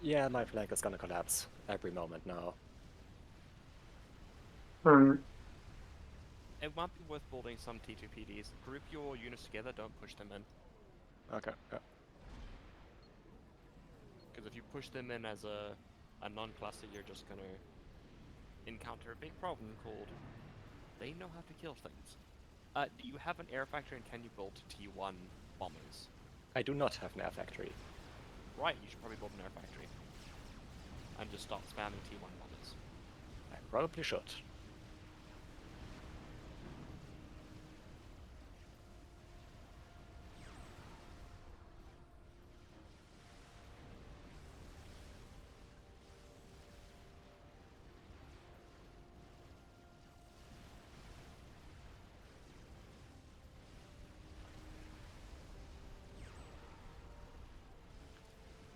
Yeah, my flank is gonna collapse every moment now. It might be worth building some T2PDs. Group your units together, don't push them in. Okay, yeah. Because if you push them in as a non-cluster, you're just going to encounter a big problem called they know how to kill things. Do you have an air factory, and can you build T1 bombers? I do not have an air factory. Right, you should probably build an air factory. And just start spamming T1 bombers. I probably should.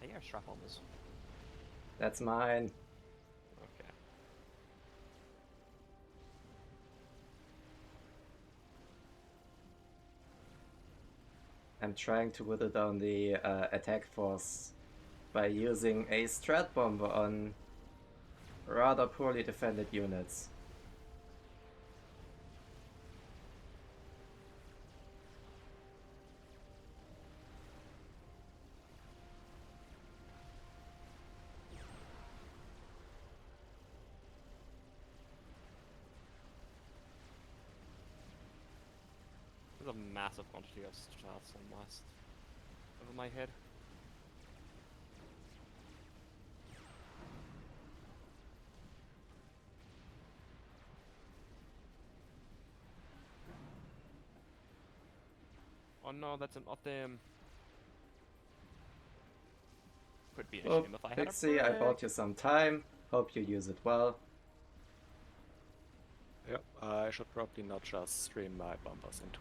Hey, air strap bombers. That's mine. Okay. I'm trying to whittle down the attack force by using a strat bomber on rather poorly defended units. There's a massive quantity of strats almost over my head. Oh no, that's an off them. Could be a Well, shame if I had a Pixie, I brick. bought you some time. Hope you use it well. Yep, I should probably not just stream my bombers into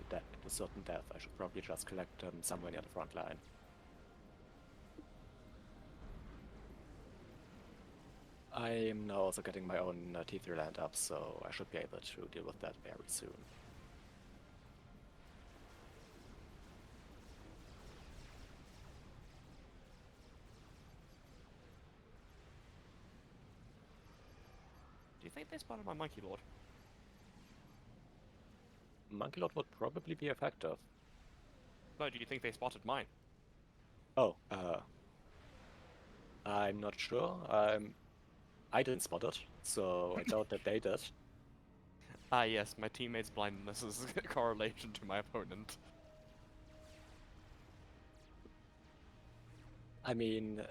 certain death. I should probably just collect them somewhere near the front line. I'm now also getting my own T3 land up, so I should be able to deal with that very soon. Do you think they spotted my Monkey Lord? Monkey Lord would probably be effective. No, do you think they spotted mine? Oh, I'm not sure. I didn't spot it, so I doubt that they did. Ah yes, my teammate's blindness is a correlation to my opponent. I mean,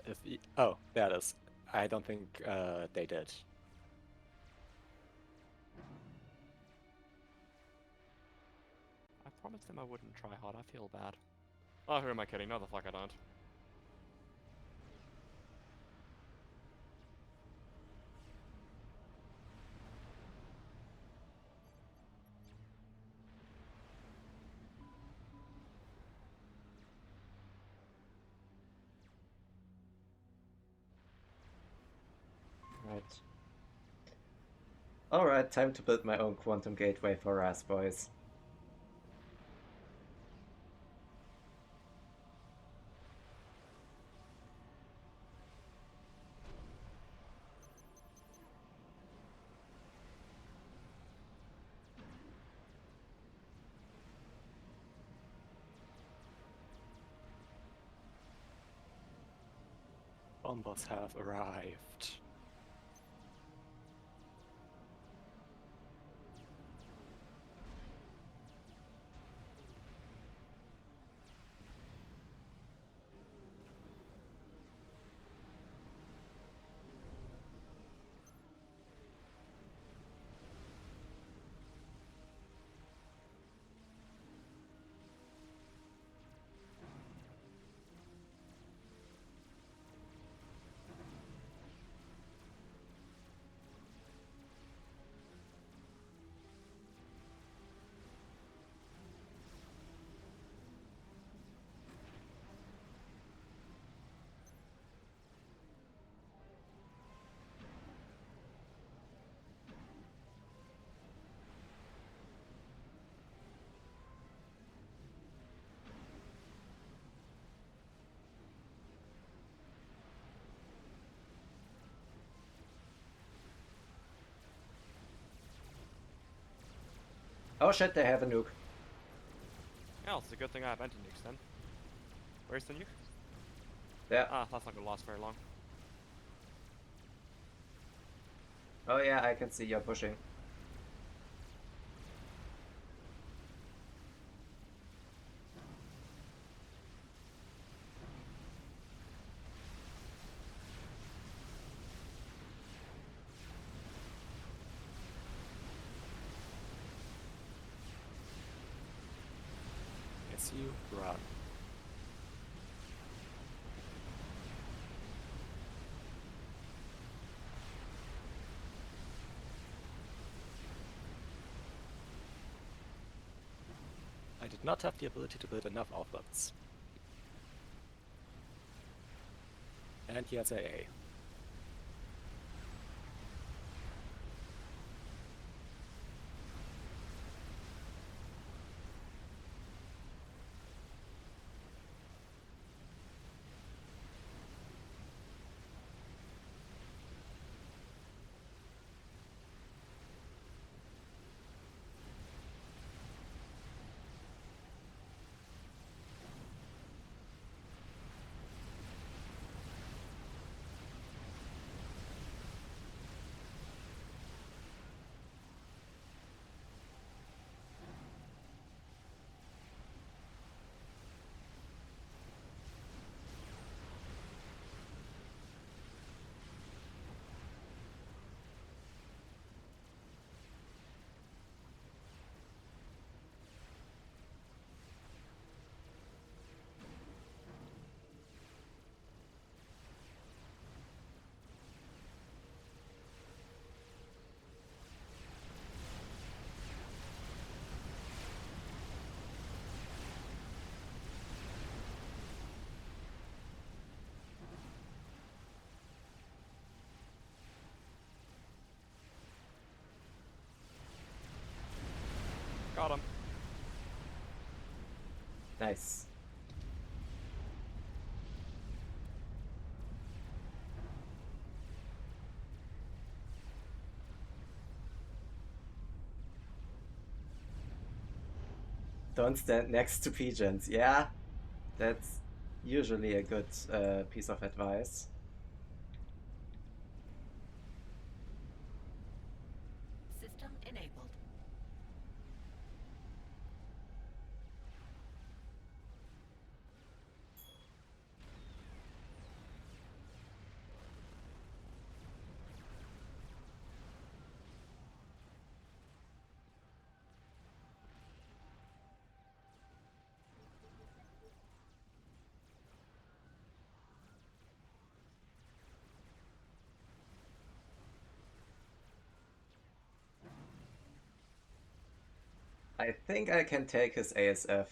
oh, there it is. I don't think they did. I promised them I wouldn't try hard, I feel bad. Oh, who am I kidding? No the fuck I don't. Right. Alright, time to build my own quantum gateway for RAS, boys. Bombers have arrived. Oh shit, they have a nuke. Yeah, it's a good thing I have anti-nukes then. Where's the nuke? Yeah. Ah, that's not gonna last very long. Oh yeah, I can see you're pushing. sees you, run. I did not have the ability to build enough outlets. And he has AA. Got him. Nice. Don't stand next to pigeons. Yeah, that's usually a good piece of advice. System enabled. I think I can take his ASF.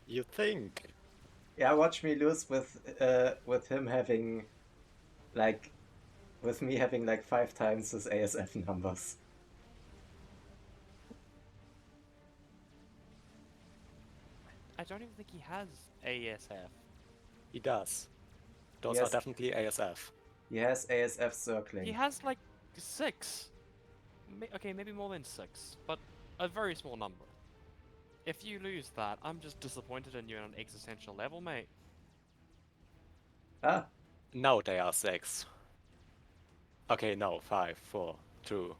You think? Yeah, watch me lose with him having like with me having like 5 times his ASF numbers. I don't even think he has ASF. He does. Those Yes. are definitely ASF. He has ASF circling. He has like 6. Okay, maybe more than 6, but a very small number. If you lose that, I'm just disappointed in you on an existential level, mate. Ah, No, they are 6. Okay, no, 5, 4, 2,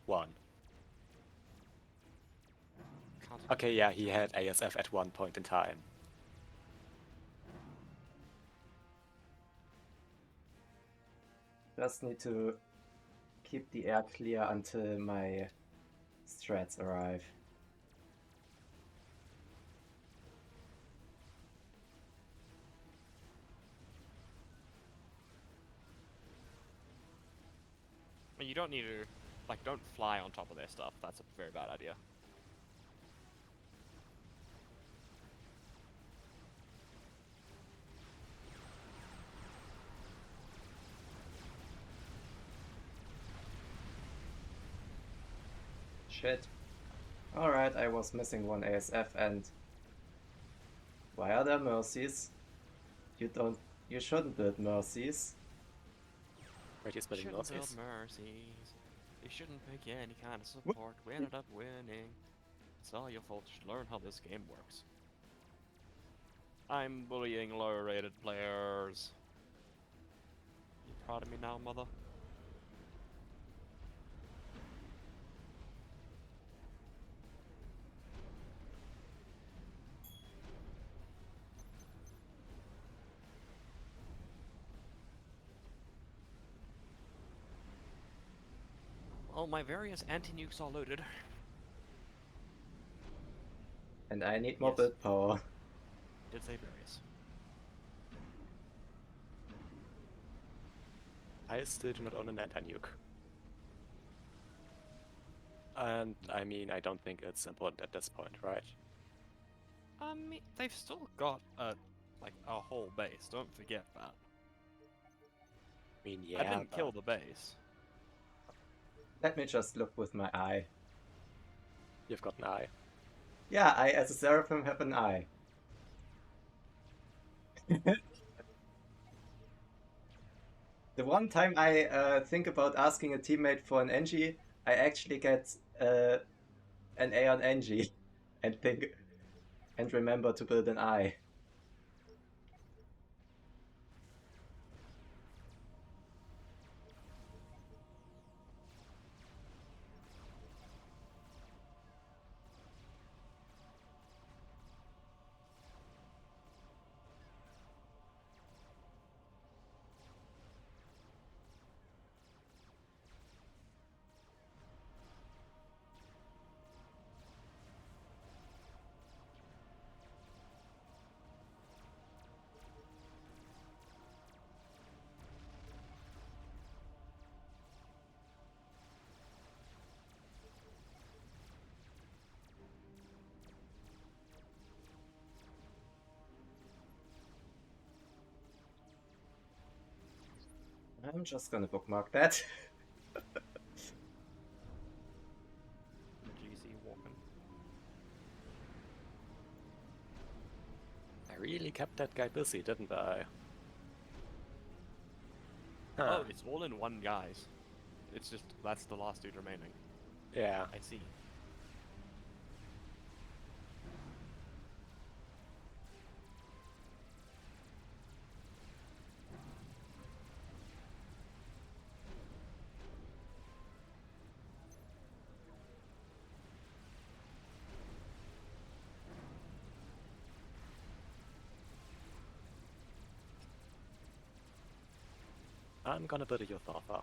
1. Can't Okay, yeah, he had ASF at one point in time. just need to keep the air clear until my strats arrive. I mean, you don't need to, like, don't fly on top of their stuff. That's a very bad idea. Shit. Alright, I was missing one ASF and... Why are there mercies? You shouldn't build mercies. Wait, he's building Shouldn't build mercies. mercies. You shouldn't pick any kind of support. We ended up winning. It's all your fault. You should learn how this game works. I'm bullying lower rated players. You proud of me now, mother? Well, my various anti-nukes are loaded. And I need more Yes. build power. Did say various. I still do not own an anti-nuke. And I mean, I don't think it's important at this point, right? I mean, they've still got a whole base. Don't forget that. I mean, I yeah, didn't kill the base. Let me just look with my eye. you've got an eye. Yeah, I as a Seraphim have an eye. The one time I think about asking a teammate for an NG, I actually get an A on NG and think and remember to build an eye. I'm just gonna bookmark that. GC walking. I really kept that guy busy, didn't I? Huh. Oh, it's all in one, guys. It's just that's the last dude remaining. Yeah. I see. I'm gonna build a Yothatha.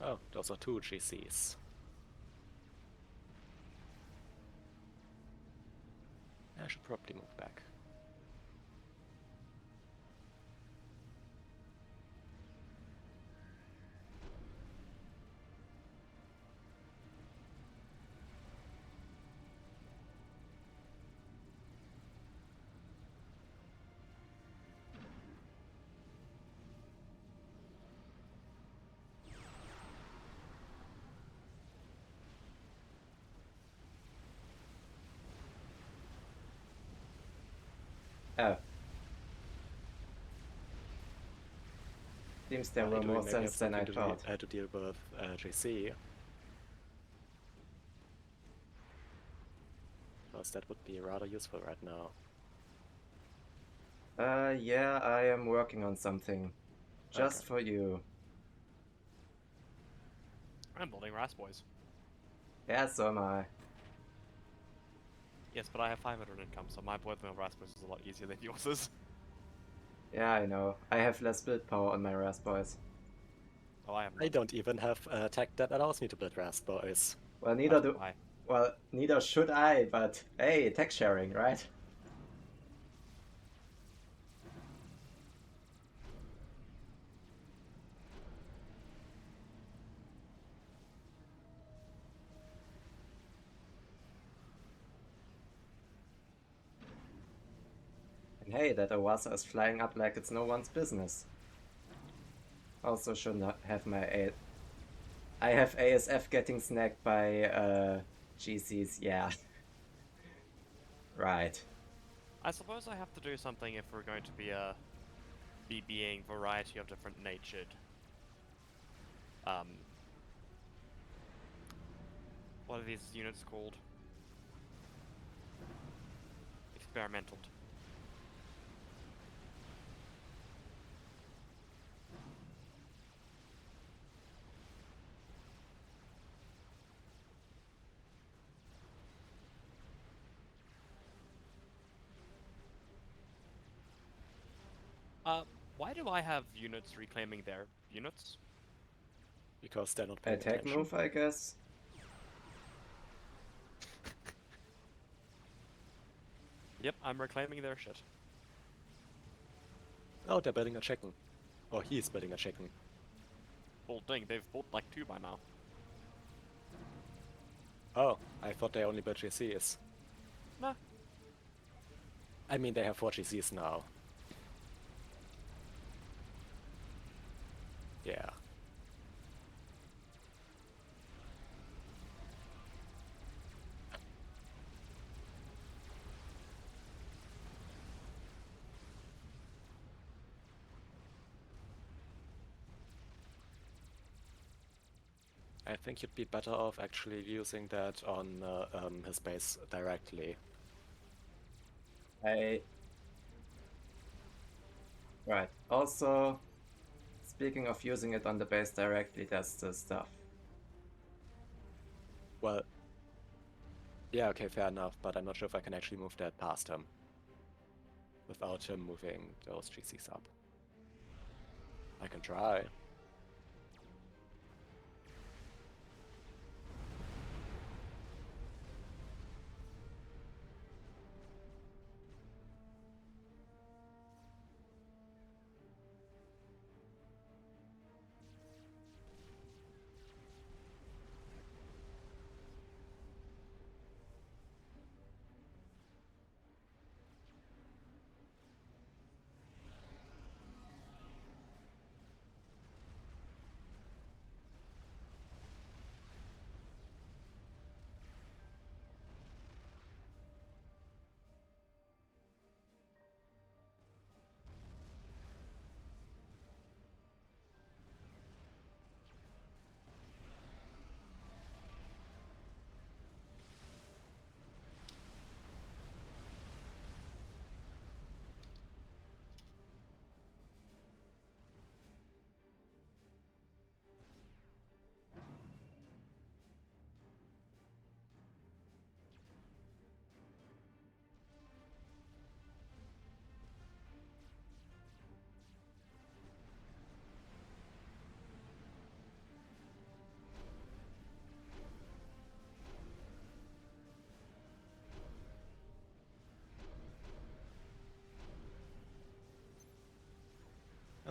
Oh, those are 2 GCs. I should probably move back. Oh. Seems there Are were you doing more maybe sense have than I something thought. to deal with JC? Because that would be rather useful right now. Yeah, I am working on something. Just Okay. for you. I'm building Rasboys. Yeah, so am I. Yes, but I have 500 income, so my building of Rasboys is a lot easier than yours is. Yeah, I know. I have less build power on my Rasboys. Oh, I have I none. don't even have a tech that allows me to build Raspberries. Well, neither That's do. why. Well, neither should I, but hey, tech sharing, right? And hey, that Awasa is flying up like it's no one's business. Also should not have my A. I have ASF getting snagged by GCs, yeah. Right. I suppose I have to do something if we're going to be being variety of different natured. What are these units called? Experimental. Why do I have units reclaiming their units? Because they're not paying Attack attention. move, I guess. Yep, I'm reclaiming their shit. Oh, they're building a chicken. Or he's building a chicken. Well, dang, they've built like 2 by now. Oh, I thought they only built GCs. Nah. I mean, they have 4 GCs now. Yeah. I think you'd be better off actually using that on his base directly. Right. Also, speaking of using it on the base directly, that's the stuff. Well, yeah, okay, fair enough, but I'm not sure if I can actually move that past him. Without him moving those GCs up. I can try.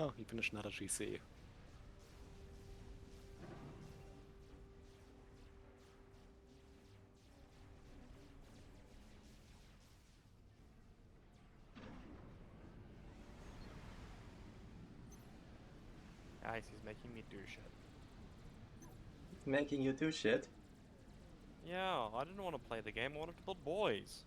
Oh, he finished another GC. Guys, he's making me do shit. It's making you do shit. Yeah, I didn't want to play the game, I wanted to build boys.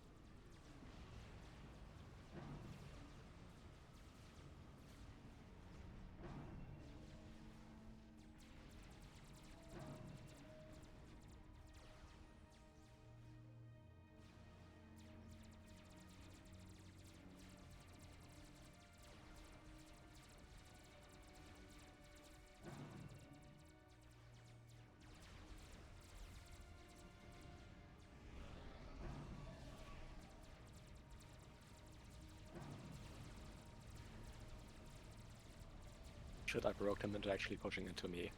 shit, I provoked him into actually pushing into me.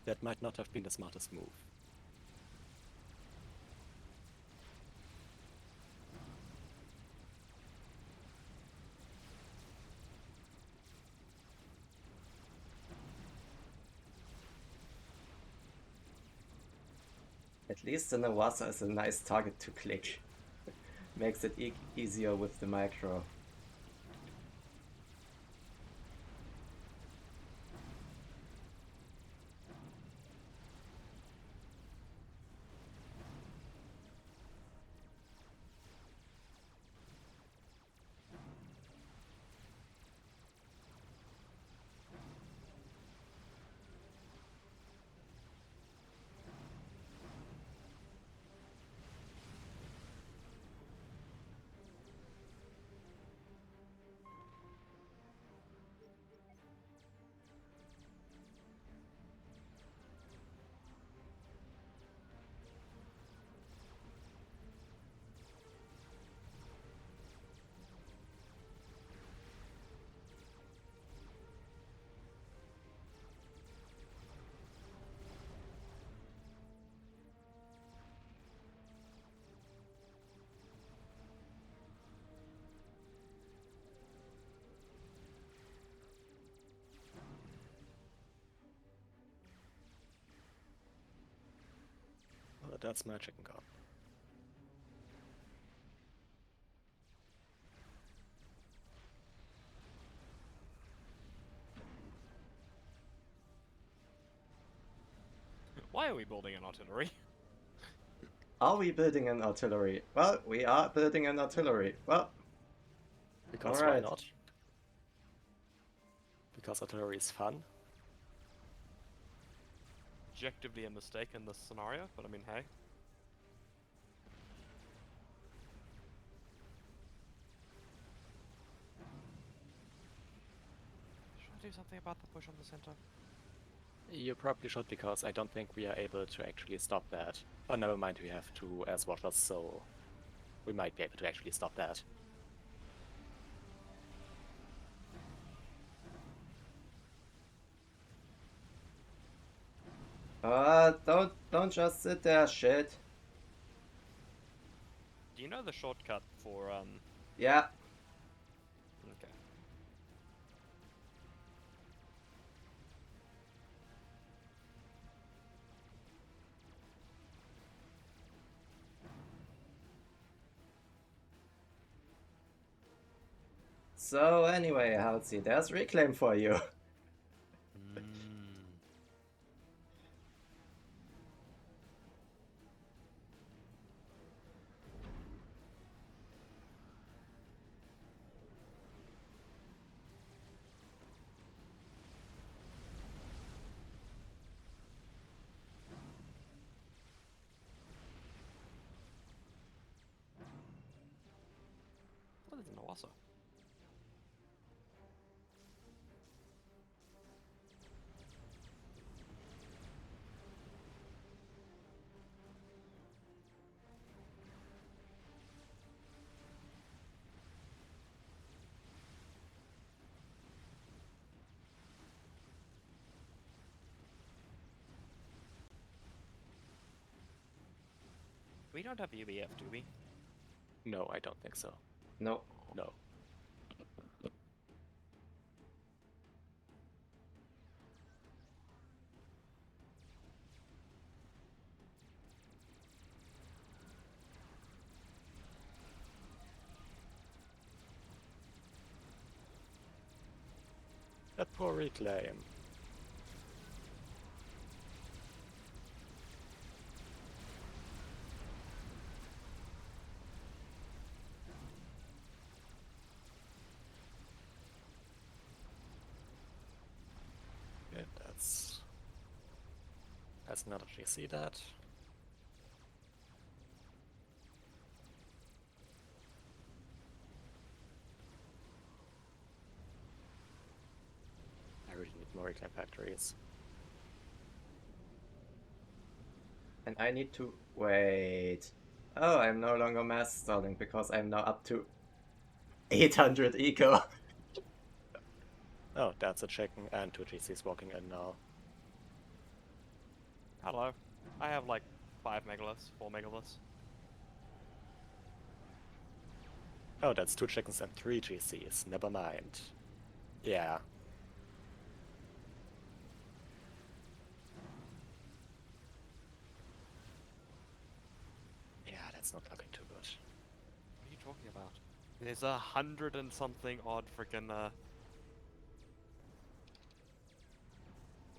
That might not have been the smartest move. At least the Nawasa is a nice target to click. Makes it easier with the micro. Well, that's my chicken gun. Why are we building an artillery? Are we building an artillery? Well, we are building an artillery. Well, Because Alright. why not? Because artillery is fun. Objectively a mistake in this scenario, but I mean, hey. Should I do something about the push on the center? You probably should, because I don't think we are able to actually stop that. Oh, never mind, we have two as watchers, so we might be able to actually stop that. don't just sit there, shit. Do you know the shortcut for, Yeah, okay. so anyway, Halsey, there's reclaim for you. What is an Awasa? We don't have UBF, do we? No, I don't think so. No. No. That poor reclaim. Okay, that's not actually see that. I really need more reclaim factories. And I need to wait. Oh, I'm no longer mass stalling because I'm now up to 800 eco. Oh, that's a chicken and 2 GCs walking in now. Hello. I have like 5 megaliths, 4 megaliths. Oh, that's 2 chickens and 3 GCs. Never mind. Yeah. Yeah, that's not looking too good. What are you talking about? There's 100 and something odd freaking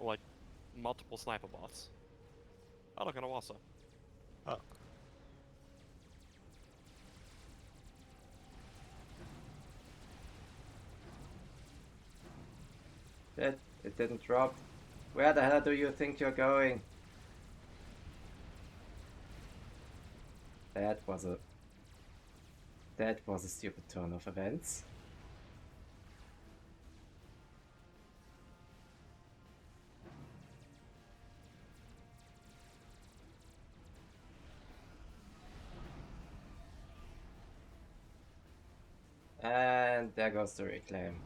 like multiple sniper bots. Oh, look, an Awasa. Oh. It didn't drop. Where the hell do you think you're going? That was a stupid turn of events. And there goes the reclaim.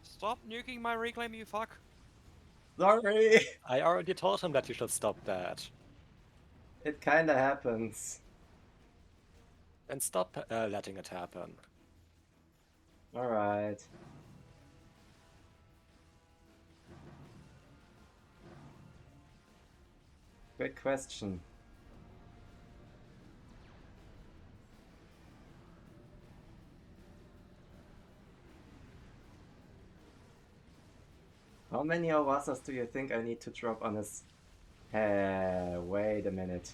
Stop nuking my reclaim, you fuck! Sorry! I already told him that you should stop that. It kinda happens. And stop letting it happen. Alright. Good question. How many Awasas do you think I need to drop on his... wait a minute.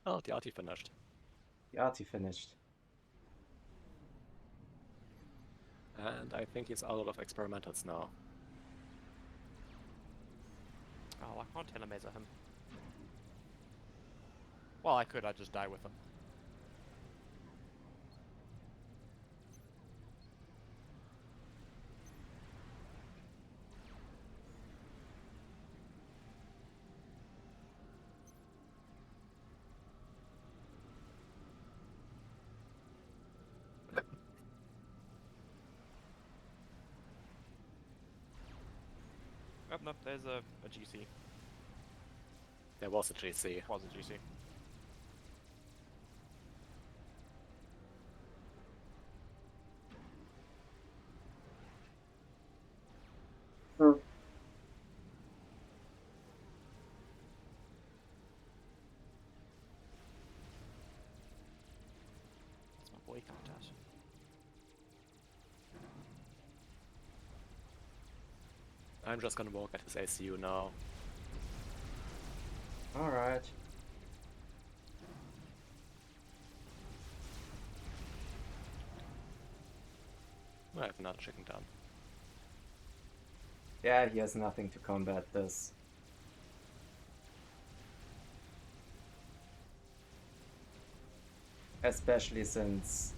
Oh, the arty finished. The arty finished. And I think he's out of experimentals now. Oh, I can't telemaser him. Well, I could, I'd just die with him. Oh, no, there's a GC. There was a GC. Was a GC. That's my boy contact. I'm just gonna walk at his ACU now. Alright. I have another chicken done. Yeah, he has nothing to combat this. Especially since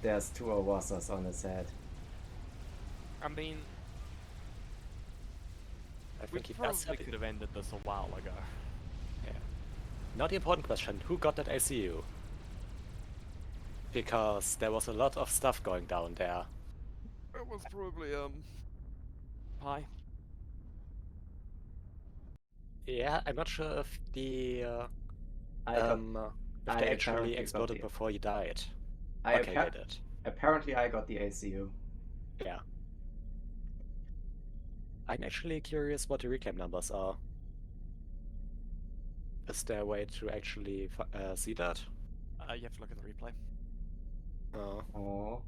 there's 2 Awasas on his head. I mean, I we think he does probably have could have ended this a while ago. Yeah. Now the important question, who got that ACU? Because there was a lot of stuff going down there. It was probably, Pi. Yeah, I'm not sure if the I if they actually apparently got exploded the... before you died. I Okay, they did. Apparently I got the ACU. Yeah. I'm actually curious what the reclaim numbers are. Is there a way to actually see that? You have to look at the replay. Oh. Oh.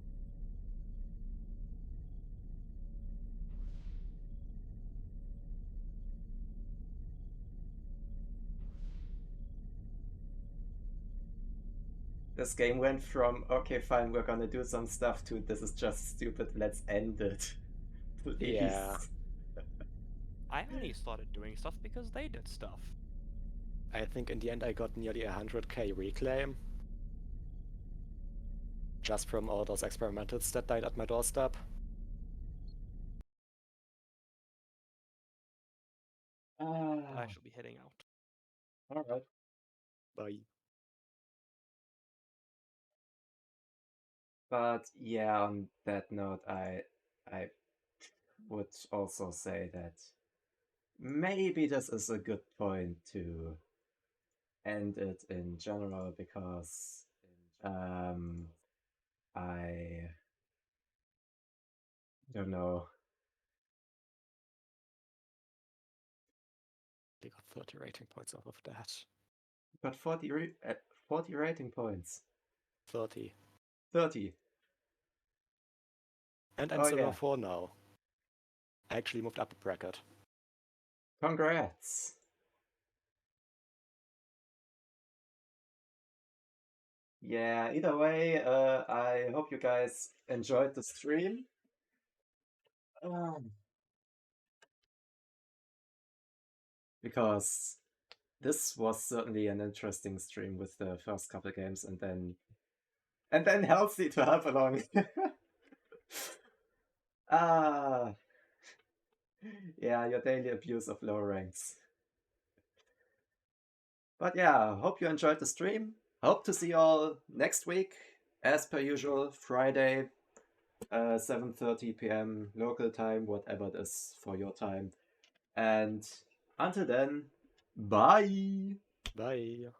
This game went from, okay, fine, we're gonna do some stuff, to this is just stupid, let's end it. Please. Yeah. I only started doing stuff because they did stuff. I think in the end I got nearly 100k reclaim. Just from all those experimentals that died at my doorstep. I shall be heading out. Alright. Bye. But yeah, on that note, I would also say that maybe this is a good point to end it in general, because I don't know. You got 30 rating points off of that. Got 40 rating points. 30. 30. And I'm Oh silver yeah. 4 now. I actually moved up a bracket. Congrats. Yeah, either way, I hope you guys enjoyed the stream. Because this was certainly an interesting stream with the first couple games, and then healthy to have along. Ah, yeah, your daily abuse of lower ranks. But yeah, hope you enjoyed the stream. Hope to see you all next week, as per usual, Friday, 7:30 p.m. local time, whatever it is for your time. And until then, bye! Bye.